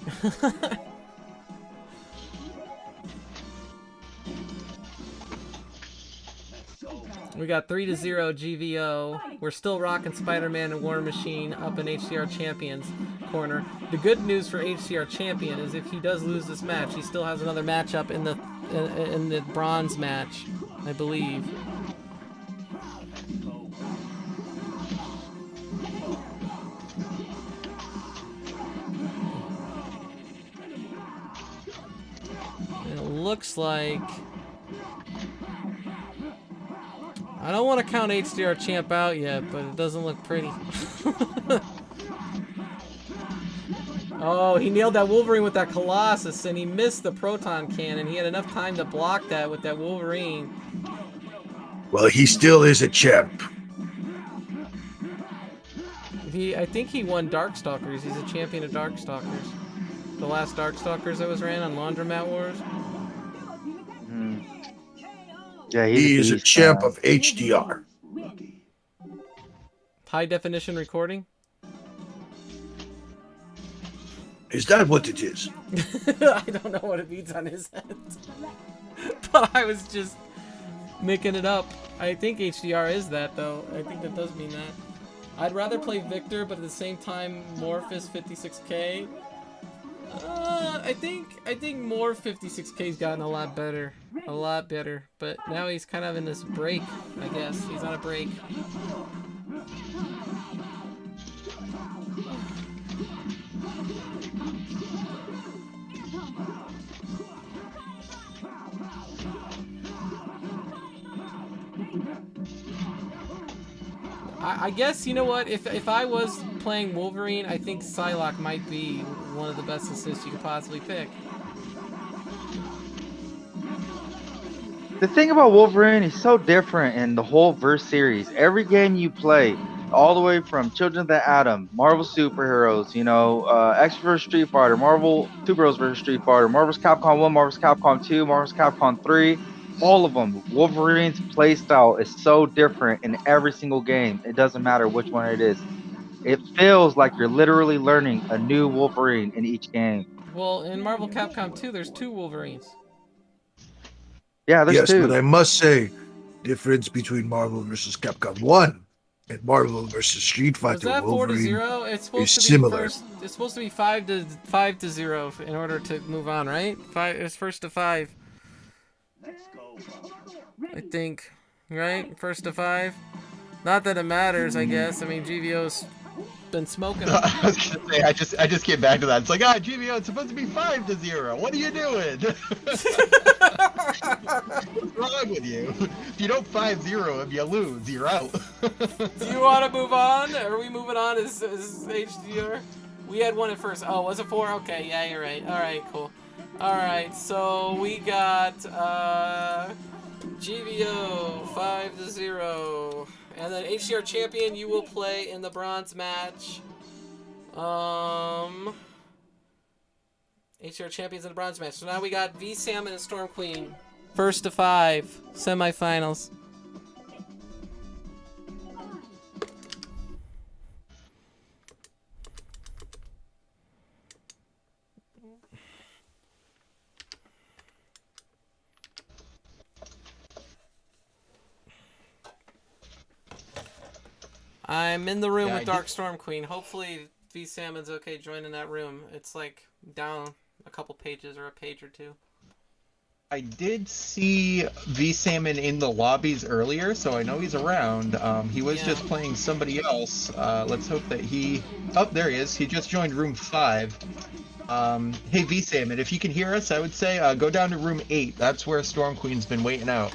C: We got 3-0 GVO. We're still rocking Spider-Man and War Machine up in HCR Champion's corner. The good news for HCR Champion is if he does lose this match, he still has another matchup in the bronze match, I believe. And it looks like I don't want to count HDR Champ out yet, but it doesn't look pretty. Oh, he nailed that Wolverine with that Colossus, and he missed the Proton Cannon. He had enough time to block that with that Wolverine.
D: Well, he still is a champ.
C: I think he won Darkstalkers. He's a champion of Darkstalkers. The last Darkstalkers that was ran on Laundromat Wars.
B: Yeah,
D: He is a
B: beast,
D: champ
B: man.
D: of HDR.
C: High definition recording.
D: Is that what it is?
C: I don't know what it means on his end. But I was just making it up. I think HDR is that, though. I think that does mean that. I'd rather play Victor, but at the same time, Morphus 56k. I think Morph 56k's gotten a lot better. A lot better. But now he's kind of in this break, I guess. He's on a break. I guess, you know what, if I was playing Wolverine, I think Psylocke might be one of the best assists you could possibly pick.
B: The thing about Wolverine is so different in the whole Verse series. Every game you play, all the way from Children of the Atom, Marvel Superheroes, you know, X vs Street Fighter, Marvel Superheroes vs Street Fighter, Marvel's Capcom 1, Marvel's Capcom 2, Marvel's Capcom 3, all of them. Wolverine's playstyle is so different in every single game. It doesn't matter which one it is. It feels like you're literally learning a new Wolverine in each game.
C: Well, in Marvel Capcom 2, there's 2 Wolverines.
B: Yeah, there's
D: Yes,
B: two.
D: but I must say, difference between Marvel versus Capcom 1 and Marvel versus Street
C: Was
D: Fighter
C: that 4 to
D: Wolverine
C: 0? It's supposed
D: is
C: to be
D: similar.
C: first. It's supposed to be 5 to 0 in order to move on, right? It's first to 5. I think, right? First to 5. Not that it matters, I guess. I mean, GVO's been smoking.
A: I was gonna say, I just came back to that. It's like, GBO, it's supposed to be 5 to 0. What are you doing? What's wrong with you? If you don't 5-0 him, you lose. You're out.
C: Do you want to move on? Are we moving on as HDR? We had one at first. Oh, was it 4? Okay, yeah, you're right. All right, cool. All right, so we got GVO 5 to 0. And then HDR champion, you will play in the bronze match. HDR champions in the bronze match. So now we got V Salmon and Storm Queen. First to 5, semifinals. I'm in the room with Dark Storm Queen. Hopefully V Salmon's okay joining that room. It's like down a couple pages or a page or two.
A: I did see V Salmon in the lobbies earlier, so I know he's around. He was just playing somebody else. Let's hope that he... Oh, there he is. He just joined room 5. Hey V Salmon, if you can hear us, I would say go down to room 8. That's where Storm Queen's been waiting out.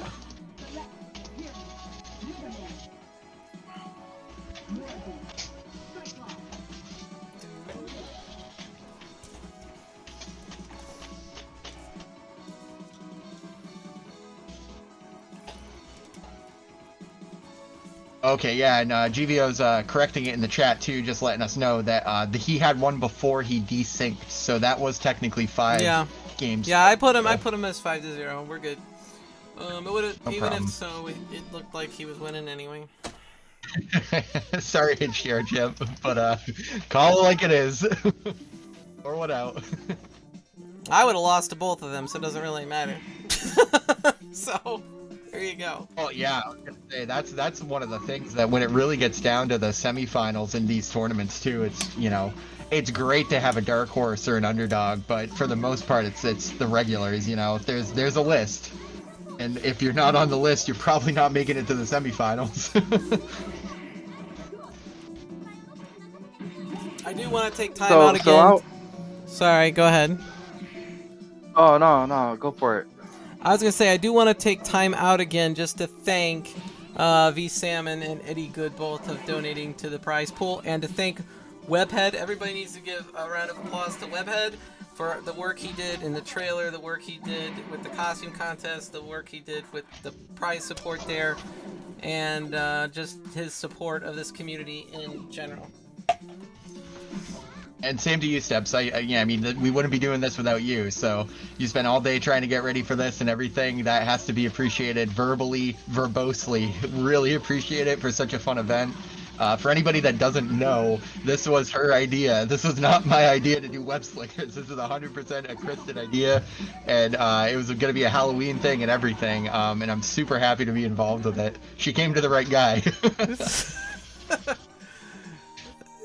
A: Okay, yeah, and GVO's correcting it in the chat too, just letting us know that he had one before he desynced, so that was technically 5 games.
C: Yeah, I put him as 5 to 0. We're good. It would
A: No
C: even
A: problem.
C: if so, it looked like he was winning anyway.
A: Sorry, HDR Chip, but call it like it is. Or what out.
C: I would have lost to both of them, so it doesn't really matter. So, there you go.
A: Oh yeah, I was gonna say that's one of the things that when it really gets down to the semifinals in these tournaments too, it's, you know, it's great to have a dark horse or an underdog, but for the most part it's the regulars, you know. If there's a list, and if you're not on the list, you're probably not making it to the semifinals.
C: I do want to take time out again. Sorry, go ahead.
B: Oh, no, go for it.
C: I was going to say, I do want to take time out again just to thank V Salmon and Eddie Good both of donating to the prize pool, and to thank Webhead. Everybody needs to give a round of applause to Webhead for the work he did in the trailer, the work he did with the costume contest, the work he did with the prize support there, and just his support of this community in general.
A: And same to you, Steps. I mean, we wouldn't be doing this without you. So you spent all day trying to get ready for this and everything. That has to be appreciated verbally, verbosely. Really appreciate it for such a fun event. For anybody that doesn't know, this was her idea. This was not my idea to do Webslingers. This is 100% a Kristen idea, and it was going to be a Halloween thing and everything. And I'm super happy to be involved with it. She came to the right guy.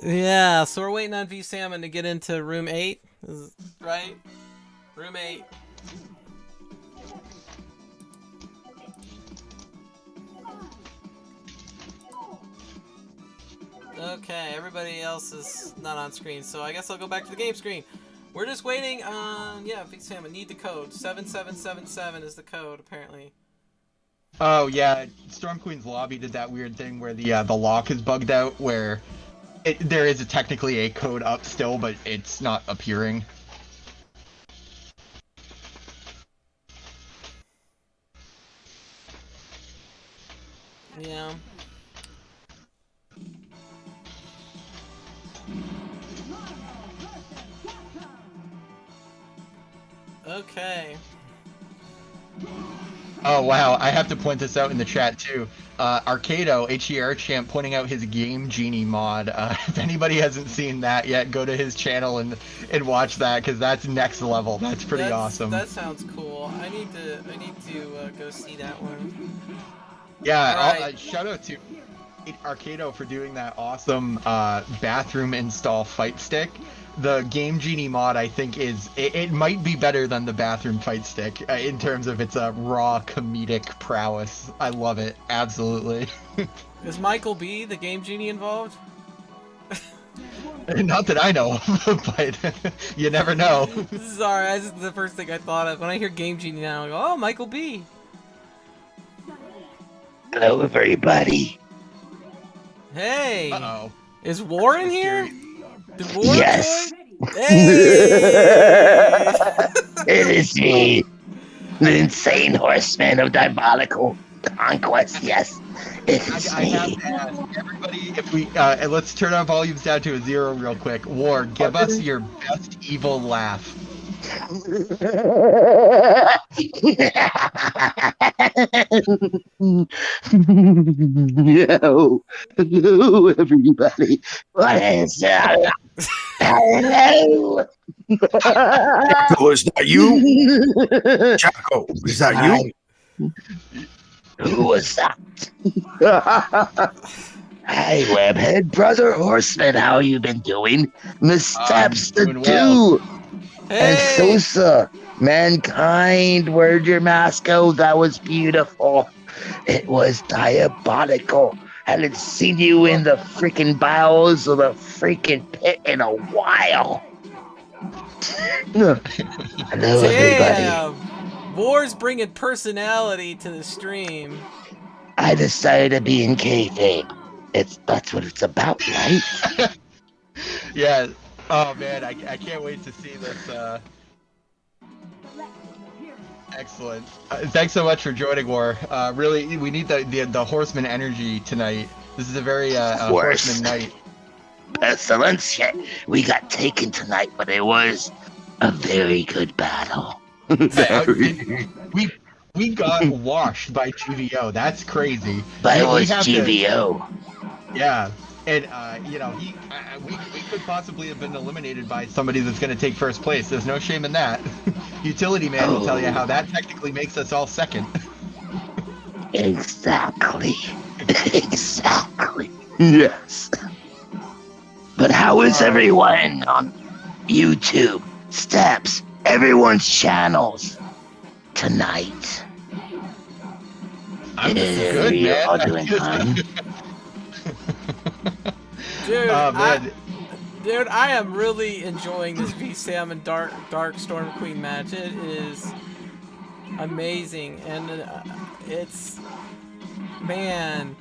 C: Yeah, so we're waiting on V Salmon to get into room 8, right? Room 8. Okay, everybody else is not on screen, so I guess I'll go back to the game screen. We're just waiting on, yeah, V Salmon, need the code. 7777 is the code, apparently.
A: Oh yeah, Storm Queen's lobby did that weird thing where the lock is bugged out, where there is technically a code up still, but it's not appearing.
C: Yeah. Okay.
A: Oh wow, I have to point this out in the chat too. Arcado, HER champ, pointing out his Game Genie mod. If anybody hasn't seen that yet, go to his channel and watch that, because that's next level. That's pretty awesome.
C: That sounds cool. I need to go see that one.
A: Yeah,
C: Right.
A: shout out to Arcado for doing that awesome bathroom install fight stick. The Game Genie mod, I think, it might be better than the bathroom fight stick in terms of its raw comedic prowess. I love it, absolutely.
C: Is Michael B, the Game Genie, involved?
A: Not that I know of, but you never know.
C: Sorry, this is the first thing I thought of. When I hear Game Genie now, I go, oh, Michael B.
F: Hello, everybody.
C: Hey!
A: Uh-oh.
C: Is Warren here? Did Warren
F: Yes.
C: join? Hey!
F: It is me, the insane horseman of diabolical conquest. Yes, it is
A: I have
F: me.
A: to ask everybody if we and let's turn our volumes down to a 0 real quick. War, give us your best evil laugh.
F: Hello, hello, everybody. What is up? Hello.
D: Chaco, is that you? Chaco, is that you?
F: Who was that? Hey, Webhead, brother horseman, how you been doing? Missteps the
A: doing well.
F: two. And Sosa, mankind, where'd your mask go? That was beautiful. It was diabolical. Hadn't seen you in the freaking bowels of the freaking pit in a while. Hello, everybody.
C: Damn! War's bringing personality to the stream.
F: I decided to be in kayfabe. That's what it's about, right?
A: Yeah. Oh man, I can't wait to see this. Excellent. Thanks so much for joining, War. Really, we need the horseman energy tonight. This is a very horseman night.
F: Excellence. We got taken tonight, but it was a very good battle.
A: We got washed by GVO. That's crazy.
F: But it
A: We
F: was
A: have to-
F: GVO.
A: Yeah, and we could possibly have been eliminated by somebody that's going to take first place. There's no shame in that. Utility Man will tell you how that technically makes us all second.
F: Exactly. Exactly. Yes. But how is everyone on YouTube, Steps, everyone's channels tonight?
A: I'm just good,
F: We
A: man.
F: all doing fine.
C: Dude,
A: Oh man.
C: Dude, I am really enjoying this V Salmon Dark Storm Queen match. It is amazing, and it's, man.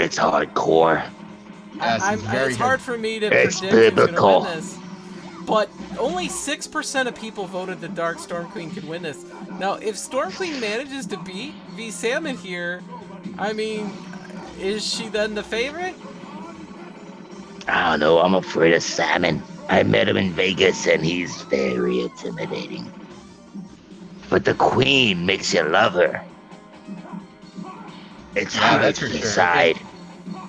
F: It's hardcore.
A: Yes, it's very
C: it's
A: good.
C: hard for me to
F: It's
C: predict who's
F: biblical.
C: gonna win this. But only 6% of people voted that Dark Storm Queen could win this. Now, if Storm Queen manages to beat V Salmon here, I mean, is she then the favorite?
F: I don't know. I'm afraid of salmon. I met him in Vegas, and he's very intimidating. But the queen makes you love her. It's hard
A: that's
F: to
A: for sure.
F: decide.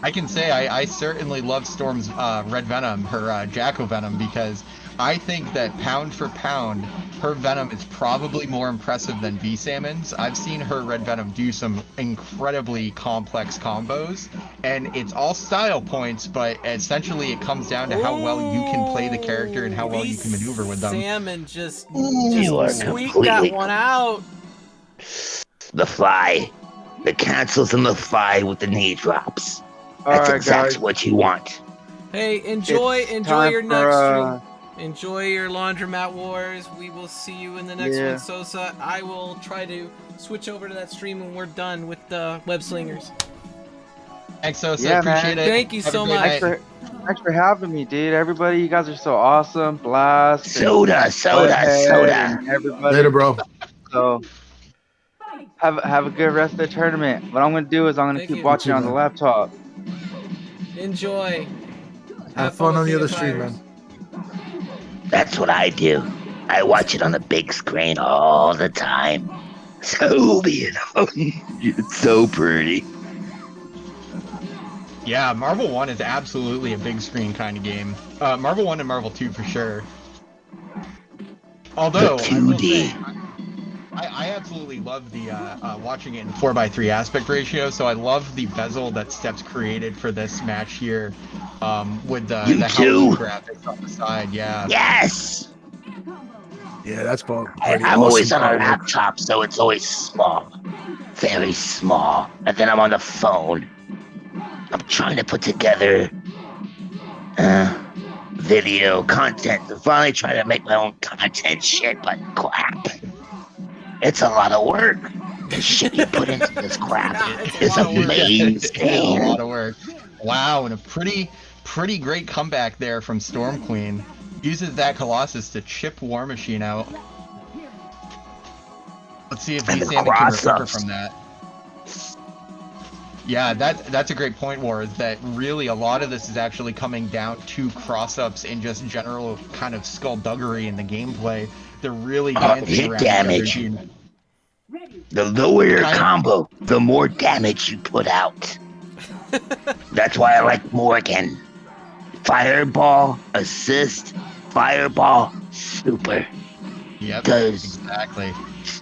A: I can say I certainly love Storm's red venom, her Jacko venom, because I think that pound for pound, her venom is probably more impressive than V Salmon's. I've seen her red venom do some incredibly complex combos, and it's all style points, but essentially it comes down to how well you can play the character and how well you can maneuver with them.
C: Salmon just
F: You are
C: squeaked
F: completely
C: that one out.
F: The fly. The cancels and the fly with the knee drops. That's
B: Alright,
F: exactly
B: guys.
F: what you want.
C: Hey, enjoy
B: It's time
C: your
B: for,
C: next stream. Enjoy your Laundromat Wars. We will see you in the next
B: Yeah.
C: one, Sosa. I will try to switch over to that stream when we're done with the Webslingers.
A: Thanks, Sosa.
B: Yeah, man.
A: Appreciate it.
C: Thank you
A: Have a
C: so
A: great
C: much.
A: night.
B: Thanks for having me, dude. Everybody, you guys are so awesome. Blast. and
F: Soda.
B: Webhead and everybody.
D: Later, bro.
B: So have a good rest of the tournament. What I'm gonna do is I'm gonna
C: Thank
B: keep
C: you.
B: watching on the laptop.
C: Enjoy.
D: Have fun on the
C: with
D: other
C: King of
D: stream,
C: Fighters.
D: man.
F: That's what I do. I watch it on the big screen all the time. So beautiful. It's so pretty.
A: Yeah, Marvel 1 is absolutely a big screen kind of game. Marvel 1 and Marvel 2 for sure. Although,
F: The
A: I will
F: 2D.
A: say, I absolutely love the watching it in 4:3 aspect ratio, so I love the bezel that Steps created for this match here with the
F: You
A: Halloween
F: too?
A: graphics on the side, yeah.
F: Yes.
D: Yeah, that's fun.
F: I'm always on a laptop, so it's always small. Very small. And then I'm on the phone. I'm trying to put together video content. I'm finally trying to make my own content shit, but crap. It's a lot of work. The shit you put into this crap
C: It's a
F: is
C: lot of work.
A: It's a
F: amazing.
A: lot of work. Wow, and a pretty great comeback there from Storm Queen. Uses that Colossus to chip War Machine out. Let's see if
F: And the
A: Salmon can recover
F: cross-ups.
A: from that. Yeah, that's a great point, War, is that really a lot of this is actually coming down to cross-ups and just general kind of skullduggery in the gameplay. They're really dancing
F: hit
A: around
F: damage.
A: the other team.
F: The lower your
A: Kind of-
F: combo, the more damage you put out. That's why I like Morgan. Fireball, assist, fireball, super.
A: Yep,
F: Does
A: exactly.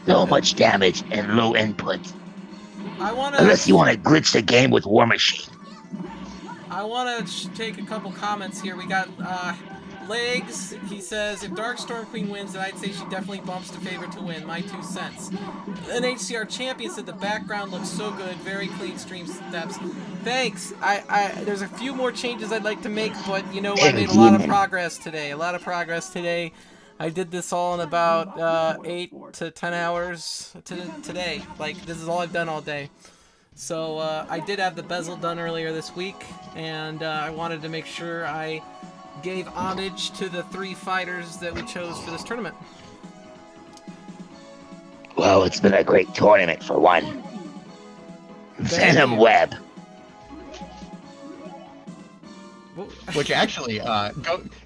F: so much damage and low input.
C: I wanna
F: Unless you want to glitch the game with War Machine.
C: take a couple comments here. We got Legs. He says if Dark Storm Queen wins, then I'd say she definitely bumps to favorite to win. My 2 cents. An HCR champion said the background looks so good. Very clean stream steps. Thanks. There's a few more changes I'd like to make, but you know I made a lot of progress today. I did this all in about 8 to 10 hours today. Like, this is all I've done all day. So, I did have the bezel done earlier this week, and I wanted to make sure I gave homage to the 3 fighters that we chose for this tournament.
F: Well, it's been a great tournament for one. Venom
C: you.
F: Web.
A: Which actually,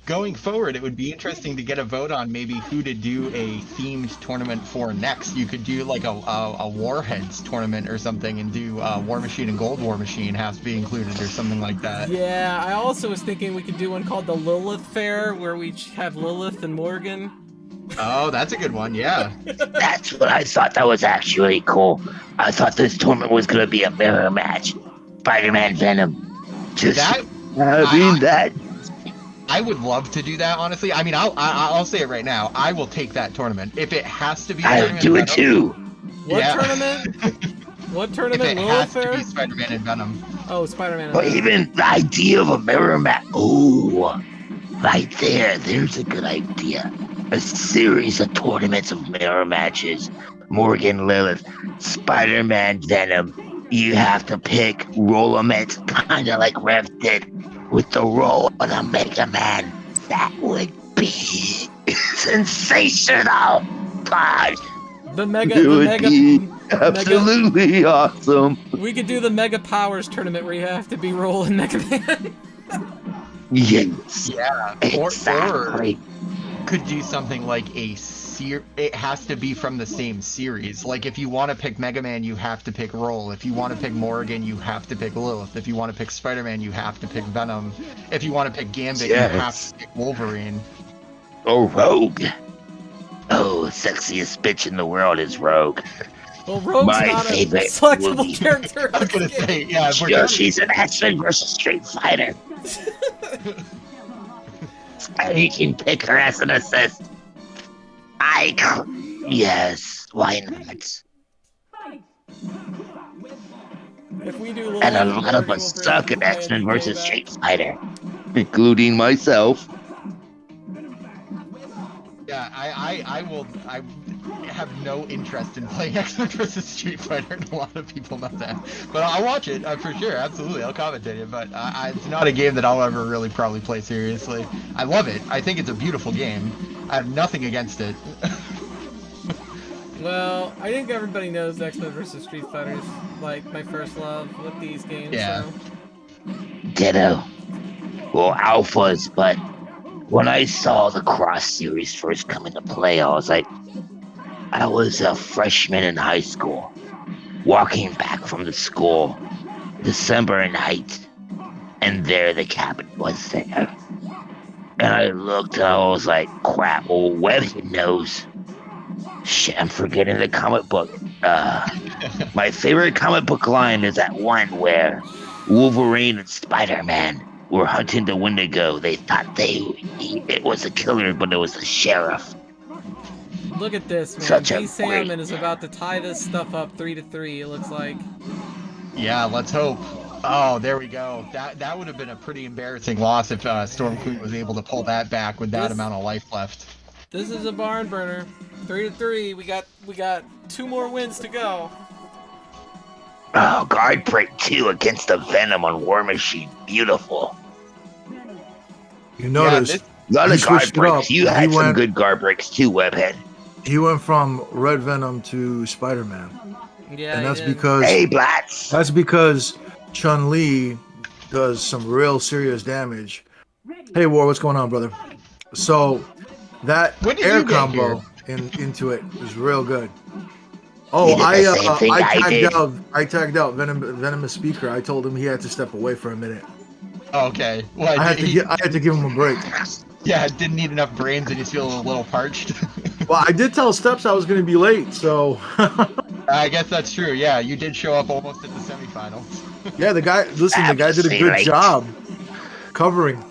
A: going forward, it would be interesting to get a vote on maybe who to do a themed tournament for next. You could do like a Warheads tournament or something, and do War Machine and Gold War Machine has to be included or something like that.
C: Yeah, I also was thinking we could do one called the Lilith Fair, where we have Lilith and Morgan.
A: Oh, that's a good one. Yeah.
F: That's what I thought. That was actually cool. I thought this tournament was going to be a mirror match. Spider-Man Venom. Just
A: That
F: having that.
A: I would love to do that. Honestly, I mean, I'll say it right now. I will take that tournament if it has to be.
F: I'll
A: Spider-Man
F: do
A: and
F: it
A: Venom.
F: too.
C: What
A: Yeah.
C: tournament? What
A: If
C: tournament?
A: it
C: Lilith
A: has to
C: Fair?
A: be Spider-Man and Venom.
C: Oh, Spider-Man.
F: But even the idea of a mirror match. Oh, right there. There's a good idea. A series of tournaments of mirror matches. Morgan Lilith, Spider-Man Venom. You have to pick roll-a-ments, kind of like Rev did with the roll of the Mega Man. That would be sensational. God,
C: The Mega.
F: it
C: The
F: would
C: Mega.
F: be absolutely awesome.
C: We could do the Mega Powers tournament where you have to be rolling Mega Man.
F: Yes.
A: Yeah.
F: Exactly.
A: Or could do something like it has to be from the same series. Like if you want to pick Mega Man, you have to pick Roll. If you want to pick Morrigan, you have to pick Lilith. If you want to pick Spider-Man, you have to pick Venom. If you want to pick Gambit, you have to pick Wolverine.
F: Or Rogue. Oh, sexiest bitch in the world is Rogue.
C: Well, Rogue's
F: My
C: not a
F: favorite
C: selectable
F: movie.
C: character.
A: I was gonna say, yeah.
F: Sure, she's an X-Men versus Street Fighter. And you can pick her as an assist. Yes, why not?
C: If we do
F: And a lot of us suck at X-Men versus Street Fighter, including myself.
A: Yeah, I have no interest in playing X-Men vs. Street Fighter, and a lot of people know that. But I'll watch it, for sure, absolutely, I'll commentate it, but it's not a game that I'll ever really probably play seriously. I love it, I think it's a beautiful game. I have nothing against it.
C: Well, I think everybody knows X-Men vs. Street Fighter is like my first love with these games.
A: Yeah.
C: So.
F: Ditto. Well, alphas, but when I saw the Cross series first come into play, I was a freshman in high school, walking back from the school, December night, and there the cabin was there. And I looked, and I was like, crap, well, Webhead knows. Shit, I'm forgetting the comic book. My favorite comic book line is that one where Wolverine and Spider-Man were hunting the Wendigo. They thought it was a killer, but it was the sheriff.
C: Look at this, man.
F: Such a
C: B. Salmon
F: great-
C: is about to tie this stuff up 3-3, it looks like.
A: Yeah, let's hope. Oh, there we go. That would have been a pretty embarrassing loss if Storm Queen was able to pull that back with that amount of life left.
C: This is a barn burner. 3-3. We got 2 more wins to go.
F: Oh, guard break 2 against the Venom on War Machine. Beautiful.
D: You notice
A: this-
F: A lot
D: He
F: of guard
D: switched it
F: breaks.
D: up.
F: You
D: He
F: had some
D: went-
F: good guard breaks too, Webhead.
D: he went from Red Venom to Spider-Man,
C: Yeah,
D: and that's
C: he did.
D: because
F: Hey, Blazt.
D: Chun-Li does some real serious damage. Hey, War, what's going on, brother? So that
A: When did
D: air
A: you get
D: combo into it is real good. Oh,
F: He did the same thing I did.
D: I tagged out Venomous Speaker. I told him he had to step away for a minute.
A: Okay. Well,
D: I had to give him a break.
A: Yeah, didn't need enough brains and he's feeling a little parched.
D: Well, I did tell Steps I was going to be late, so
A: I guess that's true. Yeah, you did show up almost at the semifinals.
D: yeah, the guy did a good job covering.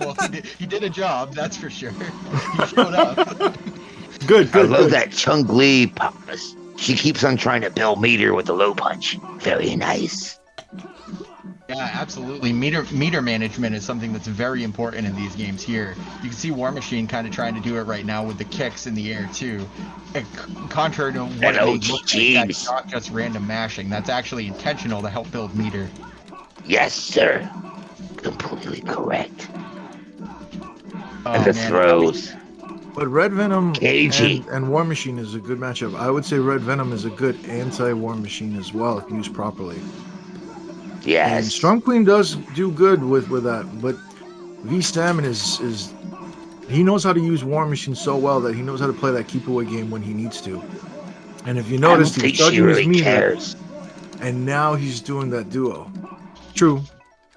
A: Well, he did a job, that's for sure. He showed up.
D: Good.
F: I love that Chung-Li pause. She keeps on trying to build meter with the low punch. Very nice.
A: Yeah, absolutely. Meter management is something that's very important in these games here. You can see War Machine kind of trying to do it right now with the kicks in the air too. Contrary to what it may look like, that's not just random mashing. That's actually intentional to help build meter.
F: Yes, sir. Completely correct.
A: Oh,
F: And the
A: man.
F: throws.
D: But Red Venom
F: KG.
D: and War Machine is a good matchup. I would say Red Venom is a good anti-War Machine as well if used properly. And
F: Yes.
D: Storm Queen does do good with that, but V Salmon is he knows how to use War Machine so well that he knows how to play that keep away game when he needs to. And if you
F: I don't
D: notice,
F: think
D: he's
F: she
D: studying his
F: really
D: meter,
F: cares.
D: and now he's doing that duo. True.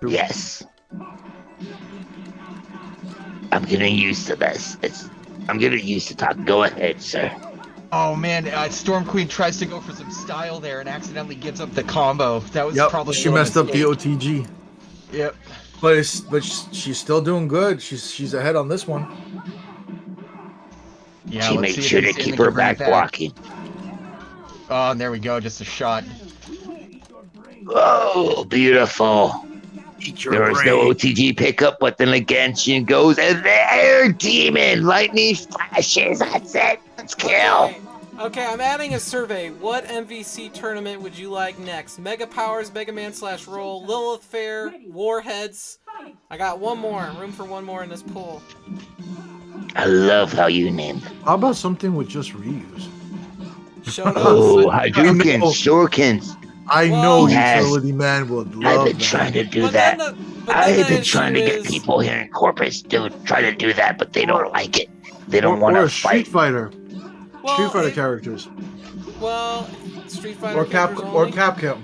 F: Yes. I'm getting used to this. I'm getting used to talk. Go ahead, sir.
A: Oh man, Storm Queen tries to go for some style there and accidentally gives up the combo. That was
D: Yep,
A: probably
D: she
A: a little
D: messed up the
A: mistake.
D: OTG.
A: Yep.
D: But she's still doing good. She's ahead on this one.
A: Yeah,
F: She
A: let's
F: made
A: see if
F: sure to
A: V Salmon
F: keep
A: can
F: her
A: bring it
F: back blocking.
A: Oh, and there we go, just a shot.
F: Oh, beautiful. There was no OTG pickup, but then again, she goes, and the air demon, lightning flashes. That's it. Let's kill.
C: Okay, I'm adding a survey. What MVC tournament would you like next? Mega Powers, Mega Man / Roll, Lilith Fair, Warheads. I got one more. Room for one more in this pool.
F: I love how you named.
D: How about something with just reuse?
C: Showdown.
F: Oh,
D: I
F: Hadoukens,
D: know.
F: Shurikens.
D: I
C: Well,
D: know
F: Yes.
D: Utility Man would
F: I've
D: love
F: been
D: that.
F: trying to do
C: but
F: that.
C: then the
F: I've been
C: issue
F: trying to get
C: is-
F: people here in Corpus to try to do that, but they
D: Or-
F: don't like it. They don't want
D: Or
F: to
D: a Street
F: fight.
D: Fighter.
C: Well,
D: Street Fighter
C: it-
D: characters.
C: Well, Street Fighter
D: Or
C: characters
D: Capcom.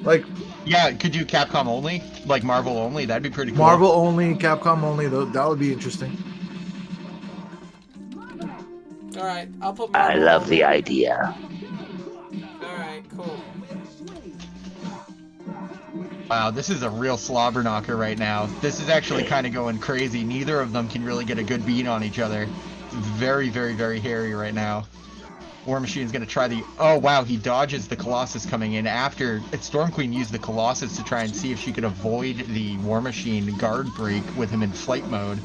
D: Like
A: Yeah, could you Capcom only? Like Marvel only? That'd be pretty cool.
D: Marvel only, Capcom only, that would be interesting.
C: All right, I'll put.
F: I
C: Marvel
F: love
C: only.
F: the idea.
C: All right, cool.
A: Wow, this is a real slobber knocker right now. This is actually kind of going crazy. Neither of them can really get a good beat on each other. It's very, very, very hairy right now. War Machine's gonna try the... Oh, wow, he dodges the Colossus coming in after... Storm Queen used the Colossus to try and see if she could avoid the War Machine guard break with him in flight mode.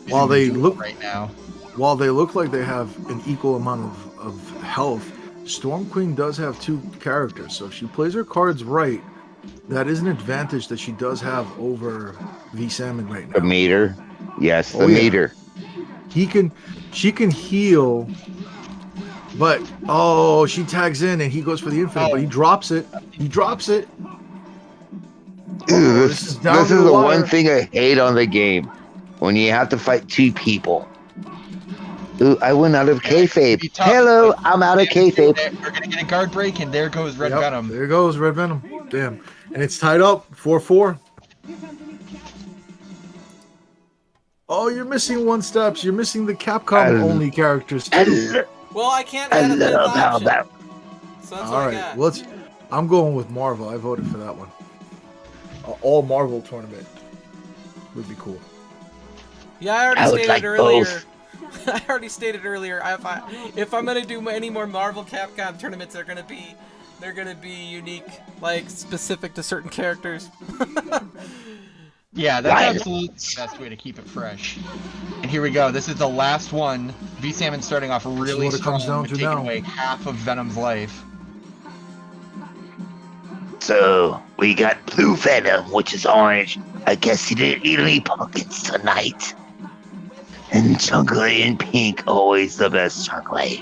D: While they look
A: right now.
D: While they look like they have an equal amount of health, Storm Queen does have two characters. So if she plays her cards right, that is an advantage that she does have over V Salmon right
F: The
D: now.
F: meter. Yes, the
D: Oh, yeah.
F: meter.
D: She can heal, but she tags in and he goes for the infinite, but he drops it. He drops it.
F: This
D: is down
F: is
D: to the
F: the
D: wire.
F: one thing I hate on the game. When you have to fight two people. Ooh, I went out of kayfabe.
A: be tough,
F: Hello,
A: but-
F: I'm out of kayfabe.
A: We're gonna get a guard break, and there goes Red
D: Yep,
A: Venom.
D: There goes Red Venom. Damn. And it's tied up 4-4. Oh, you're missing one steps. You're missing the Capcom only characters too.
C: Well, I can't
F: I
C: add a fifth
F: love how
C: option,
F: that.
C: so that's
D: All
C: what I
D: right,
C: got.
D: let's. I'm going with Marvel. I voted for that one. All Marvel tournament would be cool.
C: Yeah, I already
F: I would
C: stated
F: like
C: earlier.
F: both.
C: I already stated earlier. If I'm gonna do any more Marvel Capcom tournaments, they're gonna be unique, like specific to certain characters.
A: Yeah, that's
F: Right.
A: absolutely the best way to keep it fresh. And here we go. This is the last one. V Salmon starting off really
D: what it
A: strong,
D: comes down
A: but
D: to
A: taking
D: now.
A: away half of Venom's life.
F: So we got blue Venom, which is orange. I guess he didn't eat any pumpkins tonight. And chocolate and pink, always the best chocolate.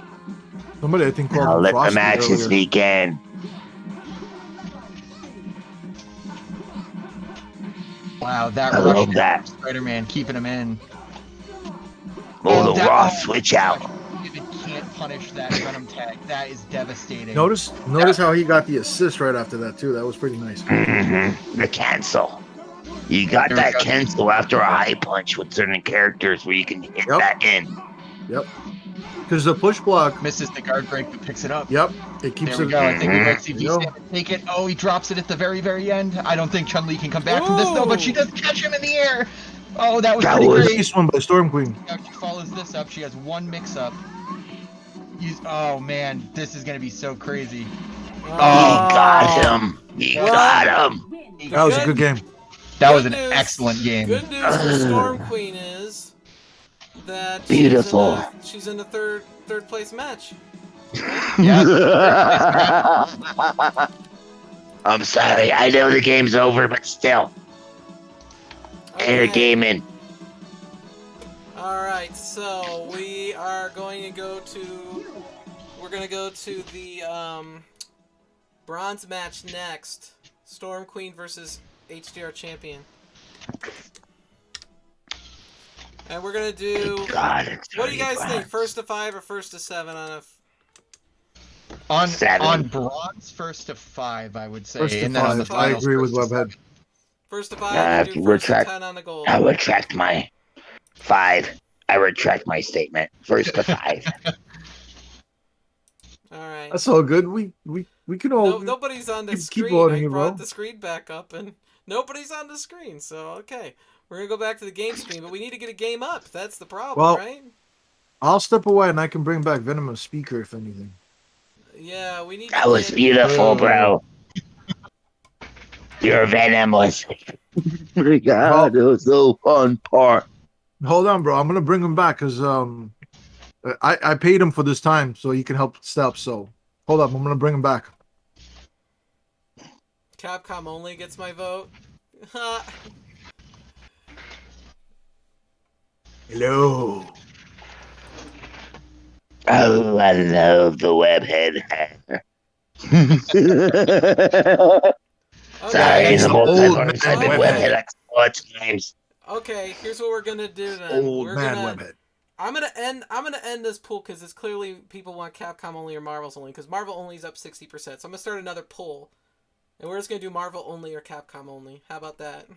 D: Somebody I think called
F: Now
D: him
F: let the
D: Frosty
F: matches
D: earlier.
F: begin.
A: Wow, that
F: I
A: rush
F: love that.
A: Spider-Man keeping him in.
F: Oh, the
A: that-
F: raw
A: oh,
F: switch out.
A: David can't punish that Venom tag. That is devastating.
D: Notice how he got the assist right after that too. That was pretty nice.
F: The cancel. You got
A: There we
F: that
A: go.
F: cancel after a high punch with certain characters where you can hit
D: Yep.
F: that in.
D: Yep. Because the push block.
A: Misses the guard break, but picks it up.
D: Yep. It keeps
A: There we
D: it.
A: go. I think we might see
D: There you go.
A: V-Salmon take it. Oh, he drops it at the very, very end. I don't think Chun-Li can come back from this, though, but she does catch him in the air. Oh, that was
F: That
A: pretty
F: was-
A: great.
D: Nice one by Storm Queen.
A: Now she follows this up. She has one mix-up. Oh, man. This is going to be so crazy.
F: He got him. He
C: Well-
F: got him.
D: That was a good game.
A: That was an
C: Good news.
A: excellent game.
C: Good news for Storm Queen is that
F: Beautiful.
C: she's in the third place match.
A: Yeah.
F: I'm sorry. I know the game's over, but still. Air gaming.
C: All right, so we are going to go to. We're gonna go to the bronze match next. Storm Queen versus HDR champion. And we're gonna do.
F: God, it's
C: What do you guys
F: already
C: think? First to 5 or first to 7 on a?
A: On
F: Seven.
A: bronze, first to 5, I would say.
D: First to
A: and then on the
D: 5. I
A: finals,
D: agree with
A: first to
D: Webhead.
C: First to
F: I
C: 5,
F: have
C: we
F: to
C: do first to
F: retract-
C: 10 on the gold.
F: I retract my 5. I retract my statement. First to 5.
C: All right.
D: That's all good. We can all.
C: Nobody's on the
D: keep
C: screen.
D: voting
C: I
D: here,
C: brought
D: bro.
C: the screen back up, and nobody's on the screen. So okay, we're gonna go back to the game screen, but we need to get a game up. That's the problem,
D: Well-
C: right?
D: I'll step away and I can bring back Venomous Speaker if anything.
C: Yeah, we need.
F: That
C: to
F: was
C: get-
F: beautiful, bro. Your Venom was. God, it was so fun part.
D: Hold on, bro. I'm gonna bring him back because I paid him for this time so he can help step. So hold up, I'm gonna bring him back.
C: Capcom only gets my vote.
D: Hello.
F: Oh, I love the Webhead hair. Sorry,
C: Okay.
F: in the
D: Old
F: multiverse,
D: man
F: I've been
C: Webhead.
F: Webhead like 4 times.
C: Okay, here's what we're gonna do then.
D: Old
C: We're
D: man
C: gonna.
D: Webhead.
C: I'm gonna end this poll because it's clearly people want Capcom only or Marvel's only. Because Marvel only is up 60%. So I'm gonna start another poll, and we're just gonna do Marvel only or Capcom only. How about that?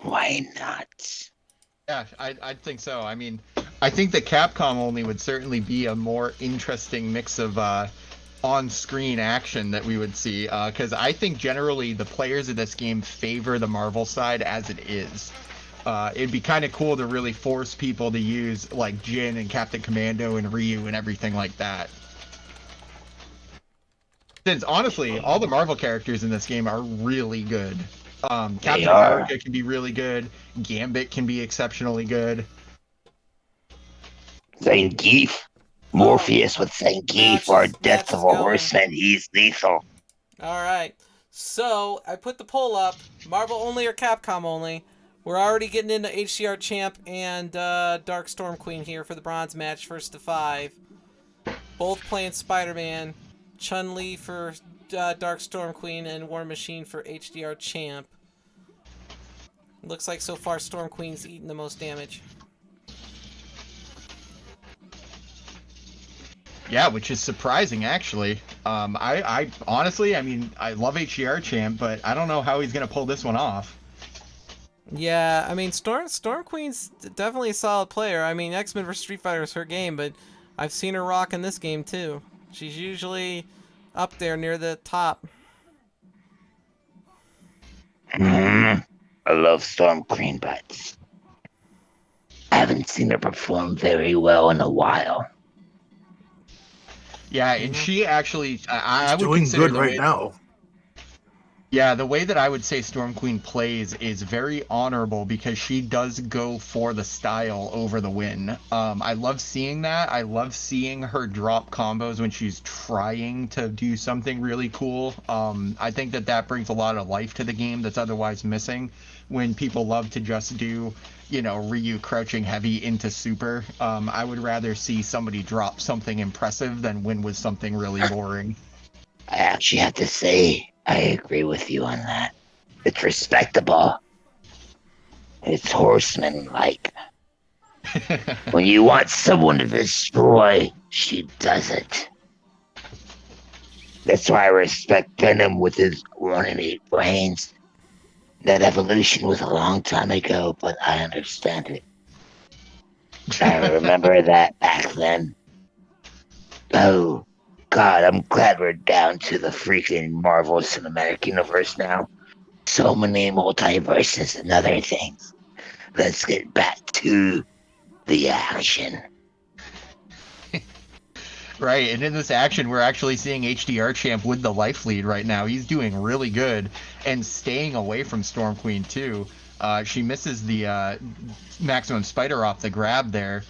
F: Why not?
A: Yeah, I think so. I mean, I think the Capcom only would certainly be a more interesting mix of on-screen action that we would see. Because I think generally the players of this game favor the Marvel side as it is. It'd be kind of cool to really force people to use like Jin and Captain Commando and Ryu and everything like that. Since honestly, all the Marvel characters in this game are really good. Captain
F: are.
A: America can be really good. Gambit can be exceptionally good.
F: Zangief. Morpheus with Zangief or Death of a
C: going.
F: Horseman. He's lethal.
C: All right. So I put the poll up: Marvel only or Capcom only. We're already getting into HDR Champ and Dark Storm Queen here for the bronze match, first to 5. Both playing Spider-Man. Chun-Li for Dark Storm Queen and War Machine for HDR Champ. Looks like so far Storm Queen's eating the most damage.
A: Yeah, which is surprising actually. I honestly, I mean, I love HDR Champ, but I don't know how he's gonna pull this one off.
C: Yeah, I mean, Storm Queen's definitely a solid player. I mean, X-Men vs. Street Fighter is her game, but I've seen her rock in this game too. She's usually up there near the top.
F: I love Storm Queen, but I haven't seen her perform very well in a while.
A: Yeah, and she actually, I would
D: Doing
A: consider
D: good
A: the
D: right
A: way-
D: now.
A: Yeah, the way that I would say Storm Queen plays is very honorable because she does go for the style over the win. I love seeing that. I love seeing her drop combos when she's trying to do something really cool. I think that brings a lot of life to the game that's otherwise missing when people love to just do, you know, Ryu crouching heavy into super. I would rather see somebody drop something impressive than win with something really boring.
F: I actually have to say, I agree with you on that. It's respectable. It's horseman-like. When you want someone to destroy, she does it. That's why I respect Venom with his 1 in 8 brains. That evolution was a long time ago, but I understand it. I remember that back then. Oh, God, I'm glad we're down to the freaking Marvel Cinematic Universe now. So many multiverses and other things. Let's get back to the action.
A: Right, and in this action, we're actually seeing HDR Champ with the life lead right now. He's doing really good and staying away from Storm Queen, too. She misses the maximum spider off the grab there.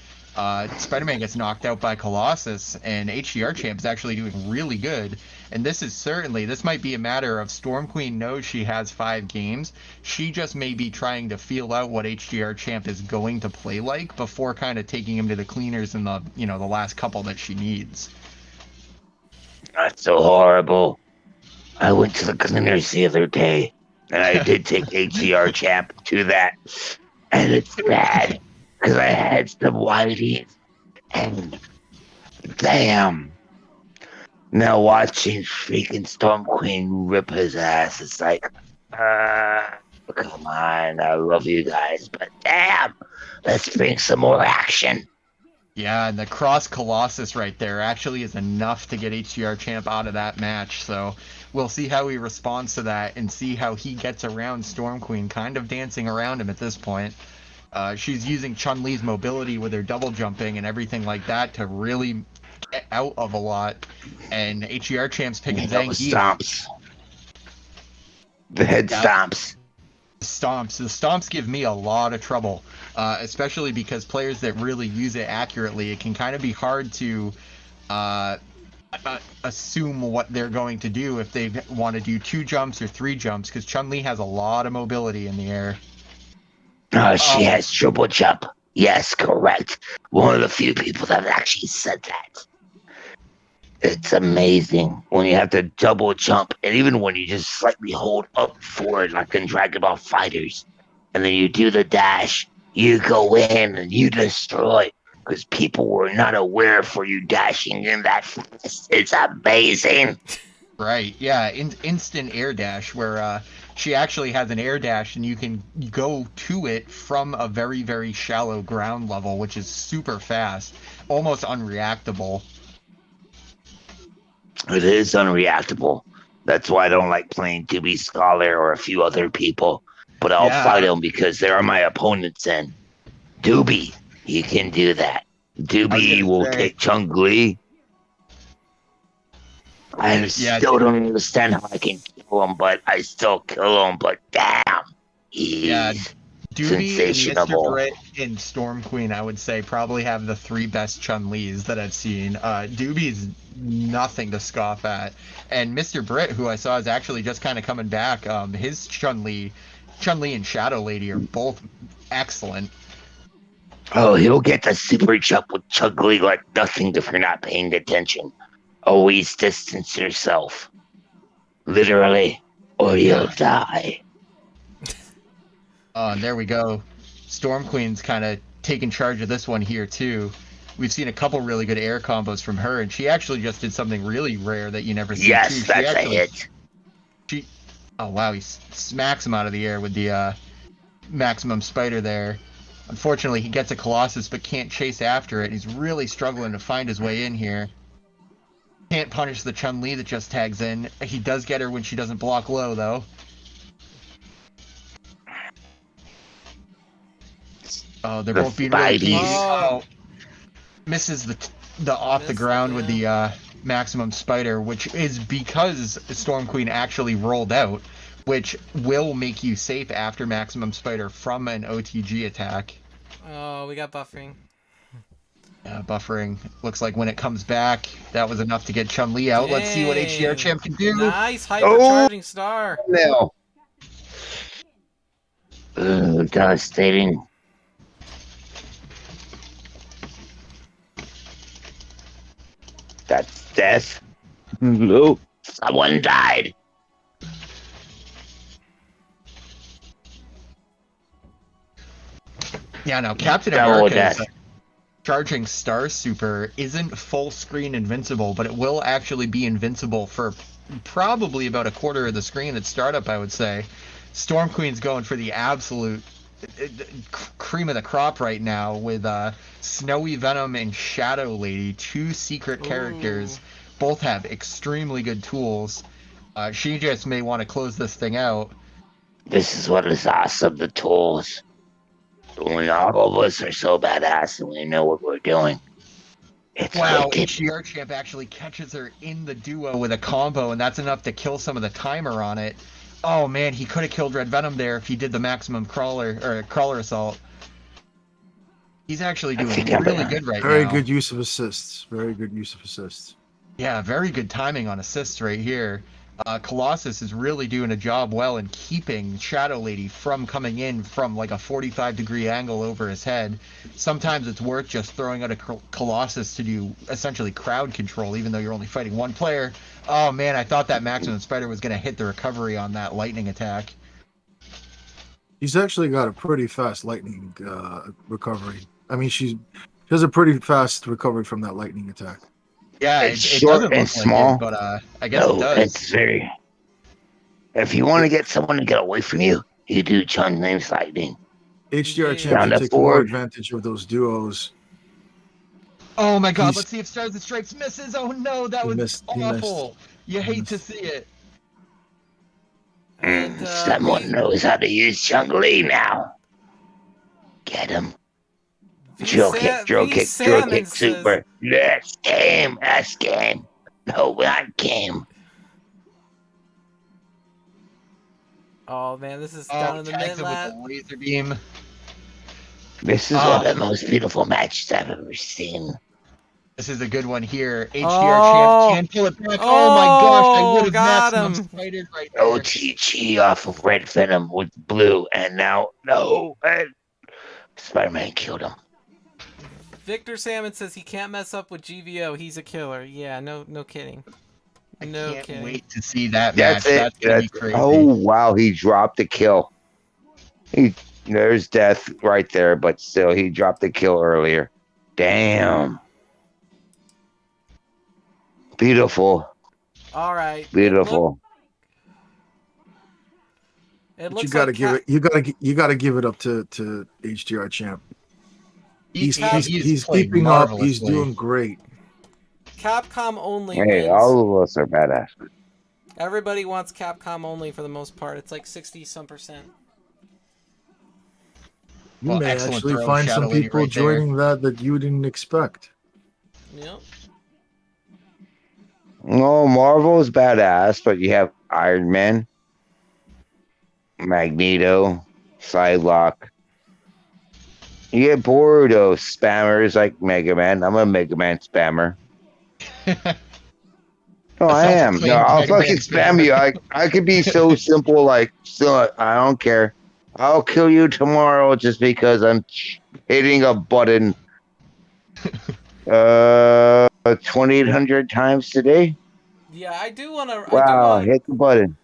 A: Spider-Man gets knocked out by Colossus, and HDR Champ is actually doing really good. And this might be a matter of Storm Queen knows she has 5 games. She just may be trying to feel out what HDR Champ is going to play like before kind of taking him to the cleaners in the last couple that she needs.
F: Not so horrible. I went to the cleaners the other day, and I did take HDR Champ to that, and it's bad. Because I had some whiteys, and damn. Now watching freaking Storm Queen rip his ass, it's like, come on, I love you guys, but damn, let's bring some more action.
A: Yeah, and the cross Colossus right there actually is enough to get HDR Champ out of that match, so we'll see how he responds to that and see how he gets around Storm Queen, kind of dancing around him at this point. She's using Chun-Li's mobility with her double jumping and everything like that to really get out of a lot. And HDR Champ's picking Zangief.
F: Stomps. The head stomps.
A: The stomps give me a lot of trouble, especially because players that really use it accurately, it can kind of be hard to assume what they're going to do if they want to do 2 jumps or 3 jumps, because Chun-Li has a lot of mobility in the air.
F: She has triple jump. Yes, correct. One of the few people that have actually said that. It's amazing when you have to double jump, and even when you just slightly hold up forward, like in Dragon Ball Fighters, and then you do the dash, you go in and you destroy. Because people were not aware for you dashing in that fast. It's amazing.
A: Right, yeah, instant air dash where she actually has an air dash and you can go to it from a very, very shallow ground level, which is super fast, almost unreactable.
F: It is unreactable. That's why I don't like playing Doobie Scholar or a few other people. But I'll fight them because they are my opponents. And Doobie, you can do that. Doobie will take Chung Li. I still don't understand how I can kill him, but I still kill him. But damn, he's sensational.
A: Mr. Britt and Storm Queen, I would say, probably have the 3 best Chun-Lis that I've seen. Doobie's nothing to scoff at. And Mr. Britt, who I saw is actually just kind of coming back, his Chun-Li and Shadow Lady are both excellent.
F: Oh, he'll get the super jump with Chun-Li like nothing if you're not paying attention. Always distance yourself. Literally, or you'll die.
A: And there we go. Storm Queen's kind of taking charge of this one here, too. We've seen a couple really good air combos from her, and she actually just did something really rare that you never see.
F: Yes, that's a hit.
A: Oh, wow, he smacks him out of the air with the maximum spider there. Unfortunately, he gets a Colossus, but can't chase after it. He's really struggling to find his way in here. Can't punish the Chun-Li that just tags in. He does get her when she doesn't block low, though. Oh, they're both being really key. Oh. Misses the off the ground with the maximum spider, which is because Storm Queen actually rolled out, which will make you safe after maximum spider from an OTG attack.
C: Oh, we got buffering.
A: Buffering. Looks like when it comes back, that was enough to get Chun-Li out. Let's see what HDR Champ can do.
C: Nice hypercharging star.
F: No. Devastating. That's death. No. Someone died.
A: Yeah, no, Captain America's charging star super isn't full screen invincible, but it will actually be invincible for probably about a quarter of the screen at startup, I would say. Storm Queen's going for the absolute cream of the crop right now with Snowy Venom and Shadow Lady, 2 secret characters. Both have extremely good tools. She just may want to close this thing out.
F: This is what is awesome, the tools. When all of us are so badass and we know what we're doing.
A: Wow, HDR Champ actually catches her in the duo with a combo, and that's enough to kill some of the timer on it. Oh man, he could have killed Red Venom there if he did the maximum crawler assault. He's actually doing really good right now.
D: Very good use of assists. Very good use of assists.
A: Yeah, very good timing on assists right here. Colossus is really doing a job well in keeping Shadow Lady from coming in from like a 45-degree angle over his head. Sometimes it's worth just throwing out a Colossus to do essentially crowd control, even though you're only fighting one player. Oh man, I thought that maximum spider was going to hit the recovery on that lightning attack.
D: He's actually got a pretty fast lightning recovery. I mean, she has a pretty fast recovery from that lightning attack.
A: Yeah,
F: it's short
A: doesn't
F: and
A: look
F: small,
A: like it, but I guess it does.
F: It's very. If you want to get someone to get away from you, you do Chun-Li's lightning.
D: HDR Champ to take more advantage of those duos.
A: Oh my god, let's see if Stars and Stripes misses. Oh no, that was awful. You hate to see it.
F: Someone knows how to use Chun-Li now. Get him. Drill kick, super. Let's game. No, not game.
C: Oh man, this is down in the mid lap.
A: Laser beam.
F: This is one of the most beautiful matches I've ever seen.
A: This is a good one here. HDR Champ can pull it back. Oh my gosh, I would have maximum spider right there.
F: OTG off of Red Venom with blue, and now and Spider-Man killed him.
C: Victor Salmon says he can't mess up with GVO. He's a killer. Yeah, no kidding. No
A: Can't
C: kidding.
A: wait to see that match.
F: That's it.
A: That's gonna be crazy.
F: Oh wow, he dropped the kill. There's death right there, but still, he dropped the kill earlier. Damn. Beautiful.
C: All right.
F: Beautiful.
C: It
D: But
C: looks
D: you gotta
C: like
D: give it. You gotta give it up to HDR champ. He's
A: played
D: keeping up. He's
A: marvelously.
D: doing great.
C: Capcom only
F: Hey,
C: wins.
F: all of us are badass.
C: Everybody wants Capcom only for the most part. It's like 60-some%.
D: You
A: Well,
D: may
A: excellent
D: actually
A: throw,
D: find
A: Shadow
D: some
A: Lady
D: people
A: right there.
D: joining that you didn't expect.
C: Yep.
F: No, Marvel is badass, but you have Iron Man, Magneto, Psylocke. You get bored of spammers like Mega Man. I'm a Mega Man spammer. No, I am. No, I'll
A: Mega Man
F: fucking spam you. I could be so simple, like, so I don't care. I'll kill you tomorrow just because I'm hitting a button 2,800 times today.
C: Yeah, I do want to.
F: Wow, hit the button.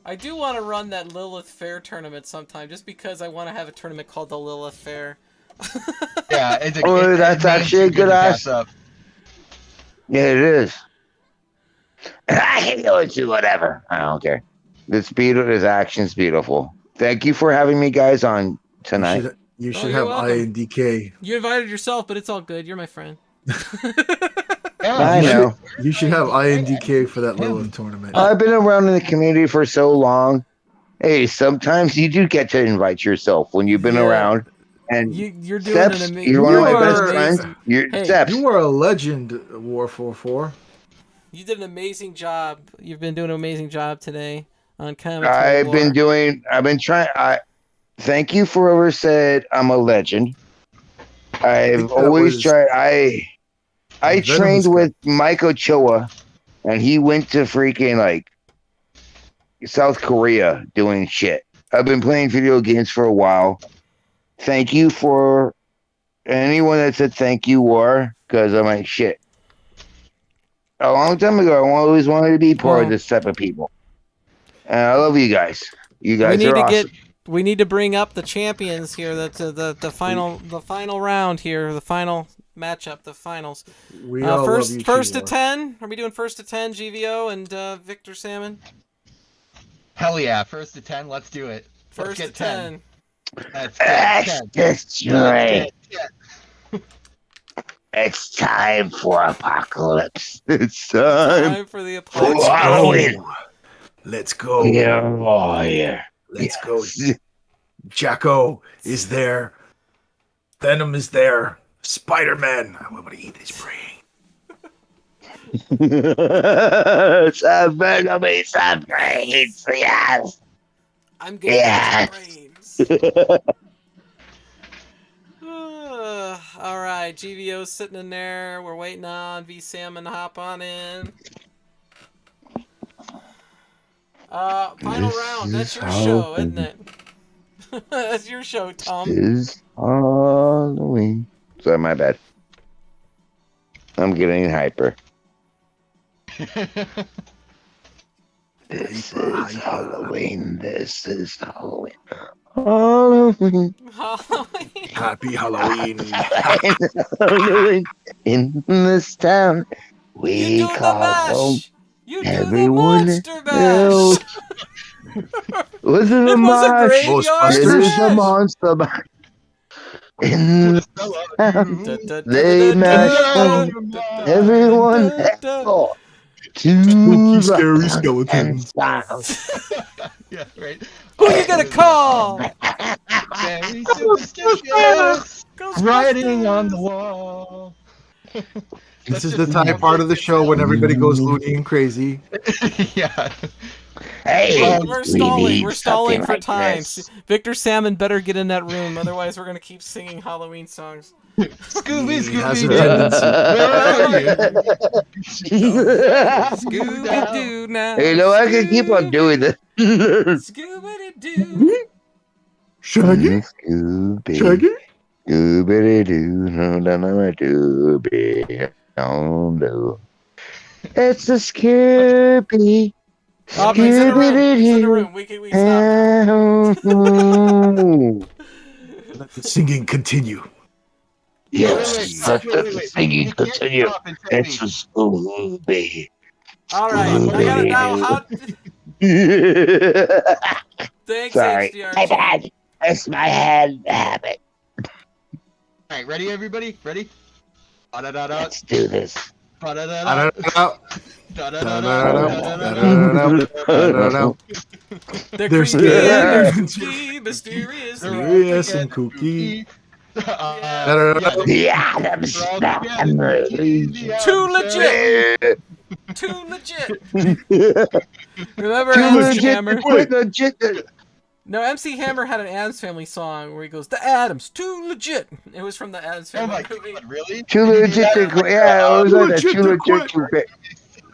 C: I do want to run that Lilith Fair tournament sometime, just because I want to have a tournament called the Lilith Fair.
A: Yeah,
F: That's actually a good ass.
A: Up.
F: Yeah, it is. I can go into whatever. I don't care. This action's beautiful. Thank you for having me guys on tonight.
D: You should
C: you're
D: have
C: welcome.
D: INDK.
C: You invited yourself, but it's all good. You're my friend.
F: I know.
D: You should have INDK for that Lilith tournament.
F: I've been around in the community for so long. Hey, sometimes you do get to invite yourself when you've been around. And
C: you're doing
F: Steps,
C: an amazing.
F: you're one of my best
C: amazing.
F: friends. You're
C: Hey,
F: Steps.
D: You are a legend, War 44.
C: You did an amazing job. You've been doing an amazing job today on commentary.
F: I've been trying. Thank you for whoever said I'm a legend. I've always tried. I trained with Mike Ochoa, and he went to freaking like South Korea doing shit. I've been playing video games for a while. Thank you for anyone that said thank you, War, because I'm like, shit. A long time ago, I always wanted to be part of this type of people. And I love you guys. You guys are awesome.
C: We need to bring up the champions here. The final round here. The final matchup. The finals.
D: We all love you
C: first
D: too,
C: to 10. Are we doing first to 10? GVO and Victor Salmon.
A: Hell yeah! First to 10. Let's do it.
C: First to 10.
A: Let's
F: destroy. It's time for apocalypse. It's time
C: for the apocalypse.
F: Halloween.
D: Let's go.
F: Yeah.
D: Let's go. Jacko is there. Venom is there. Spider-Man. I'm going to eat his brain.
F: Some Venom is some brains. Yes.
C: I'm getting brains. All right, GVO's sitting in there. We're waiting on V Salmon to hop on in. Final round. That's your show, isn't it? That's your show, Tom.
F: This is Halloween. Sorry, my bad. I'm getting hyper. This is Halloween. This is Halloween. Halloween.
C: Halloween.
D: Happy Halloween.
F: Halloween. In this town, we call home.
C: You do
F: Everyone
C: the monster mash.
F: Was it a mash? It is a monster mash. In this town, they mash home. Everyone to
D: Scary skeletons.
A: Yeah, right.
C: Who you gonna call?
A: Very superstitious. Writing on the wall.
D: This is the time part of the show when everybody goes loony and crazy.
A: Yeah.
F: Hey,
C: We're stalling. We're stalling for
F: like
C: time.
F: this.
C: Victor Salmon better get in that room, otherwise we're gonna keep singing Halloween songs.
A: Scooby,
D: He has a
A: tendency.
C: Scooby Doo now.
F: You know, I can keep on doing this.
C: Scooby Doo.
D: Shaggy?
F: Scooby.
D: Shaggy?
F: Doobity-doo, no. It's a Scooby.
C: Oh, he's in the room. He's in the room. We stop now.
D: Let the singing continue.
F: Yes, let the singing
A: You can't
F: continue.
A: stop and tell
F: It's
A: me.
F: a Scooby.
C: All right, I gotta know how. Thanks,
F: Sorry,
C: HDR.
F: my bad. That's my hand habit.
A: All right, ready, everybody? Ready? Da-da-da-da.
F: Let's do this.
A: Da-da-da-da.
C: The
D: There's
C: creepy and the
D: the-
C: spooky, mysterious.
D: Serious and kooky.
F: The Adams Family.
C: Too legit. Too legit. Remember
F: Too
C: MC
F: legit.
C: Hammer?
F: Legit.
C: No, MC Hammer had an Addams Family song where he goes, "The Adams, too legit." It was from the Addams
A: Oh
C: Family
A: my
C: movie.
A: god, really?
F: Too legit. Yeah, it was like that. Too legit.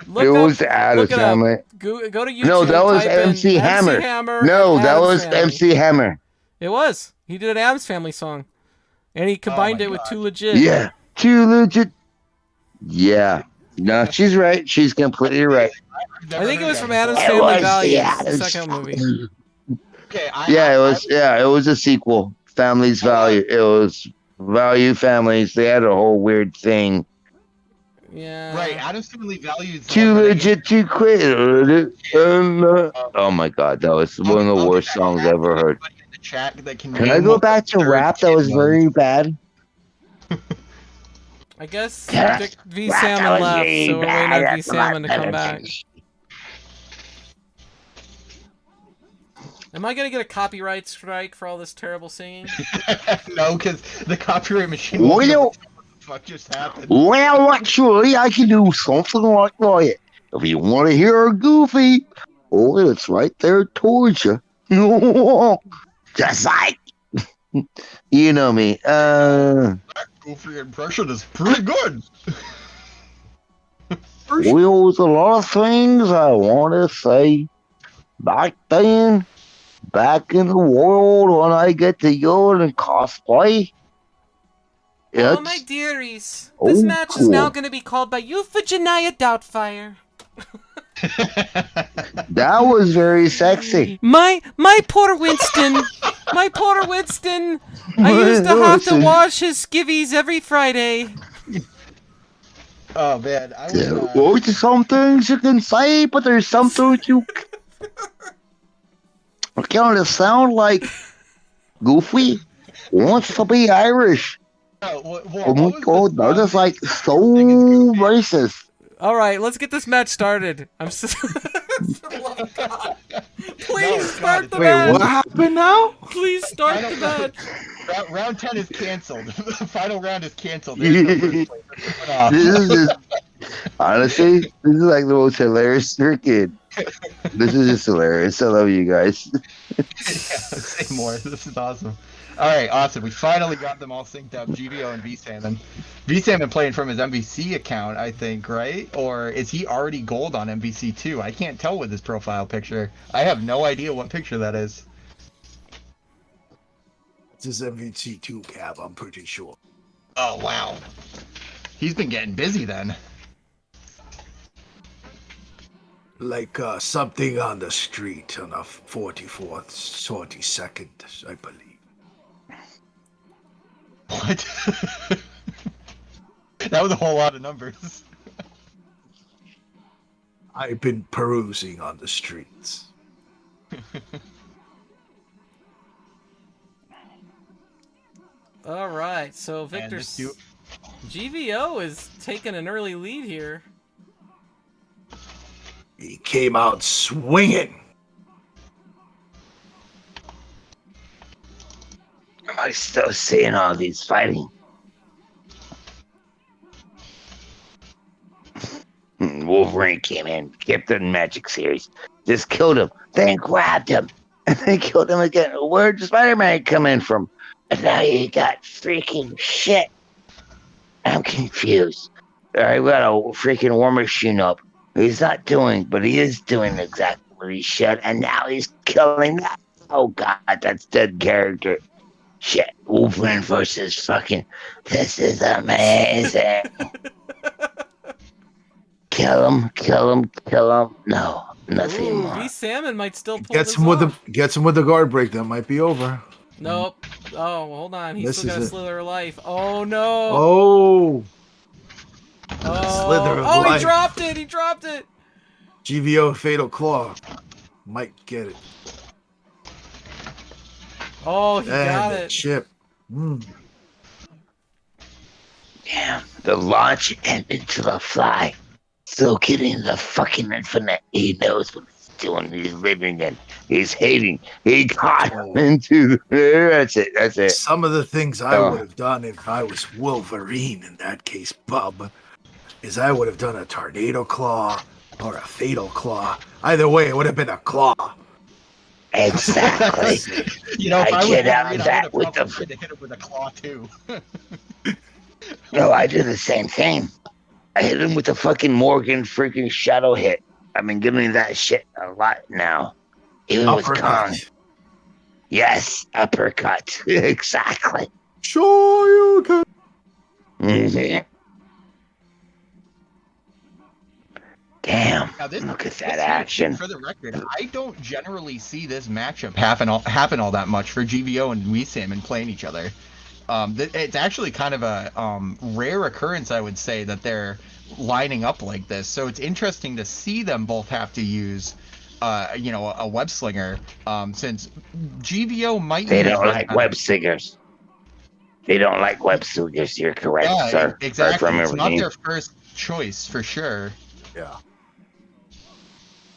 C: Look
F: It
C: up,
F: was the Adams
C: look it up.
F: Family.
C: Go to YouTube.
F: No, that was
C: type in
F: MC Hammer. No,
C: and
F: that
C: Addams
F: was
C: Family.
F: MC Hammer.
C: It was. He did an Addams Family song, and he combined
A: my
C: it with
A: God.
C: "Too Legit."
F: Yeah, too legit. Yeah. No, she's right. She's completely right.
C: I think it was from Addams
F: It
C: Family
F: was the
C: Values, the
F: Addams
C: second movie.
A: Okay,
F: Yeah, it was. Yeah, it was a sequel. Family's Value. It was Value Families. They had a whole weird thing.
C: Yeah.
A: Right, Adam's Family Values.
F: Too legit to quit. Oh my god, that was one of the worst songs I ever heard.
A: In the chat that can
F: Can I go back to rap? That was very bad.
C: I guess
F: Yeah.
C: V
F: Rap, that
C: Salmon
F: was
C: left,
F: very
C: so we're
F: bad.
C: waiting on V
F: That's
C: Salmon to
F: not
C: come
F: better.
C: back. Am I gonna get a copyright strike for all this terrible singing?
A: No, because the copyright machine won't be able to tell what the fuck just happened.
F: Well, actually, I can do something like that. If you want to hear a Goofy, oh, it's right there towards you. Just like, you know me.
A: Goofy impression is pretty good.
F: Well, there's a lot of things I want to say. Back then, back in the world when I get to go and cosplay.
C: Oh, my
F: It's
C: dearies. This match is
F: cool.
C: now gonna be called by Euphigenia Doubtfire.
F: That was very sexy.
C: My poor Winston. My poor Winston. I used to have to wash his skivvies every Friday.
A: Oh man, I was.
F: Well, there's some things you can say, but there's some things you kind of sound like Goofy wants to be Irish. Oh my god, that is like so racist.
C: All right, let's get this match started. I'm so... Oh, God. Please start the match.
D: What happened now?
C: Please start the match.
A: Round 10 is canceled. The final round is canceled.
F: This is just, honestly, this is like the most hilarious freaking. This is just hilarious. I love you guys.
A: Yeah, say more. This is awesome. All right, awesome. We finally got them all synced up. GVO and V-Salmon. V-Salmon playing from his MVC account, I think, right? Or is he already gold on MVC too? I can't tell with his profile picture. I have no idea what picture that is.
D: It's his MVC2 cap, I'm pretty sure.
A: Oh, wow. He's been getting busy then.
D: Like something on the street on a 44th, 42nd, I believe.
A: What? That was a whole lot of numbers.
D: I've been perusing on the streets.
C: All right, so Victor GVO is taking an early lead here.
D: He came out swinging.
F: Am I still seeing all these fighting? Wolverine came in, kept the Magic Series, just killed him, then grabbed him, and then killed him again. Where'd Spider-Man come in from? And now you got freaking shit. I'm confused. Alright, we got a freaking War Machine up. He's not doing, but he is doing exactly what he should, and now he's killing that. Oh god, that's dead character. Shit, Wolverine versus fucking. This is amazing. Kill him, kill him, kill him. No, nothing
C: Ooh,
F: more.
C: V Salmon might still pull
D: Gets
C: this
D: him with
C: off.
D: the guard break. That might be over.
C: Nope. Oh, hold on. He's
D: This
C: still got a
D: is it.
C: slither of life. Oh no.
D: Oh,
C: Oh,
D: slither of
C: oh,
D: life.
C: he dropped it. He dropped it.
D: GVO Fatal Claw might get it.
C: Oh, he
D: And
C: got
D: the
C: it.
D: chip.
F: Damn, the launch and into the fly. Still getting the fucking infinite. He knows what he's doing. He's living in. He's hating. He got him into the. That's it. That's it.
D: Some of the things I would have done if I was Wolverine in that case, bub, is I would have done a tornado claw or a fatal claw. Either way, it would have been a claw.
F: Exactly.
A: You know, if
F: I
A: I was
F: get out
A: Wolverine,
F: of
A: I
F: that
A: would
F: with
A: have
F: the-
A: probably hit him with a claw too.
F: No, I do the same thing. I hit him with the fucking Morgan freaking shadow hit. I've been giving that shit a lot now. Even with Kong.
D: Uppercut.
F: Yes, uppercut. Exactly.
D: Sure you can.
F: Mhm. Damn.
A: Now this,
F: Look at
A: this
F: that
A: match,
F: action.
A: For the record, I don't generally see this matchup happen all that much for GVO and Wee Salmon playing each other. It's actually kind of a rare occurrence, I would say, that they're lining up like this. So it's interesting to see them both have to use, a web slinger, since GVO might.
F: They
A: use
F: don't
A: Red
F: like
A: Venom.
F: web slingers. They don't like web slingers. You're correct,
A: Yeah,
F: sir.
A: exactly. It's not
F: everything.
A: their first choice for sure.
D: Yeah.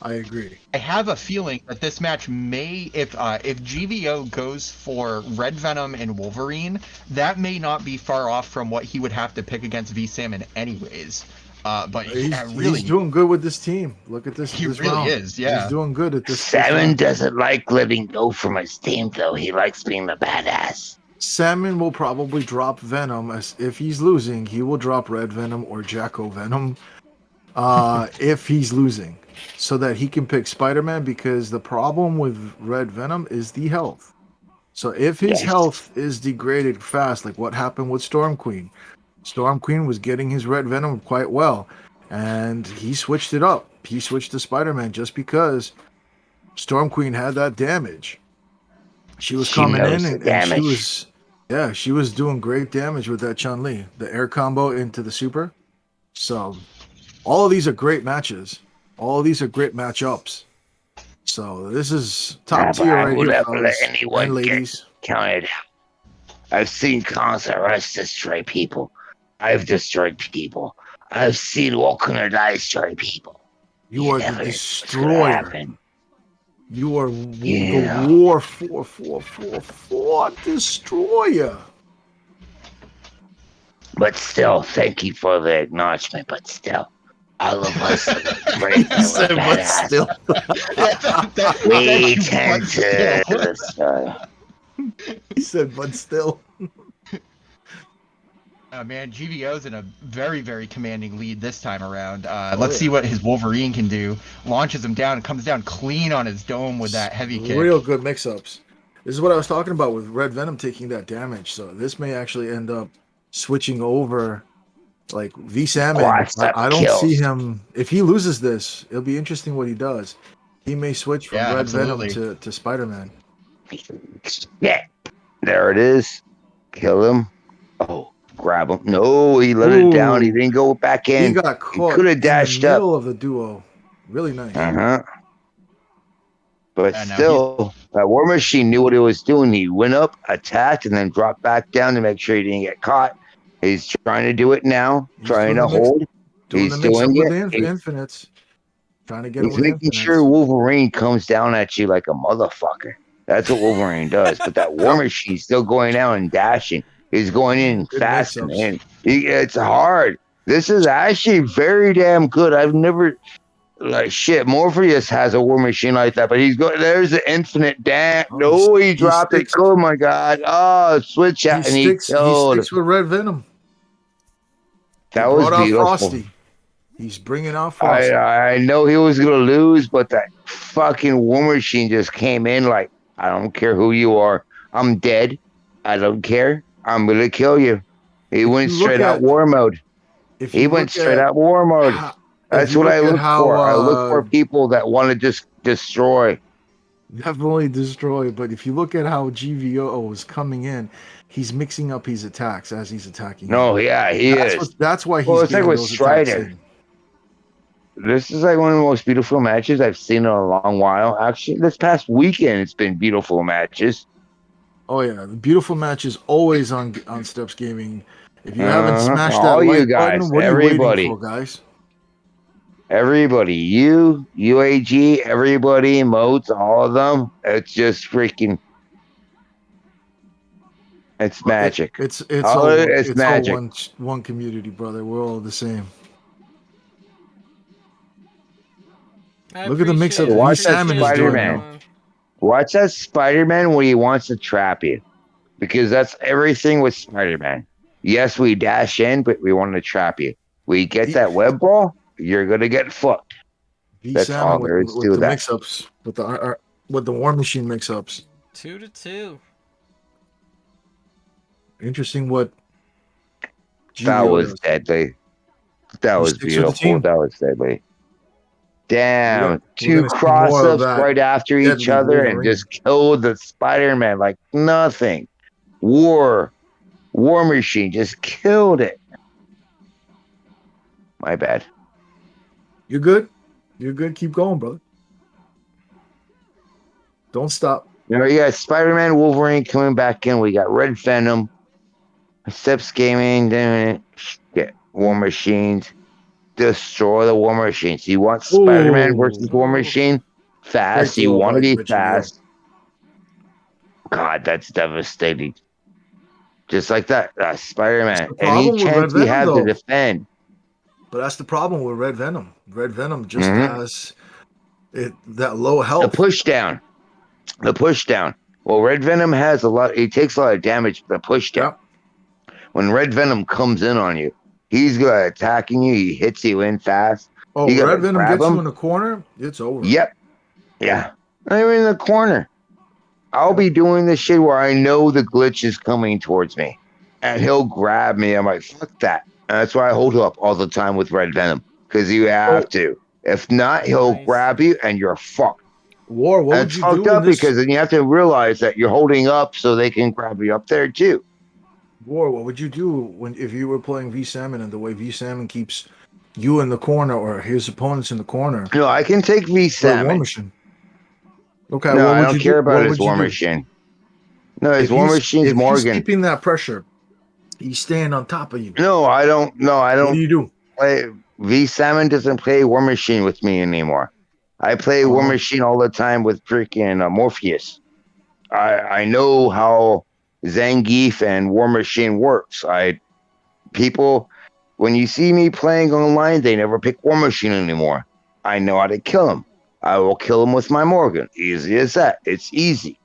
D: I agree.
A: I have a feeling that this match may, if GVO goes for Red Venom and Wolverine, that may not be far off from what he would have to pick against V Salmon anyways. But
D: He's doing good with this team. Look at this.
A: He
D: this
A: really
D: round.
A: is, yeah.
D: He's doing good at this.
F: Salmon doesn't like letting go from his team, though. He likes being the badass.
D: Salmon will probably drop Venom as if he's losing. He will drop Red Venom or Jacko Venom, if he's losing, so that he can pick Spider-Man. Because the problem with Red Venom is the health. So if his health is degraded fast, like what happened with Storm Queen was getting his Red Venom quite well, and he switched it up. He switched to Spider-Man just because Storm Queen had that damage. She was coming in and she was doing great damage with that Chun-Li, the air combo into the super. So all of these are great matches. All of these are great matchups. So this is top tier right here, fellas and ladies.
F: Counted. I've seen Consorus destroy people. I've destroyed people. I've seen Walking or Die destroy people.
D: You are the
F: never
D: destroyer.
F: happen.
D: You are the War 4 destroyer.
F: But still, thank you for the acknowledgement. But still, all of us are great.
D: He said, but still.
F: We tend to.
D: He said, but still.
A: Man, GVO's in a very, very commanding lead this time around. Let's see what his Wolverine can do. Launches him down and comes down clean on his dome with that heavy kick.
D: Real good mix-ups. This is what I was talking about with Red Venom taking that damage. So this may actually end up switching over, like V Salmon. I don't see him. If he loses this, it'll be interesting what he does. He may switch from Red Venom to Spider-Man.
F: Yeah, there it is. Kill him. Oh. Grab him. No, he let it down. He didn't go back in.
D: He got caught.
F: He could have dashed
D: in the
F: up.
D: Middle of the duo. Really nice.
F: But still, that War Machine knew what he was doing. He went up, attacked, and then dropped back down to make sure he didn't get caught. He's trying to do it now. Trying to hold. He's doing it.
D: Infinites. Trying to get.
F: He's making sure Wolverine comes down at you like a motherfucker. That's what Wolverine does. But that War Machine's still going out and dashing. He's going in fast and in. It's hard. This is actually very damn good. I've never, Morpheus has a War Machine like that, but he's going. There's the infinite damn. He dropped it. Oh my god. Oh, switch out and he killed.
D: He sticks with Red Venom.
F: That was beautiful.
D: Frosty. He's bringing out Frosty.
F: I know he was gonna lose, but that fucking War Machine just came in like, I don't care who you are. I'm dead. I don't care. I'm gonna kill you. He went
D: you look
F: straight out
D: at
F: war mode.
D: if
F: He
D: you
F: went
D: look
F: straight
D: at
F: out war mode.
D: how, if
F: That's
D: you
F: what I
D: look at
F: look
D: how
F: for. I look for people that want to just destroy.
D: definitely destroy, but if you look at how GVO is coming in, he's mixing up his attacks as he's attacking you.
F: No, yeah, he is.
D: That's why
F: Well,
D: he's
F: it's like
D: getting
F: with
D: those attacks
F: Strider.
D: in.
F: This is like one of the most beautiful matches I've seen in a long while. Actually, this past weekend, it's been beautiful matches.
D: Oh yeah, the beautiful match is always on Steps Gaming. If you haven't smashed that
F: All you
D: like
F: guys,
D: button, what are you waiting for, guys?
F: everybody, UAG, everybody, modes, all of them. It's just freaking. It's magic.
D: It's
F: All
D: all
F: of
D: one,
F: it is
D: it's all
F: magic.
D: one community, brother. We're all the same.
C: I
D: Look at the mix-up
C: appreciate it.
F: Watch that
D: Salmon is doing
F: Spider-Man.
D: now.
F: Watch that Spider-Man when he wants to trap you, because that's everything with Spider-Man. Yes, we dash in, but we want to trap you. We get that web ball, you're gonna get fucked. That's all there is to
D: with the
F: that.
D: mix-ups, with the War Machine mix-ups.
C: 2-2.
D: Interesting what
F: That
D: GVO
F: was
D: does.
F: deadly. That
D: He
F: was
D: sticks with the
F: beautiful.
D: team.
F: That was deadly. Damn,
D: We're
F: two
D: gonna see more of
F: cross-ups
D: that
F: right after each
D: deadly
F: other and
D: Wolverine.
F: just killed the Spider-Man like nothing. War Machine just killed it. My bad.
D: You're good. You're good. Keep going, brother. Don't stop.
F: You know, you got Spider-Man, Wolverine coming back in. We got Red Venom, Steps Gaming, then shit, War Machines. Destroy the War Machines. You want Spider-Man versus War Machine? Fast.
D: Great
F: You
D: throw
F: want to
D: by
F: be
D: GVO.
F: fast. God, that's devastating. Just like that. Spider-Man.
D: That's the problem
F: Any
D: with
F: chance
D: Red
F: he
D: Venom,
F: had to
D: though.
F: defend.
D: But that's the problem with Red Venom. Red Venom just
F: Mhm.
D: has that low
F: The
D: health.
F: push down. Well, Red Venom has a lot. He takes a lot of damage. The push down.
D: Yep.
F: When Red Venom comes in on you, he's attacking you. He hits you in fast.
D: Oh,
F: You gotta
D: Red Venom
F: grab
D: gets
F: him.
D: you in the corner, it's over.
F: Yep. Yeah. I'm in the corner. I'll be doing this shit where I know the glitch is coming towards me, and he'll grab me. I'm like, fuck that. And that's why I hold up all the time with Red Venom, because you have to. If not, he'll
C: Nice.
F: grab you, and you're fucked.
D: War, what would
F: That's
D: you
F: fucked
D: do
F: up
D: in this?
F: because then you have to realize that you're holding up so they can grab you up there too.
D: War, what would you do if you were playing V Salmon and the way V Salmon keeps you in the corner or his opponents in the corner?
F: No, I can take V
D: Or War
F: Salmon.
D: Machine. Okay,
F: No,
D: what
F: I
D: would
F: don't
D: you
F: care
D: do?
F: about
D: What
F: his
D: would you
F: War
D: do?
F: Machine. No, his
D: If
F: War
D: he's-
F: Machine's
D: if he's
F: Morgan.
D: keeping that pressure, he's staying on top of you.
F: No, I don't. No, I
D: What
F: don't
D: do you do?
F: play. V Salmon doesn't play War Machine with me anymore. I play War
D: Oh.
F: Machine all the time with freaking Morpheus. I know how Zangief and War Machine works. People, when you see me playing online, they never pick War Machine anymore. I know how to kill him. I will kill him with my Morgan. Easy as that. It's easy.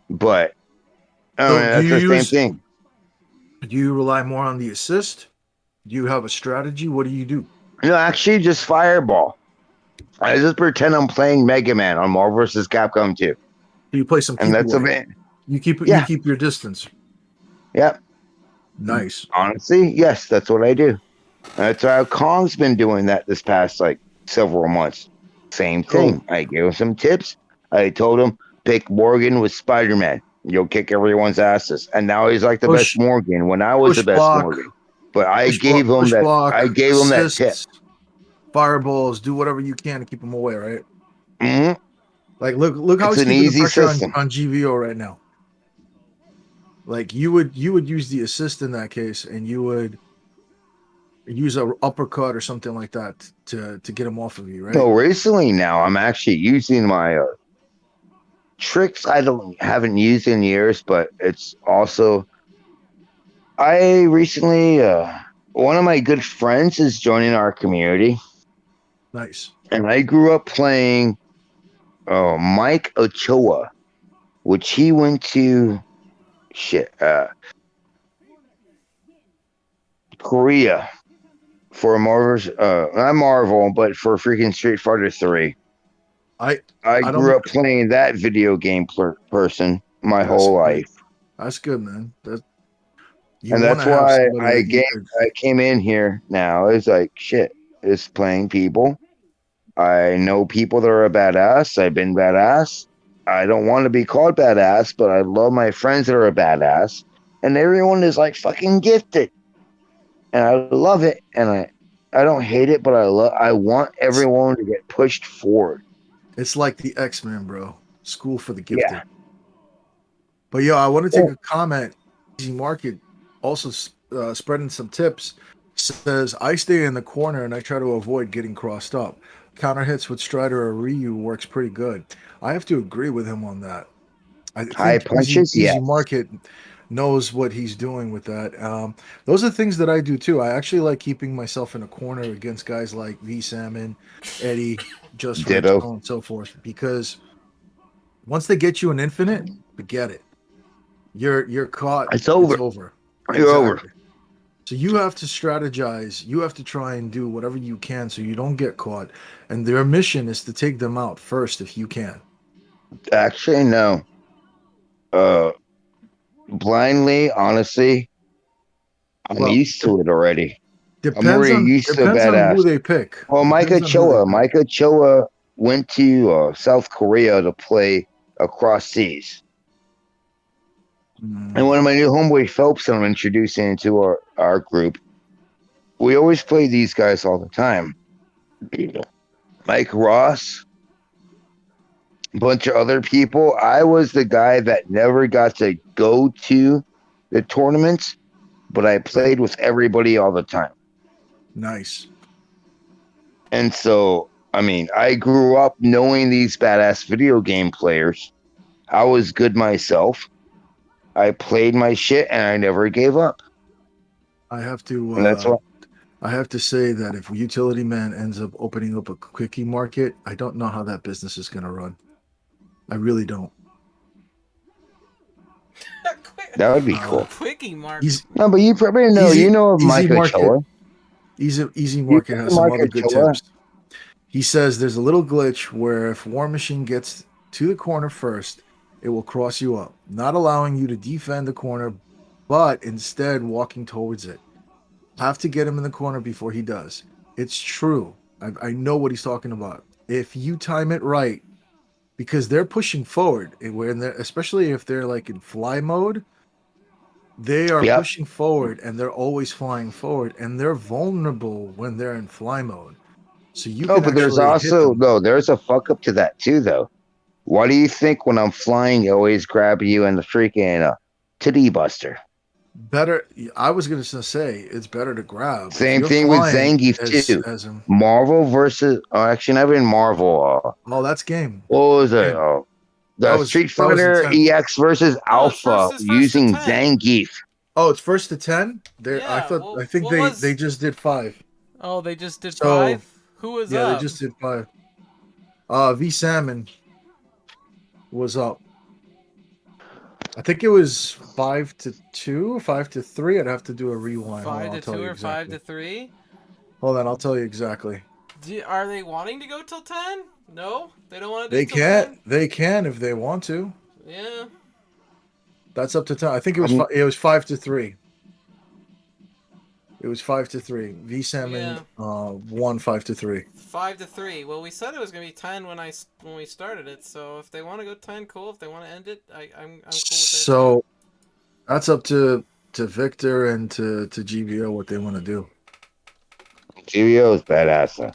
F: But I
D: So
F: mean, that's the same thing.
D: Do you rely more on the assist? Do you have a strategy? What do you do?
F: No, actually, just Fireball. I just pretend I'm playing Mega Man on Marvel vs. Capcom 2.
D: Do you play some
F: And
D: keep
F: that's
D: away?
F: a bit.
D: You keep
F: Yeah.
D: you keep your distance.
F: Yep.
D: Nice.
F: Honestly, yes, that's what I do. That's how Kong's been doing that this past several months. Same thing. I gave him some tips. I told him pick Morgan with Spider-Man. You'll kick everyone's asses. And now he's like the
D: Push-
F: best Morgan when I was the
D: push
F: best
D: block,
F: Morgan. But I
D: Push
F: gave
D: block-
F: him
D: push
F: that.
D: block,
F: I gave him that tip.
D: assists, Fireballs, do whatever you can to keep them away, right?
F: Mhm.
D: Like look how
F: It's
D: he's
F: an
D: keeping the
F: easy
D: pressure
F: system.
D: on GVO right now. Like you would use the assist in that case, and you would use a uppercut or something like that to get him off of you, right?
F: So recently now, I'm actually using my tricks haven't used in years, but it's also I recently one of my good friends is joining our community,
D: Nice.
F: and I grew up playing Mike Ochoa, which he went to Korea for Marvel's not Marvel, but for freaking Street Fighter 3. I
D: don't-
F: grew up playing that video game person my whole life.
D: That's good, man. You
F: And
D: want
F: that's
D: to have
F: why
D: somebody that you could.
F: I came in here now. It's like shit. It's playing people. I know people that are a badass. I've been badass. I don't want to be called badass, but I love my friends that are a badass. And everyone is like fucking gifted. And I love it. And I don't hate it, but I want everyone to get pushed forward.
D: It's like the X-Men, bro. School for the gifted.
F: Yeah.
D: But yo, I want to take a comment. Easy Market also spreading some tips. Says I stay in the corner and I try to avoid getting crossed up. Counter hits with Strider or Ryu works pretty good. I have to agree with him on that. I
F: High
D: think
F: punches,
D: Easy
F: yes.
D: Market knows what he's doing with that. Those are things that I do too. I actually like keeping myself in a corner against guys like V Salmon, Eddie, Just Rich,
F: Ditto.
D: so on and so forth. Because once they get you an infinite, forget it. You're caught.
F: It's over. You're over.
D: So you have to strategize. You have to try and do whatever you can so you don't get caught. And their mission is to take them out first if you can.
F: Actually, no. Blindly, honestly, I'm
D: Well,
F: used to it already.
D: Depends
F: I'm already
D: on
F: used to
D: depends on
F: badass.
D: who they pick.
F: Well, Micah
D: Depends on who
F: Choa.
D: they pick.
F: Micah Choa went to South Korea to play across seas. And one of my new homeboy Phelps that I'm introducing into our group, we always play these guys all the time. Mike Ross, a bunch of other people. I was the guy that never got to go to the tournaments, but I played with everybody all the time.
D: Nice.
F: And so, I mean, I grew up knowing these badass video game players. I was good myself. I played my shit and I never gave up.
D: I have to
F: And that's what
D: I have to say that if Utility Man ends up opening up a quickie market, I don't know how that business is going to run. I really don't.
F: that would be cool.
C: Quickie mark.
F: No, but you probably know.
D: Easy-
F: You know of
D: Easy
F: Micah
D: Market.
F: Choa.
D: Easy Market has some
F: Micah
D: other good
F: Choa.
D: tips. He says there's a little glitch where if War Machine gets to the corner first, it will cross you up, not allowing you to defend the corner, but instead walking towards it. Have to get him in the corner before he does. It's true. I know what he's talking about. If you time it right, because they're pushing forward, especially if they're like in fly mode, they are
F: Yep.
D: pushing forward and they're always flying forward, and they're vulnerable when they're in fly mode. So you
F: Oh,
D: can
F: but there's
D: actually hit
F: also
D: them.
F: no. There's a fuck up to that too, though. Why do you think when I'm flying, I always grab you in the freaking titty buster?
D: Better. I was gonna say it's better to grab. If
F: Same
D: you're
F: thing with
D: flying
F: Zangief too.
D: as him.
F: Marvel versus actually not even Marvel.
D: Oh, that's game.
F: What was it?
D: Yeah.
F: The
D: That was-
F: Street
D: that was
F: Fighter
D: intense.
F: EX versus
C: Oh, it's
F: Alpha
C: first to
F: using
C: 10.
F: Zangief.
D: Oh, it's first to 10. I
C: Yeah,
D: thought.
C: well,
D: I think
C: what
D: they
C: was-
D: just did 5.
C: Oh, they just did
D: So,
C: 5? Who was
D: Yeah,
C: up?
D: they just did 5. V Salmon was up. I think it was 5-2, 5-3. I'd have to do a rewind. Hold on,
C: 5
D: I'll
C: to
D: tell
C: 2
D: you
C: or
D: exactly.
C: 5 to 3?
D: Hold on, I'll tell you exactly.
C: Are they wanting to go till 10? No? They don't want to do
D: They
C: till 10?
D: can't. They can if they want to.
C: Yeah.
D: That's up to 10. I think it was. It was 5-3. It was 5-3. V Salmon won 5-3.
C: 5 to 3. Well, we said it was going to be 10 when we started it, so if they want to go 10, cool. If they want to end it, I'm cool with that.
D: So that's up to Victor and to GVO what they want to do.
F: GVO is badass.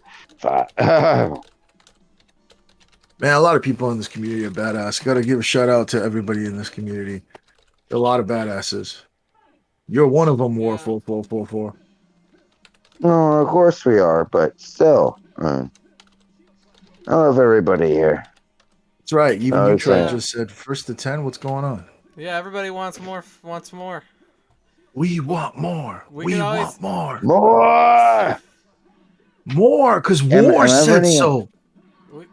D: Man, a lot of people in this community are badass. Got to give a shout out to everybody in this community. A lot of badasses. You're one of them, War 4444.
F: No, of course we are, but still, I love everybody here.
D: That's right. Even you, Trey,
F: Yeah.
D: just said first to 10. What's going on?
C: Yeah, everybody wants more.
D: We want more. We
C: can always-
D: want more.
F: More.
D: More, because
F: Am
D: War
F: I
D: said
F: running
D: so.
C: We-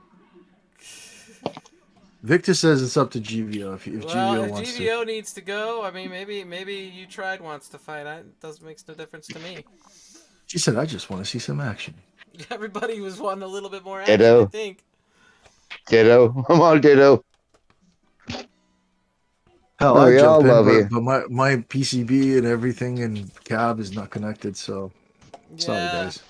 D: Victor says it's up to GVO if
C: Well,
D: GVO
C: if
D: wants
C: GVO needs to go, I mean, maybe you tried wants to fight. It doesn't makes no difference to me.
D: to. She said, I just want to see some action.
C: Everybody was wanting a little bit more action,
F: Ditto.
C: I think.
F: Ditto. I'm on Ditto.
D: Hell,
F: Oh,
D: I
F: we all
D: jump in,
F: love you.
D: but my PCB and everything and cab is not connected, so sorry,
C: Yeah.
D: guys.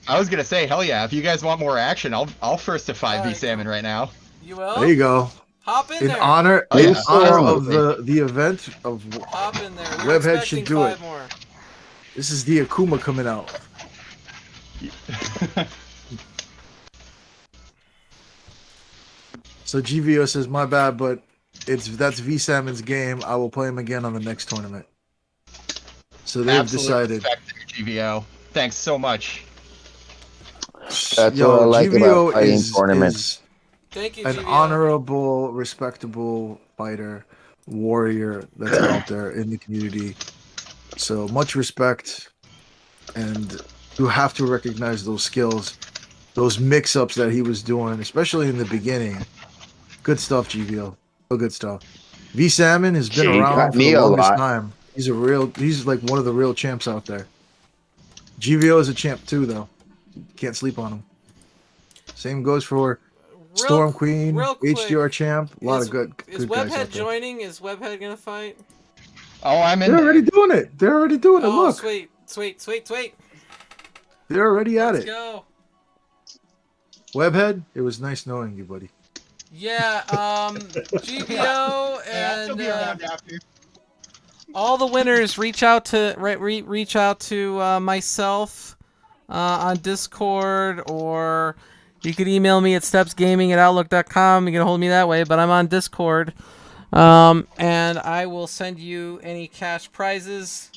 A: I was gonna say, hell yeah! If you guys want more action, I'll first to 5v
C: Alright,
A: Salmon right now.
C: You
D: There
C: will?
D: you go.
C: Hop in
D: In
C: there.
D: honor,
A: Oh,
D: in
A: yeah.
D: honor of
F: Absolutely.
D: the event of
C: Hop in there. We're
D: Webhead
C: expecting
D: should do
C: 5
D: it.
C: more.
D: This is the Akuma coming out. So GVO says, my bad, but that's V Salmon's game. I will play him again on the next tournament. So they've
A: Absolute
D: decided.
A: respect to GVO. Thanks so much.
F: That's what I like about fighting
D: is
F: tournaments.
C: Thank you,
D: an
C: GVO.
D: honorable, respectable fighter, warrior that's out there in the community. So much respect, and you have to recognize those skills, those mix-ups that he was doing, especially in the beginning. Good stuff, GVO. Oh, good stuff. V Salmon has been
F: Shit, he
D: around
F: cut
D: for
F: me
D: the
F: a
D: longest
F: lot.
D: time. He's like one of the real champs out there. GVO is a champ too, though. Can't sleep on him. Same goes for Storm Queen,
C: real quick,
D: HDR champ. A lot
C: is-
D: of good
C: Is
D: guys out
C: Webhead
D: there.
C: joining? Is Webhead gonna fight?
A: Oh, I'm in
D: They're already
A: there.
D: doing it. They're already doing it.
C: Oh,
D: Look,
C: sweet, sweet, sweet, sweet.
D: they're already at
C: Let's
D: it.
C: go.
D: Webhead, it was nice knowing you, buddy.
C: Yeah, GVO
A: Yeah, I'll still
C: and
A: be around after.
C: all the winners reach out to reach out to myself on Discord, or you could email me at stepsgaming@outlook.com. You can hold me that way, but I'm on Discord, and I will send you any cash prizes.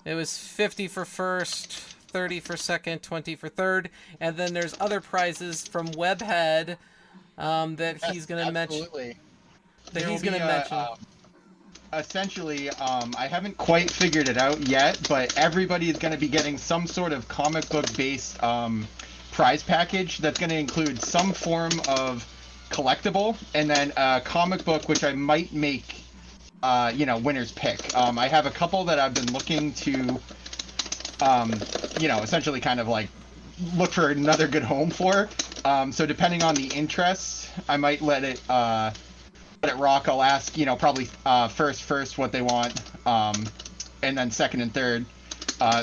C: It was 50 for first, 30 for second, 20 for third, and then there's other prizes from Webhead that he's gonna mention.
A: Absolutely.
C: That
A: There
C: he's
A: will
C: gonna
A: be,
C: mention.
A: Essentially, I haven't quite figured it out yet, but everybody is going to be getting some sort of comic book based prize package that's going to include some form of collectible, and then a comic book which I might make winner's pick. I have a couple that I've been looking to essentially kind of like look for another good home for. So depending on the interest, I might let it rock. I'll ask, probably first what they want, and then second and third.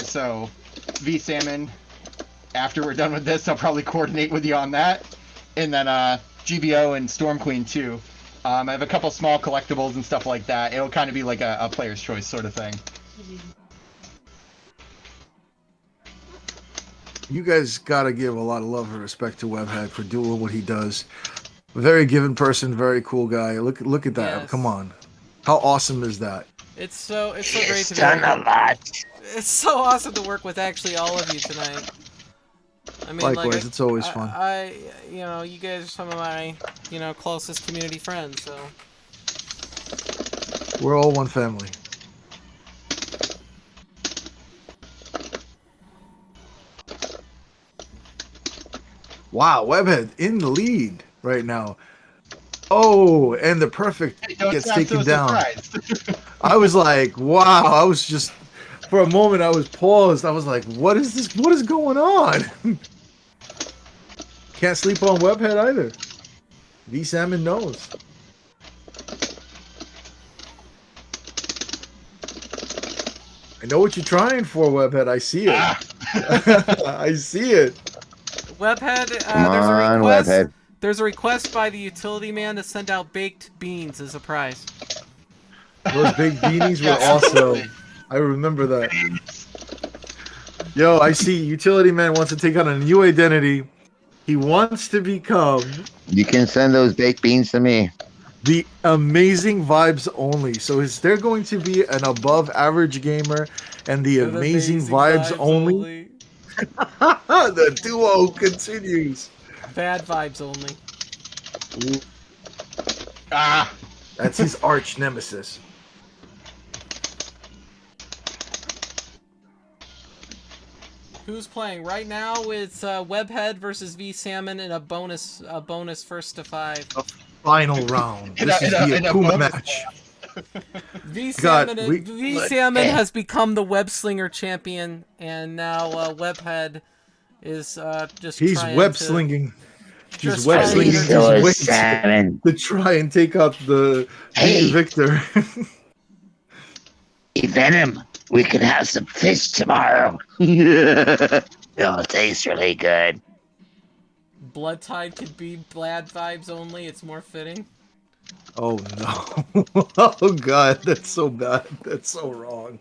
A: So V Salmon, after we're done with this, I'll probably coordinate with you on that, and then GVO and Storm Queen too. I have a couple small collectibles and stuff like that. It'll kind of be like a player's choice sort of thing.
D: You guys gotta give a lot of love and respect to Webhead for doing what he does. Very given person, very cool guy. Look at that.
C: Yes.
D: Come on. How awesome is that?
C: It's so great
F: It's
C: to be.
F: done a lot.
C: It's so awesome to work with actually all of you tonight. I mean,
D: Likewise, it's always fun.
C: You guys are some of my, closest community friends. So
D: We're all one family. Wow, Webhead in the lead right now. Oh, and the perfect
A: Don't
D: gets
A: sound
D: taken
A: so
D: down.
A: surprised.
D: I was like, wow. I was just, for a moment, I was paused. I was like, what is this? What is going on? Can't sleep on Webhead either. V Salmon knows. I know what you're trying for, Webhead. I see it. I see it.
C: Webhead,
F: Come
C: there's a
F: on,
C: request.
F: Webhead.
C: There's a request by the utility man to send out baked beans as a prize.
D: Those big beanies were also. I remember that. Yo, I see Utility Man wants to take on a new identity. He wants to become
F: You can send those baked beans to me.
D: the amazing vibes only. So is there going to be an above average gamer and the amazing vibes only? The duo continues.
C: Bad vibes only.
D: That's his arch nemesis.
C: Who's playing right now? It's Webhead versus V Salmon in a bonus first to 5.
D: Final round. This is the Akuma match.
C: V
D: God,
C: Salmon has become the Webslinger champion, and now Webhead is just
D: He's
C: trying
D: web
C: to-
D: slinging. She's
C: Just
D: web
C: trying
D: slinging
C: to-
D: these
F: Still a
D: weights
F: salmon.
D: to try and take out the
F: Hey.
D: Victor.
F: Hey, Venom, we can have some fish tomorrow. It tastes really good.
C: Bloodtide could be Blad vibes only. It's more fitting.
D: Oh no! Oh god, that's so bad. That's so wrong.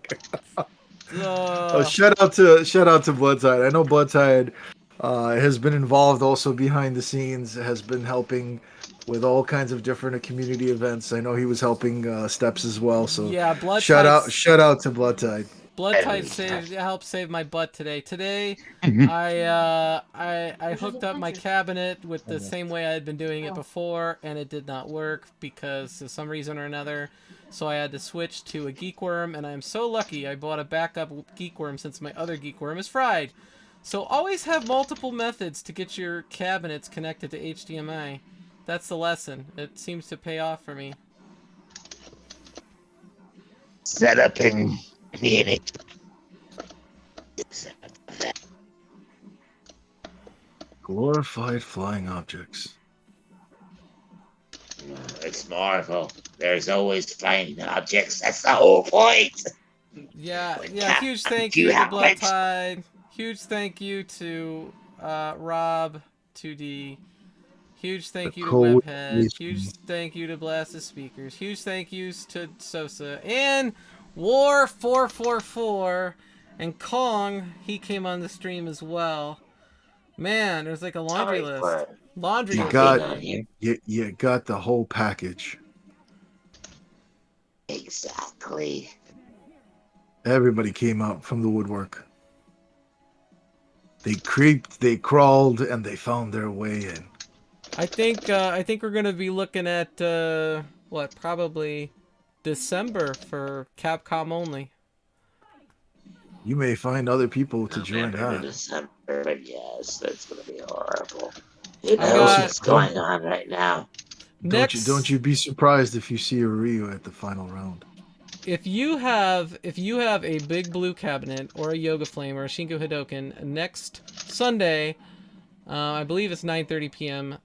D: Oh, shout out to Bloodtide. I know Bloodtide has been involved also behind the scenes. Has been helping with all kinds of different community events. I know he was helping Steps as well. So
C: yeah, Bloodtide.
D: shout out to Bloodtide.
C: Bloodtide helped save my butt today. Today, I hooked up my cabinet with the same way I had been doing it before, and it did not work because of some reason or another. So I had to switch to a geek worm, and I'm so lucky I bought a backup geek worm since my other geek worm is fried. So always have multiple methods to get your cabinets connected to HDMI. That's the lesson. It seems to pay off for me.
F: Set up in Munich.
D: Glorified flying objects.
F: It's Marvel. There's always flying objects. That's the whole point.
C: Yeah,
F: Like,
C: yeah. Huge thank
F: do
C: you
F: you
C: to
F: have much?
C: Bloodtide. Huge thank you to Rob 2D. Huge thank you to
D: code
C: Webhead.
D: is-
C: Huge thank you to Blazt Speakerz. Huge thank yous to Sosa and War444 and Kong. He came on the stream as well. Man, there's like a laundry list. Laundry
D: You
C: list.
D: got you got the whole package.
F: Exactly.
D: Everybody came out from the woodwork. They creeped, they crawled, and they found their way in.
C: I think we're gonna be looking at what, probably December for Capcom only.
D: You may find other people to join
F: November to
D: that.
F: December, but yes, that's gonna be horrible. Who
C: I
F: knows
C: got-
F: what's going on right now?
C: Next,
D: Don't you be surprised if you see a Ryu at the final round.
C: if you have a big blue cabinet or a Yoga Flame or a Shinko Hidoken, next Sunday, I believe it's 9:30 p.m.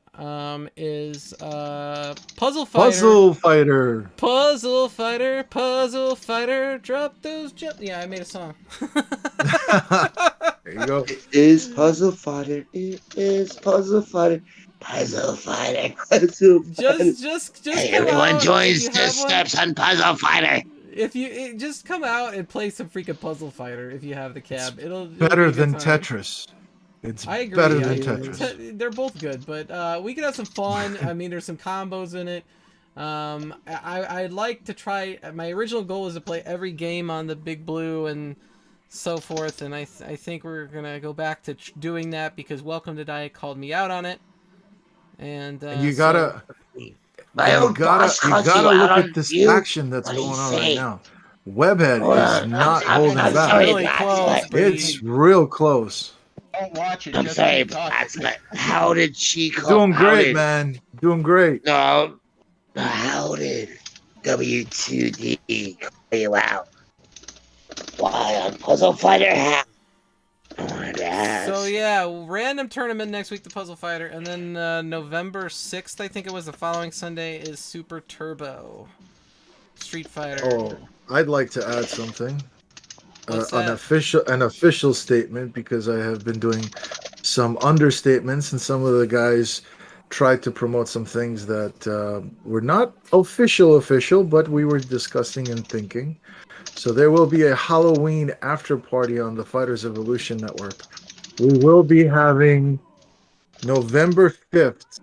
C: Is Puzzle Fighter.
D: Puzzle Fighter.
C: Puzzle Fighter, drop those jump. Yeah, I made a song.
D: There you go.
F: It is Puzzle Fighter. It is Puzzle Fighter. Puzzle Fighter. Puzzle Fighter.
C: Just
F: Hey,
C: come
F: everyone
C: out
F: joins
C: if you
F: the
C: have one.
F: steps on Puzzle Fighter.
C: Just come out and play some freaking Puzzle Fighter if you have the cab. It'll be
D: Better
C: a good
D: than
C: time.
D: Tetris. It's
C: I agree.
D: better than
C: I-
D: Tetris.
C: They're both good, but we could have some fun. I mean, there's some combos in it. I'd like to try. My original goal was to play every game on the Big Blue and so forth, and I think we're gonna go back to doing that because Welcome to Diet called me out on it. And
D: You gotta,
F: My
D: you
F: own
D: gotta,
F: boss
D: you
F: called
D: gotta
F: you out
D: look
F: on
D: at this
F: you.
D: action that's
F: What do you
D: going on right
F: say?
D: now. Webhead is not holding
F: I'm
D: back.
F: sorry,
C: really
F: Blazt,
C: close,
F: but-
C: but
D: It's real close.
A: Don't watch it.
F: I'm
A: just
F: sorry,
A: keep talking.
F: Blazt, but how did she call?
D: Doing
F: how
D: great,
F: did-
D: man. Doing great.
F: No, how did W2D call you out? Why on Puzzle Fighter? How? I wanted to ask.
C: So yeah, random tournament next week, the Puzzle Fighter, and then November 6th, I think it was the following Sunday, is Super Turbo Street Fighter.
D: Oh, I'd like to add something.
C: What's
D: An
C: that?
D: official statement, because I have been doing some understatements, and some of the guys tried to promote some things that were not official, but we were discussing and thinking. So there will be a Halloween after party on the Fighters Evolution Network. We will be having November 5th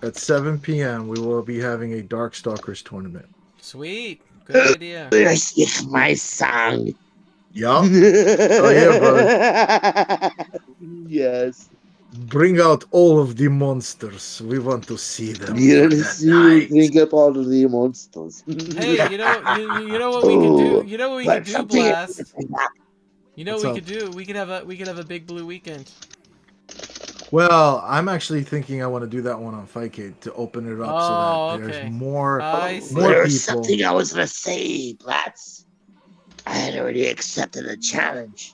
D: at 7 p.m. We will be having a Darkstalkers tournament.
C: Sweet, good idea.
F: Let's get my song.
D: Yeah. Oh yeah, brother.
F: Yes.
D: Bring out all of the monsters. We want to see them.
F: Yes, you bring up all of the monsters.
C: Hey, you know what we could do? You know what we could do, Blast? You know
D: What's
C: what we
D: up?
C: could do? We could have a Big Blue weekend.
D: Well, I'm actually thinking I want to do that one on Fightcade to open it up
C: Oh,
D: so that
C: okay.
D: there's more
C: I see.
D: more
F: There's
D: people.
F: something I was gonna say, Blazt. I had already accepted the challenge.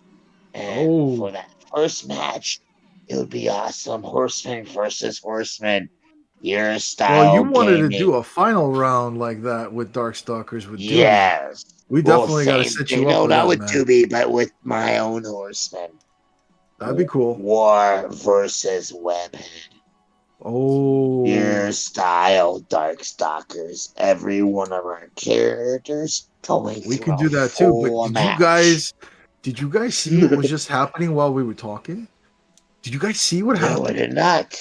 F: And
D: Oh.
F: for that first match, It would be awesome. Horseman versus horseman. Your
D: Well,
F: style
D: you wanted to
F: gaming.
D: do a final round like that with Darkstalkers with Doobie.
F: Yes.
D: We definitely got to set you up
F: No,
D: with
F: not
D: that,
F: with
D: man.
F: Doobie, but with my own horseman.
D: That'd be cool.
F: War versus Webhead.
D: Oh,
F: Your style, Darkstalkers. Every one of our characters going
D: we
F: through
D: can do
F: a
D: that too.
F: full
D: But
F: match.
D: did you guys see what was just happening while we were talking? Did you guys see what
F: No, I
D: happened?
F: did not.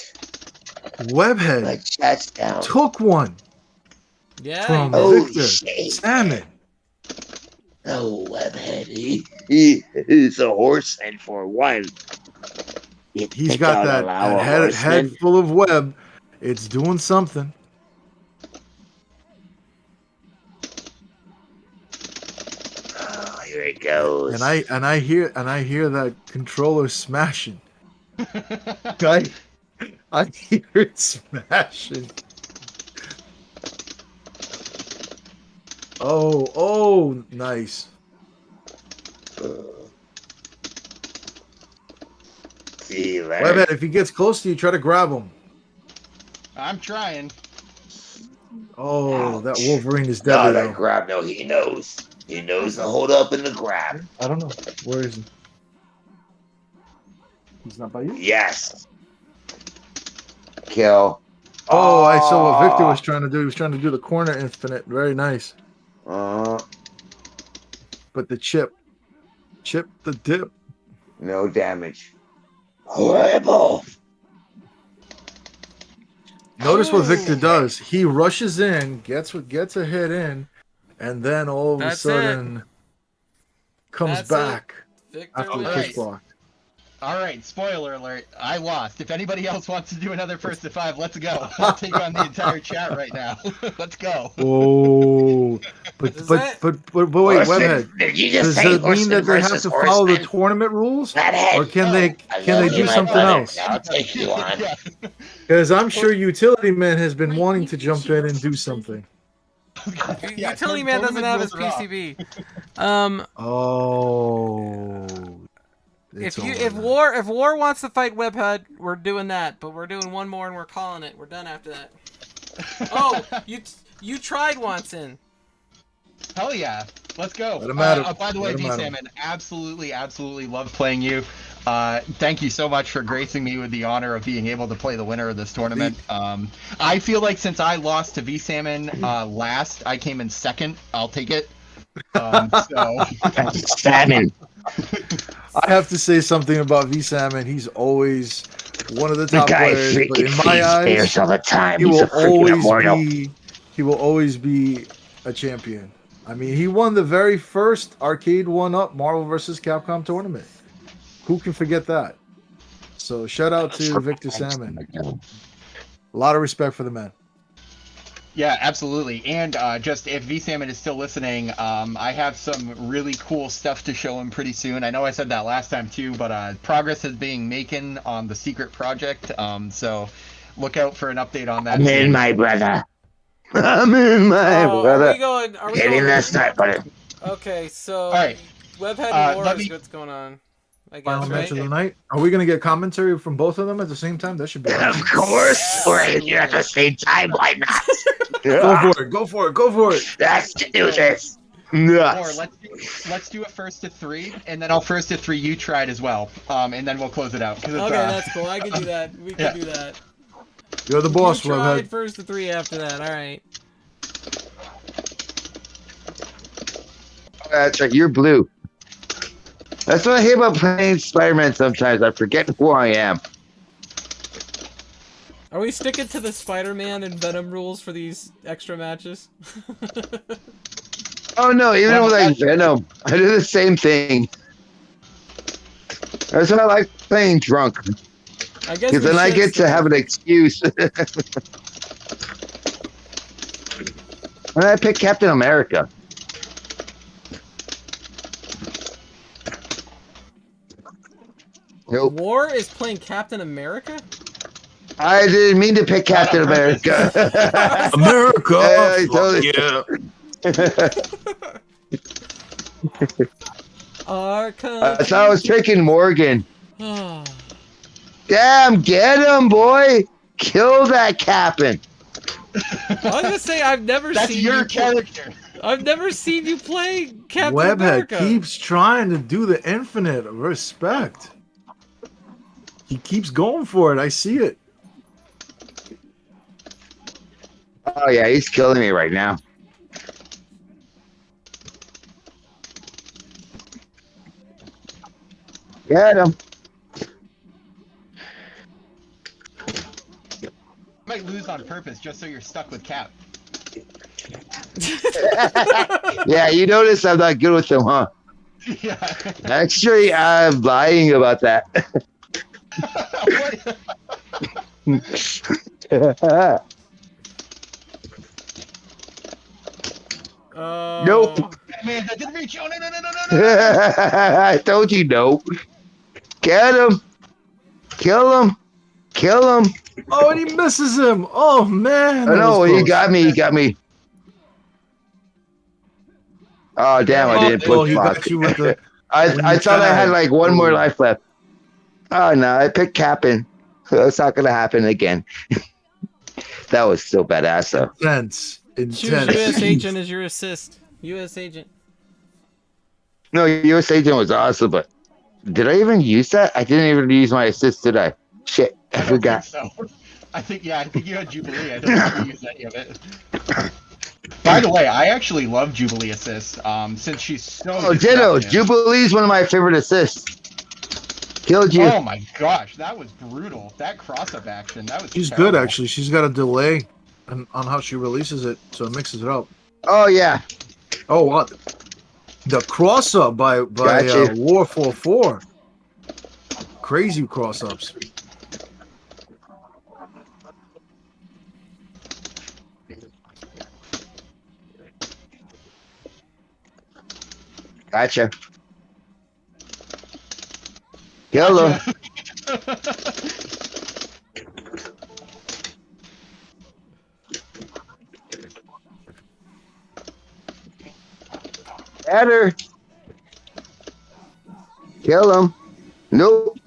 D: Webhead
F: My chat's down.
D: took one
C: Yeah.
D: from
F: Oh,
D: Victor
F: shit.
D: Salmon.
F: Oh, Webhead. He is a horseman for one. You
D: He's
F: think
D: got
F: I'd
D: that
F: allow a
D: head
F: horseman?
D: full of web. It's doing something.
F: Oh, here it goes.
D: And I hear that controller smashing. I hear it smashing. Oh, nice.
F: See you later.
D: Webhead, if he gets close to you, try to grab him.
A: I'm trying.
D: Oh, that
F: Ouch.
D: Wolverine is
F: No,
D: deadly
F: that
D: though.
F: grab. No, he knows. He knows to hold up in the grab.
D: I don't know. Where is he? He's not by you?
F: Yes. Kill.
D: Oh, I saw what Victor was trying to do. He was trying to do the corner infinite. Very nice.
F: But
D: But the chip the dip.
F: no damage. Horrible.
D: Notice what Victor does. He rushes in, gets a hit in, and then all of
C: That's
D: a sudden comes
C: That's
D: back
C: Victor
D: after the
C: wins.
D: kick block.
A: All right, spoiler alert. I lost. If anybody else wants to do another first to five, let's go. I'll take on the entire chat right now. Let's go.
D: Oh, but
C: Is
D: wait,
F: Horseman,
D: Webhead.
F: did you just
D: Does
F: say
D: it mean that they have
F: versus
D: to follow the
F: horseman?
D: tournament rules,
F: Fathead,
D: or can
F: no.
D: they
F: I
D: can
F: love
D: they
F: you,
D: do
F: my
D: something
F: brother.
D: else?
F: I'll take you on.
A: Yeah.
D: Because I'm sure Utility Man has been wanting to jump in and do something.
A: Yeah,
C: Utility Man doesn't have his
A: rules are off.
C: PCB.
D: Oh, it's
C: If
D: over.
C: War wants to fight Webhead, we're doing that. But we're doing one more and we're calling it. We're done after that. Oh, you tried once in.
A: Hell yeah. Let's go.
D: Let him at it.
A: By the way,
D: Let him at it.
A: V-Salmon, absolutely love playing you. Thank you so much for gracing me with the honor of being able to play the winner of this tournament. I feel like since I lost to V-Salmon last, I came in second. I'll take it. So
F: Salmon.
D: I have to say something about V Salmon. He's always one of the
F: The
D: top
F: guy
D: players, but
F: freaking
D: in
F: feeds
D: my eyes,
F: bears all the time.
D: he
F: He's
D: will
F: a freaking immortal.
D: always be a champion. I mean, he won the very first Arcade1Up Marvel vs. Capcom tournament. Who can forget that? So shout out to Victor Salmon. A lot of respect for the man.
A: yeah, absolutely. And just if V-Salmon is still listening, I have some really cool stuff to show him pretty soon. I know I said that last time too, but progress is being making on the secret project. So look out for an update on that.
F: I'm in,
A: soon.
F: my brother. I'm in, my
C: Oh,
F: brother.
C: Are we
F: Getting
C: going?
F: that start button.
C: Okay, so
A: All right.
C: Webhead and War
A: let
C: is
A: me-
C: what's going on. I
D: Final
C: guess,
D: match of
C: right?
D: the night. Are we going to get commentary from both of them at the same time? That should be
F: Of
D: awesome.
F: course, we're in here at the same time. Why not?
D: Go for it. Go for it. Go for it.
F: Let's do this.
A: Or
F: Yes.
A: let's do a first to three, and then I'll first to three. You tried as well, and then we'll close it out. 'cause it's,
C: Okay, that's cool. I can do that. We can
A: Yeah.
C: do that.
D: You're the boss,
C: You tried
D: Webhead.
C: first to three after that. All right.
F: That's right. You're blue. That's what I hate about playing Spider-Man sometimes. I forget who I am.
C: Are we sticking to the Spider-Man and Venom rules for these extra matches?
F: Oh no, even
A: Well,
F: with like
A: that's-
F: Venom, I do the same thing. That's why I like playing drunk.
C: I guess
F: Because
C: we
F: then I
C: should
F: get to
C: stick-
F: have an excuse. And I pick Captain America. Nope.
C: War is playing Captain America?
F: I didn't mean to pick Captain America.
D: America.
F: I totally-
D: yeah.
C: Our
F: I thought I was picking Morgan.
C: country.
F: Damn, get him, boy. Kill that Captain.
C: I was gonna say I've never
A: That's
C: seen
A: your
C: you
A: character.
C: I've never seen you play Captain
D: Webhead
C: America.
D: keeps trying to do the infinite. Respect. He keeps going for it. I see it.
F: Oh, yeah, he's killing me right now. Get him.
A: Might lose on purpose just so you're stuck with Cap.
F: Yeah, you notice I'm not good with them, huh?
A: Yeah.
F: Actually, I'm lying about that.
A: What?
F: Nope.
A: Man, that didn't reach. Oh, no.
F: I told you no. Get him. Kill him. Kill him.
D: Oh, and he misses him. Oh, man.
F: Oh,
D: that
F: no,
D: was
F: he
D: close.
F: got me. He got me. Oh, damn, I didn't
D: Oh,
F: put
D: he
F: fuck.
D: got you with the...
F: I thought I had like one more life left. Oh, no, I picked Captain. It's not going to happen again. That was so badass, though.
D: Intense.
C: Choose
D: Intense.
C: US Agent as your assist. US Agent.
F: No, US Agent was awesome, but did I even use that? I didn't even use my assist, did I? Shit, I
A: I don't
F: forgot.
A: think so. I think you had Jubilee. I don't think you used any of it. By the way, I actually love Jubilee assist. Since she's so.
F: Oh, ditto.
A: disruptive.
F: Jubilee's one of my favorite assists. Killed you.
A: Oh my gosh, that was brutal. That cross-up action, that was.
D: She's
A: terrible.
D: good, actually. She's got a delay on how she releases it, so it mixes it up.
F: Oh, yeah.
D: Oh, what? The cross-up by
F: Gotcha.
D: War 4-4. Crazy cross-ups.
F: Gotcha. Kill him. Better. Kill him. Nope.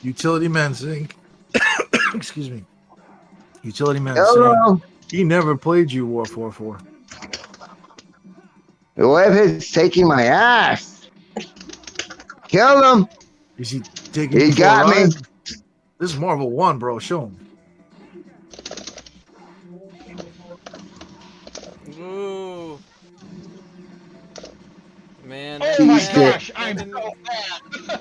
D: Utility Man Sync. Excuse me. Utility Man
F: Kill
D: Sync.
F: him.
D: He never played you War 4-4.
F: The Webhead's taking my ass. Kill him.
D: Is he taking
F: He
D: you for a
F: got me.
D: ride? This is Marvel 1, bro. Show him.
C: Ooh. Man.
A: Oh my
F: Cheesed it.
A: gosh, I'm so bad.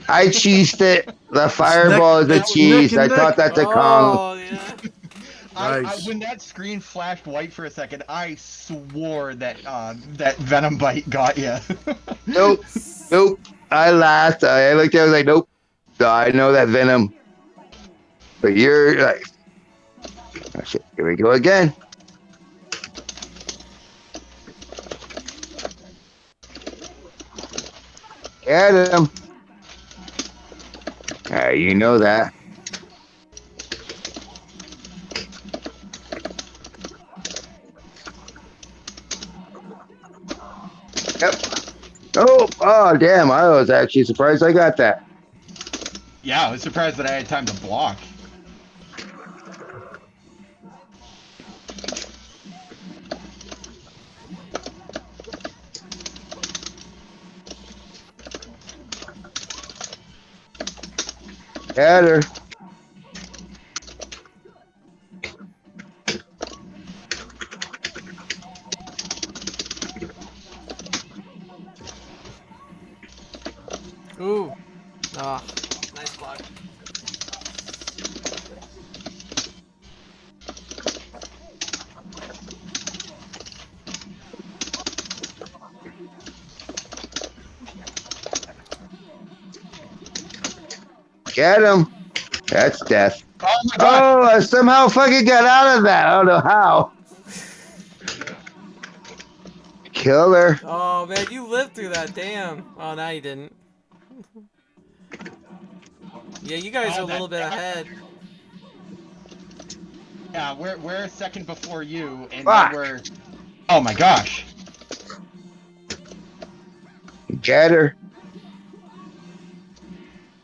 F: I cheesed it. The fireball is a
D: neck
F: cheese.
D: and
F: I
D: neck.
F: thought that's a Kong.
C: Oh, yeah.
D: Nice.
A: When that screen flashed white for a second, I swore that that Venom bite got you.
F: Nope. Nope. I laughed. I looked at it, I was like, nope. So I know that Venom. But you're like, oh shit, here we go again. Get him. You know that. Yep. Oh, damn. I was actually surprised I got that.
A: Yeah, I was surprised that I had time to block.
F: Get her.
C: Ooh. Ah, nice block.
F: Get him. That's death.
A: Oh my god!
F: Oh, I somehow fucking got out of that. I don't know how. Kill her.
C: Oh man, you lived through that. Damn. Oh, now you didn't. Yeah, you guys are a little bit
A: that's-
C: ahead.
A: Yeah, we're a second before you, and
F: Fuck.
A: then we're. Oh my gosh.
F: Get her.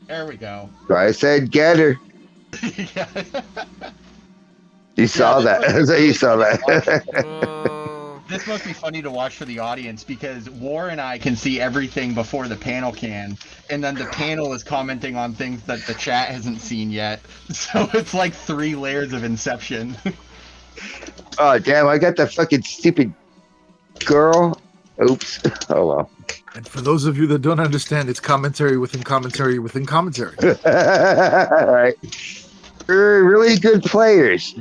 A: There we go.
F: I said get her.
A: Yeah.
F: You saw that. So you saw that.
C: Oh.
A: This must be funny to watch for the audience because War and I can see everything before the panel can, and then the panel is commenting on things that the chat hasn't seen yet. So it's like 3 layers of Inception.
F: Oh damn! I got the fucking stupid girl. Oops. Oh well.
D: And for those of you that don't understand, it's commentary within commentary within commentary.
F: All right. We're really good players.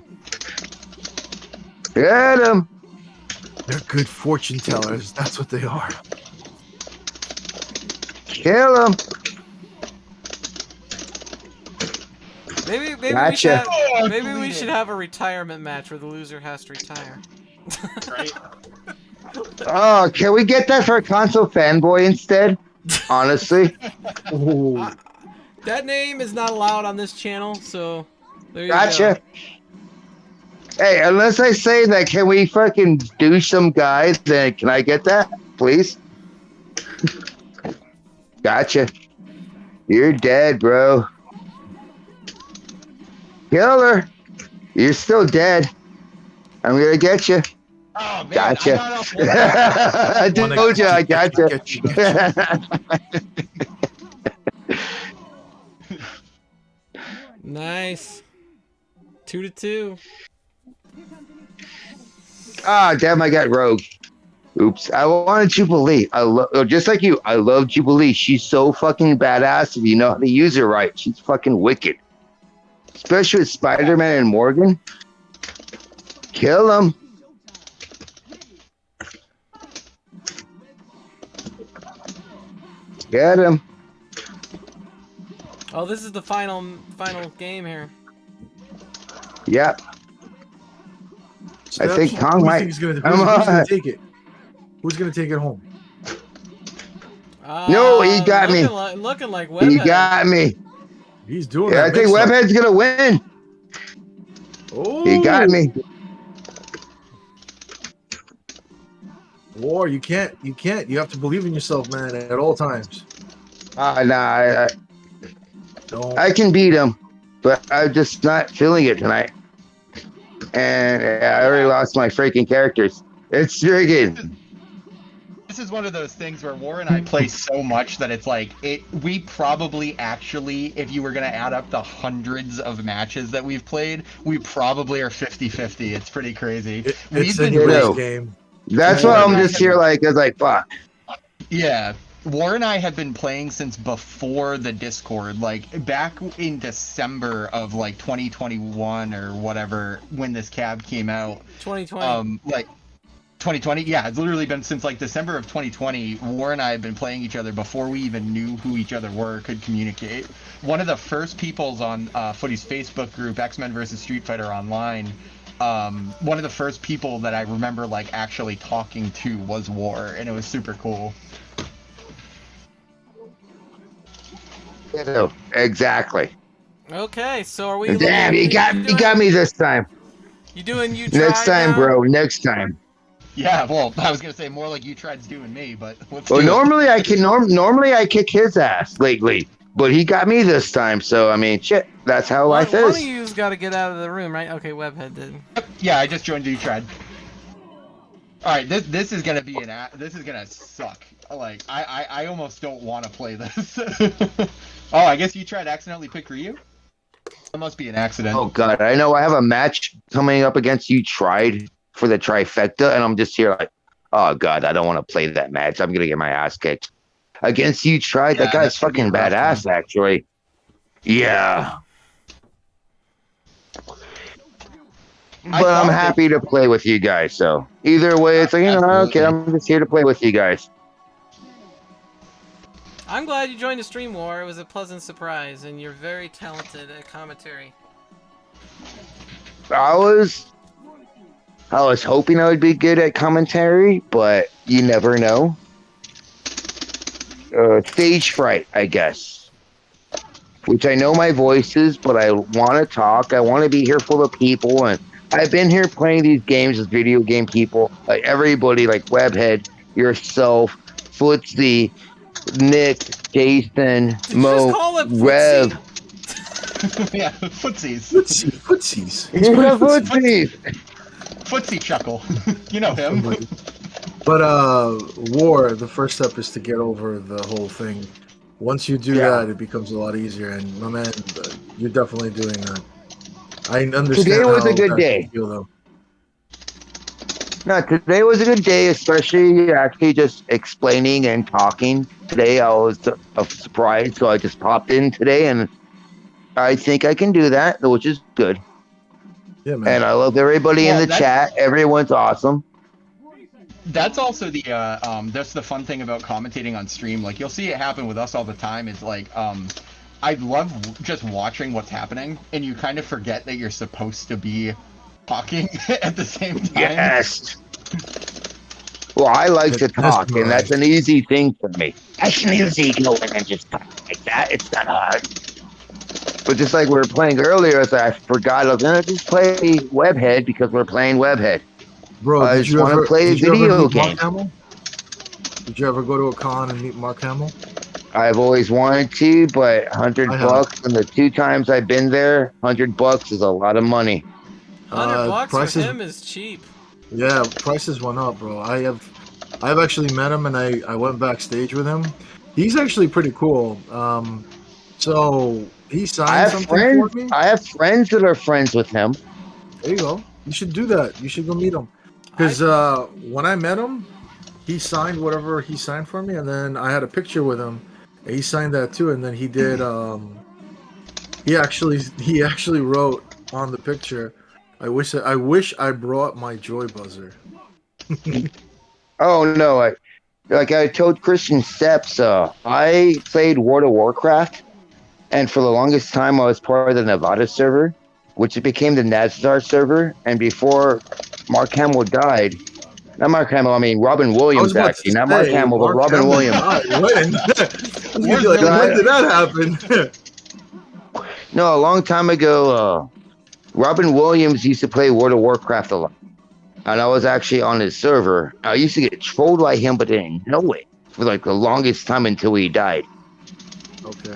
F: Get them.
D: They're good fortune tellers. That's what they are.
F: Kill them.
C: Maybe
F: Gotcha.
C: we should have a retirement match where the loser has to retire.
A: Right?
F: Oh, can we get that for a console fanboy instead? Honestly.
D: Oh,
C: That name is not allowed on this channel, so there you
F: Gotcha.
C: go.
F: Hey, unless I say that, can we fucking do some guys? Then can I get that, please? Gotcha. You're dead, bro. Kill her. You're still dead. I'm gonna get you.
A: Oh man,
F: Gotcha.
A: I got off one.
F: I told you, I gotcha.
D: Get you.
C: Nice. 2-2.
F: Ah, damn, I got rogue. Oops. I wanted Jubilee. I love, just like you, I love Jubilee. She's so fucking badass if you know how to use her right. She's fucking wicked. Especially with Spider-Man and Morgan. Kill him. Get him.
C: Oh, this is the final game here.
F: Yep. I think Kong
D: Who
F: might.
D: thinks who's
F: Come
D: gonna
F: on.
D: take it? Who's gonna take it home?
F: No, he got me.
C: Looking like Webhead.
F: He got me.
D: He's doing
F: Yeah,
D: that.
F: I think
D: mix-up.
F: Webhead's gonna win.
D: Oh,
F: He got me.
D: War, you can't. You have to believe in yourself, man, at all times.
F: Nah,
D: Don't.
F: I can beat him, but I'm just not feeling it tonight. And I already lost my freaking characters. It's friggin'.
A: This is one of those things where War and I play so much that it's like we probably actually, if you were gonna add up the hundreds of matches that we've played, we probably are 50-50. It's pretty crazy.
D: It's
A: been
D: a race
F: doing-
D: game.
F: That's why I'm just here like, I was like, fuck.
A: Yeah. War and I have been playing since before the Discord, like back in December of like 2021 or whatever when this cab came out.
C: 2020.
A: Like 2020, yeah, it's literally been since like December of 2020. War and I have been playing each other before we even knew who each other were, could communicate. One of the first peoples on Footy's Facebook group, X-Men vs. Street Fighter Online, one of the first people that I remember like actually talking to was War, and it was super cool.
F: Exactly.
C: Okay, so are we?
F: Damn, you got me this time.
C: You doing you?
F: Next time, bro. Next time.
A: Yeah, well, I was gonna say more like you tried doing me, but let's
F: Well,
A: do it.
F: normally I can normally I kick his ass lately, but he got me this time. So I mean, shit. That's how life
C: One of
F: is.
C: you's got to get out of the room, right? Okay, Webhead did.
A: Yeah, I just joined you, tried. All right, this is gonna be this is gonna suck. Like I almost don't want to play this. Oh, I guess you tried to accidentally pick Ryu. That must be an accident.
F: Oh god, I know I have a match coming up against you. Tried for the trifecta, and I'm just here like, oh god, I don't want to play that match. I'm gonna get my ass kicked against you. Tried.
A: Yeah,
F: That guy's
A: that's gonna be
F: fucking
A: a rough
F: badass, actually. Yeah.
A: I
F: But
A: thought
F: I'm
A: that-
F: happy to play with you guys. So either way, it's like, you know, okay, I'm just here to play with you guys.
C: I'm glad you joined the stream, War. It was a pleasant surprise, and you're very talented at commentary.
F: I was hoping I would be good at commentary, but you never know. Stage fright, I guess. which I know my voices, but I want to talk. I want to be here for the people, and I've been here playing these games with video game people, like everybody, like Webhead, yourself, Footsie, Nick, Jason,
C: Did you
F: Mo,
C: just call him
F: Rev.
C: Footsie?
A: Yeah, footsies.
D: Footsies.
F: He's my Footsies.
A: Footsie chuckle. You know him.
D: But War, the first step is to get over the whole thing. Once you do that, it becomes a lot easier. And my man, you're definitely doing that. I understand.
F: Today was
D: how
F: a good
D: that
F: day.
D: can feel, though.
F: No, today was a good day, especially actually just explaining and talking. Today I was surprised, so I just popped in today, and I think I can do that, which is good.
D: Yeah, man.
F: And I love everybody in the chat. Everyone's awesome.
A: That's also the that's the fun thing about commentating on stream. Like, you'll see it happen with us all the time. Is like I love just watching what's happening, and you kind of forget that you're supposed to be talking at the same time.
F: Yes. Well, I like to talk, and that's an easy thing for me. I can easily go in and just talk like that. It's not hard. But just like we were playing earlier, I forgot I was gonna just play Webhead because we're playing Webhead.
D: Bro,
F: I just want to play video games.
D: Did you ever go to a con and meet Mark Hamill?
F: I've always wanted to, but $100, and the 2 times I've been there, $100 is a lot of money.
C: $100 for him is cheap.
D: Yeah, prices went up, bro. I've actually met him, and I went backstage with him. He's actually pretty cool. So he signed something for me.
F: I have friends that are friends with him.
D: There you go. You should do that. You should go meet him. Because when I met him, he signed whatever he signed for me, and then I had a picture with him. And he signed that too, and then he did. He actually wrote on the picture, I wish I brought my joy buzzer.
F: Oh no! I told Christian Steps, I played World of Warcraft, and for the longest time I was part of the Nevada server, which became the Nazar server. And before Mark Hamill died, not Mark Hamill, I mean Robin Williams, actually, not Mark Hamill, but Robin Williams.
D: When? When did that happen?
F: No, a long time ago. Robin Williams used to play World of Warcraft a lot, and I was actually on his server. I used to get trolled by him, but didn't know it for like the longest time until he died.
D: Okay.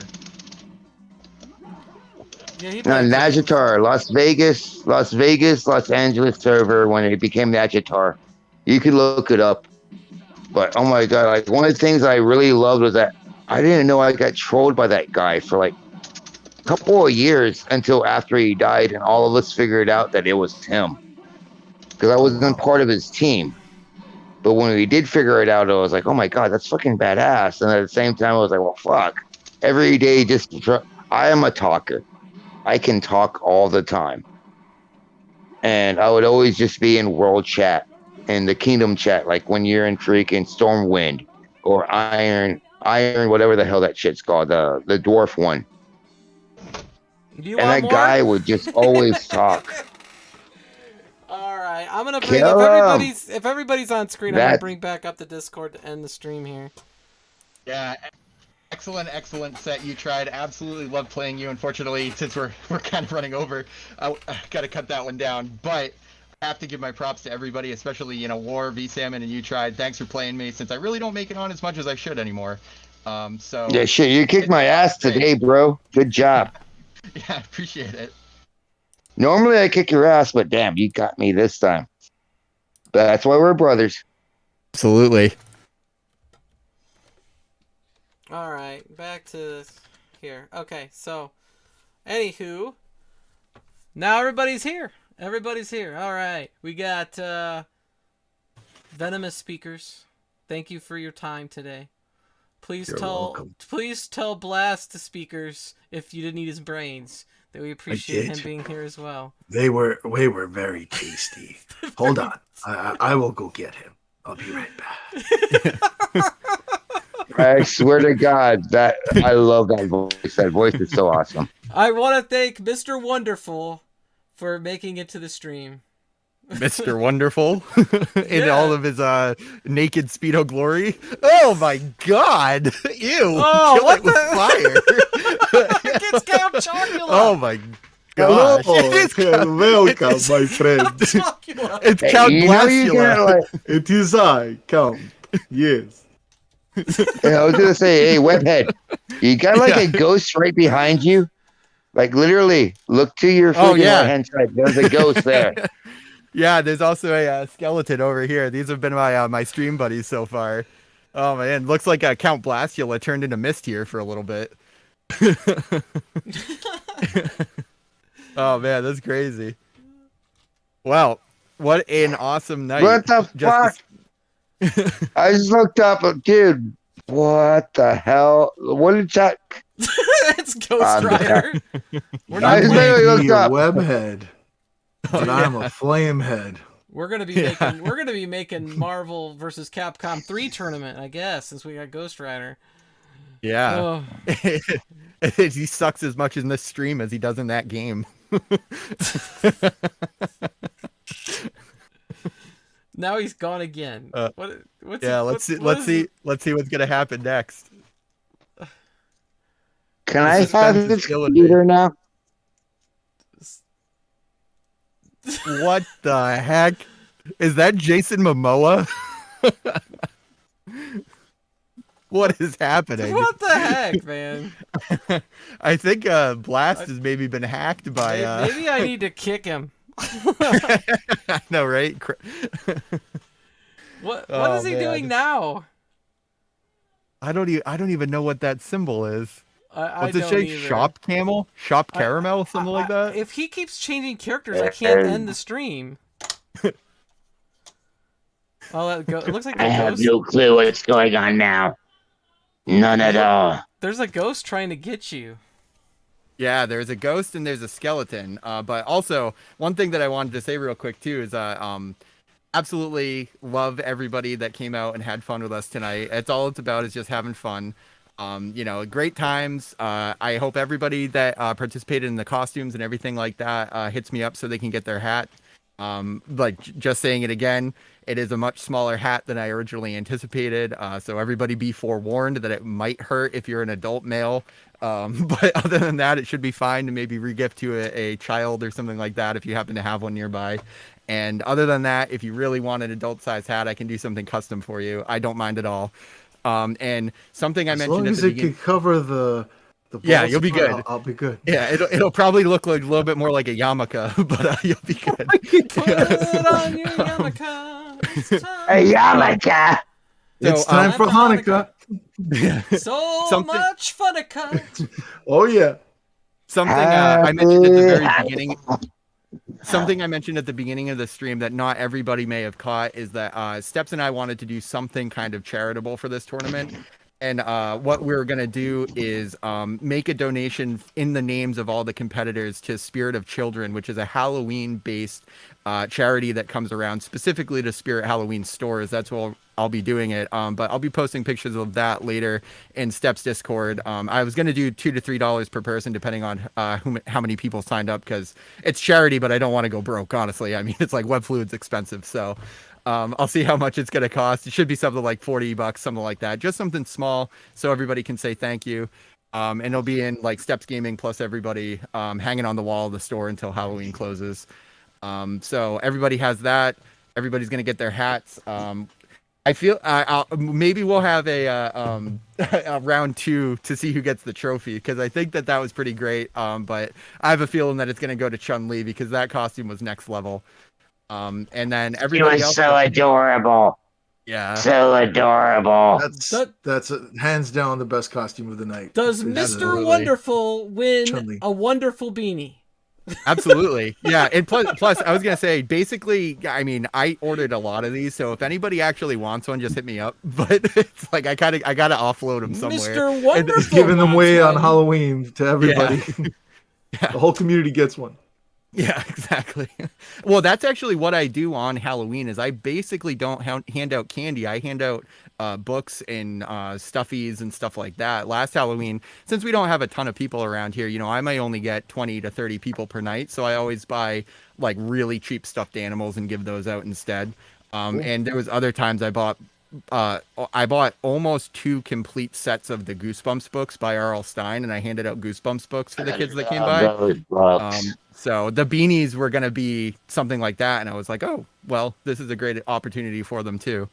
C: Yeah,
F: Najatar, Las Vegas, Los Angeles server when it became Najatar. You could look it up. But oh my god, like one of the things I really loved was that I didn't know I got trolled by that guy for like a couple of years until after he died, and all of us figured out that it was him. Because I wasn't part of his team. But when we did figure it out, I was like, oh my god, that's fucking badass. And at the same time, I was like, well, fuck. Every day, I am a talker. I can talk all the time. And I would always just be in world chat, in the kingdom chat, like when you're in freaking Stormwind or Iron, whatever the hell that shit's called, the dwarf one. And that guy would just always talk.
C: All right, I'm gonna bring if everybody's on screen, I'm gonna bring back up the Discord to end the stream here.
A: Yeah. Excellent set you tried. Absolutely love playing you. Unfortunately, since we're kind of running over, I got to cut that one down. But I have to give my props to everybody, especially War, V Salmon, and you tried. Thanks for playing me, since I really don't make it on as much as I should anymore. So
F: yeah, shit, you kicked my ass today, bro. Good job.
A: Yeah, appreciate it.
F: Normally I kick your ass, but damn, you got me this time. But that's why we're brothers.
A: Absolutely.
C: All right, back to here. Okay, so, anywho, now everybody's here. All right, we got Venomous Speakerz. Thank you for your time today. Please tell Blazt to Speakerz if you didn't eat his brains that we appreciate him being here as well.
D: They were very tasty. Hold on, I will go get him. I'll be right back.
F: I swear to God, that I love that voice. That voice is so awesome.
C: I want to thank Mr. Wonderful for making it to the stream.
A: Mr. Wonderful in all of his naked Speedo glory. Oh my god! Ew!
C: Oh,
A: Kill it with fire.
C: It's Chocula.
A: Oh my
D: Hello,
A: gosh. It's
D: welcome, my friend.
C: Chocula.
A: It's
F: Hey,
A: Count
F: you know you
A: Blastula.
F: can't like.
D: It is I, Count. Yes.
F: I was gonna say, hey, Webhead, you got like
A: Yeah.
F: a ghost right behind you. Like literally, look to your
A: Oh,
F: freaking
A: yeah.
F: right hand side. There's a ghost there.
A: Yeah, there's also a skeleton over here. These have been my stream buddies so far. Oh man, looks like Count Blastula turned into mist here for a little bit. Oh man, that's crazy. Wow, what an awesome night!
F: What the fuck? I just looked up, dude. What the hell? What did that?
C: It's Ghost Rider. We're
F: I
C: not
F: just
C: playing.
F: literally
D: Be
F: looked
D: a
F: up.
D: webhead, but I'm a flame head.
C: We're gonna be making Marvel versus Capcom 3 tournament, I guess, since we got Ghost Rider.
A: Yeah,
C: Oh.
A: he sucks as much in this stream as he does in that game.
C: Now he's gone again. What's
A: Yeah, let's see what's gonna happen next.
F: Can
A: The
F: I
A: suspense
F: have
A: is
F: this
A: killing me.
F: computer now?
A: What the heck? Is that Jason Momoa? What is happening?
C: What the heck, man?
A: I think Blast has maybe been hacked by.
C: Maybe I need to kick him.
A: I know, right?
C: What
A: Oh,
C: is he
A: man.
C: doing now?
A: I don't even know what that symbol is.
C: I
A: What's it
C: don't
A: say?
C: either.
A: Shop camel? Shop caramel? Something like that?
C: If he keeps changing characters, I can't end the stream. Oh, it looks like
F: I
C: a
F: have
C: ghost.
F: no clue what's going on now. None at all.
C: There's a ghost trying to get you.
A: Yeah, there's a ghost and there's a skeleton. But also, one thing that I wanted to say real quick too is absolutely love everybody that came out and had fun with us tonight. It's all it's about is just having fun. Great times. I hope everybody that participated in the costumes and everything like that hits me up so they can get their hat. Just saying it again, it is a much smaller hat than I originally anticipated. So everybody be forewarned that it might hurt if you're an adult male. But other than that, it should be fine to maybe regift to a child or something like that if you happen to have one nearby. And other than that, if you really want an adult size hat, I can do something custom for you. I don't mind at all. And something I mentioned at the beginning.
D: As long as it can cover the
A: Yeah,
D: balls
A: you'll be
D: part,
A: good.
D: I'll be good.
A: Yeah, it'll probably look like a little bit more like a yarmulke, but you'll be good.
C: Put it on your yarmulke. It's time.
F: Hey, Yamaka!
D: It's
A: So,
D: time for
C: Hanukkah.
D: Hanukkah.
C: So
A: Something-
C: much funica.
D: Oh yeah.
A: Something I mentioned at the very
F: Happy-
A: beginning. Something I mentioned at the beginning of the stream that not everybody may have caught is that Steps and I wanted to do something kind of charitable for this tournament. And what we're going to do is make a donation in the names of all the competitors to Spirit of Children, which is a Halloween-based charity that comes around specifically to Spirit Halloween stores. That's where I'll be doing it. But I'll be posting pictures of that later in Steps Discord. I was going to do $2 to $3 per person, depending on how many people signed up, because it's charity, but I don't want to go broke, honestly. I mean, it's like web fluid's expensive, so... I'll see how much it's going to cost. It should be something like $40, something like that. Just something small so everybody can say thank you. And it'll be in like Steps Gaming plus everybody hanging on the wall of the store until Halloween closes. So everybody has that. Everybody's going to get their hats. I feel maybe we'll have a round 2 to see who gets the trophy, because I think that was pretty great. But I have a feeling that it's going to go to Chun-Li because that costume was next level. And then
F: It
A: everybody
F: was
A: else.
F: so adorable.
A: Yeah.
F: So adorable.
D: That's hands down the best costume of the night.
C: Does
D: Is,
C: Mr.
A: Absolutely.
C: Wonderful win
D: Chun-Li.
C: a wonderful beanie?
A: Absolutely. Yeah. And plus, I was going to say, basically, I mean, I ordered a lot of these. So if anybody actually wants one, just hit me up. But it's like, I got to offload them somewhere.
C: Mr. Wonderful
D: giving them
C: wants
D: away on
C: one.
D: Halloween to everybody.
A: Yeah.
D: The whole community gets one.
A: Yeah, exactly. Well, that's actually what I do on Halloween is I basically don't hand out candy. I hand out books and stuffies and stuff like that. Last Halloween, since we don't have a ton of people around here, I might only get 20 to 30 people per night. So I always buy like really cheap stuffed animals and give those out instead. And there was other times I bought I bought almost 2 complete sets of the Goosebumps books by R.L. Stein, and I handed out Goosebumps books for the kids that came by.
F: Those books.
A: So the beanies were gonna be something like that, and I was like, oh, well, this is a great opportunity for them too.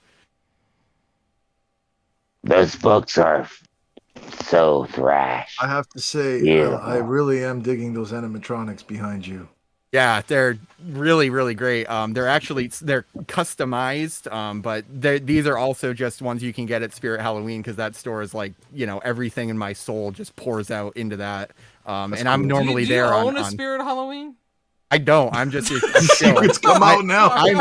F: Those books are so thrash.
D: I have to say,
F: Yeah.
D: I really am digging those animatronics behind you.
A: Yeah, they're really, really great. They're customized, but these are also just ones you can get at Spirit Halloween, because that store is like, everything in my soul just pours out into that. And I'm
D: cool.
A: normally
C: do you
A: there
C: own a
A: on.
C: Spirit Halloween?
A: I don't. I'm just a
D: Secrets come out now.
A: I'm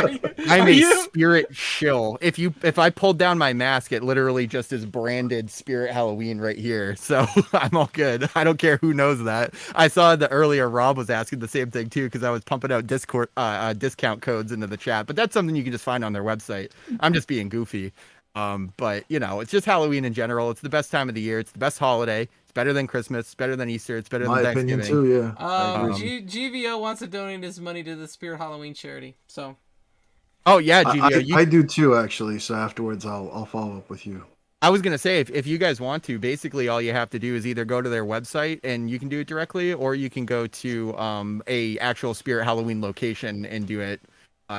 C: Are
A: a
C: you?
A: spirit shill. If I pulled down my mask, it literally just is branded Spirit Halloween right here. So I'm all good. I don't care who knows that. I saw that earlier Rob was asking the same thing too, because I was pumping out Discord discount codes into the chat. But that's something you can just find on their website. I'm just being goofy. But it's just Halloween in general. It's the best time of the year. It's the best holiday. It's better than Christmas. It's better than Easter. It's better
D: My
A: than
D: opinion
A: Thanksgiving.
D: too, yeah. I agree.
C: GVO wants to donate his money to the Spirit Halloween charity. So
A: Oh yeah, GVO.
D: I do too, actually. So afterwards, I'll follow up with you.
A: I was gonna say, if you guys want to, basically all you have to do is either go to their website and you can do it directly, or you can go to a actual Spirit Halloween location and do it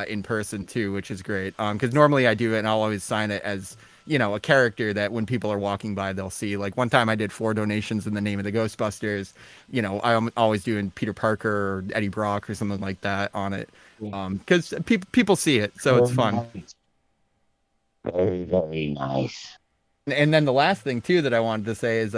A: in person too, which is great. Because normally I do it and I'll always sign it as a character that when people are walking by they'll see. Like one time I did 4 donations in the name of the Ghostbusters. I'm always doing Peter Parker or Eddie Brock or something like that on it. Because people see it, so it's fun.
F: Very, very nice.
A: And then the last thing too that I wanted to say is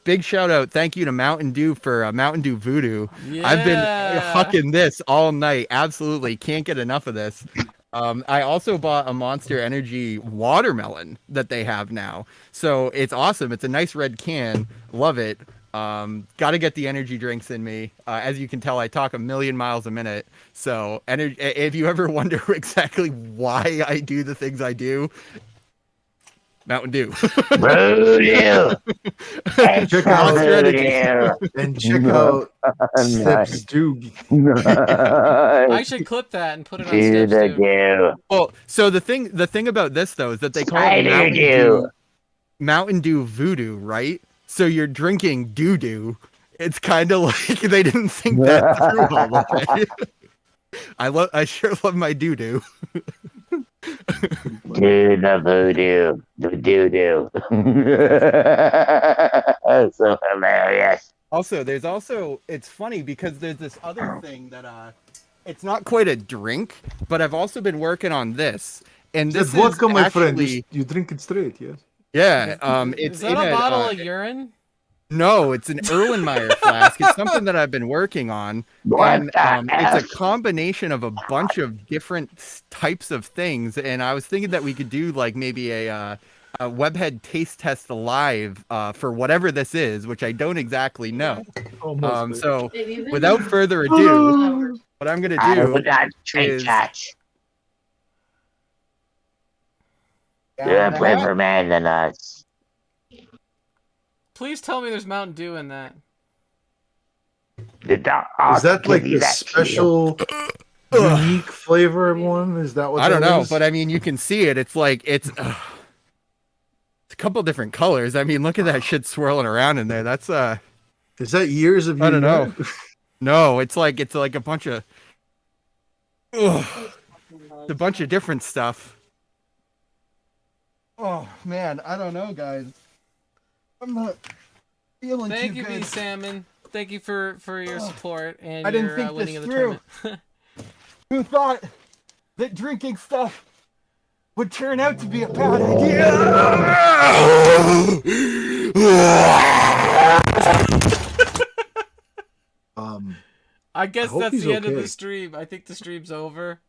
A: big shout out, thank you to Mountain Dew for Mountain Dew Voodoo.
C: yeah.
A: I've been hucking this all night. Absolutely can't get enough of this. I also bought a Monster Energy watermelon that they have now. So it's awesome. It's a nice red can. Love it. Got to get the energy drinks in me. As you can tell, I talk 1,000,000 miles a minute. So if you ever wonder exactly why I do the things I do, Mountain Dew.
F: Voodoo.
D: Check out
F: Voodoo.
D: and check out Steps Doo.
C: I should clip that and put it on
F: Do
C: Steps
F: the
C: too.
F: do.
A: Well, so the thing about this though is that they call it
F: Spider
A: Mountain Dew Voodoo, right? So you're drinking doo-doo. It's kind of like they didn't think that through all the way. I sure love my doo-doo.
F: Do the voodoo. The doo-doo. So hilarious.
A: Also, it's funny because there's this other thing that it's not quite a drink, but I've also been working on this. And this
D: That's vodka,
A: is
D: my friend.
A: actually,
D: You drink it straight, yes?
A: yeah, it's
C: Is that
A: in
C: a bottle of urine?
A: No, it's an Erlenmeyer flask. It's something that I've been working on.
F: What
A: And
F: the
A: it's
F: F?
A: a combination of a bunch of different types of things. And I was thinking that we could do like maybe a Webhead taste test live for whatever this is, which I don't exactly know. So without further ado, what I'm going to
F: I
A: do
F: would not drink
A: is...
F: that. You're a braver man than us.
C: Please tell me there's Mountain Dew in that.
D: Is that like the special unique flavor one? Is that what
A: I don't
D: that
A: know,
D: is?
A: but I mean, you can see it. It's like, it's a couple different colors. I mean, look at that shit swirling around in there. That's
D: Is that years of you?
A: I don't know. No, it's like a bunch of it's a bunch of different stuff. Oh man, I don't know, guys. I'm not feeling
C: Thank
A: too
C: you,
A: good.
C: B Salmon. Thank you for your support and
A: I didn't
C: your
A: think
C: winning
A: this
C: of the
A: through.
C: tournament.
A: Who thought that drinking stuff would turn out to be a bad idea?
C: I guess
D: I hope
C: that's
D: he's
C: the end of
D: okay.
C: the stream. I think the stream's over.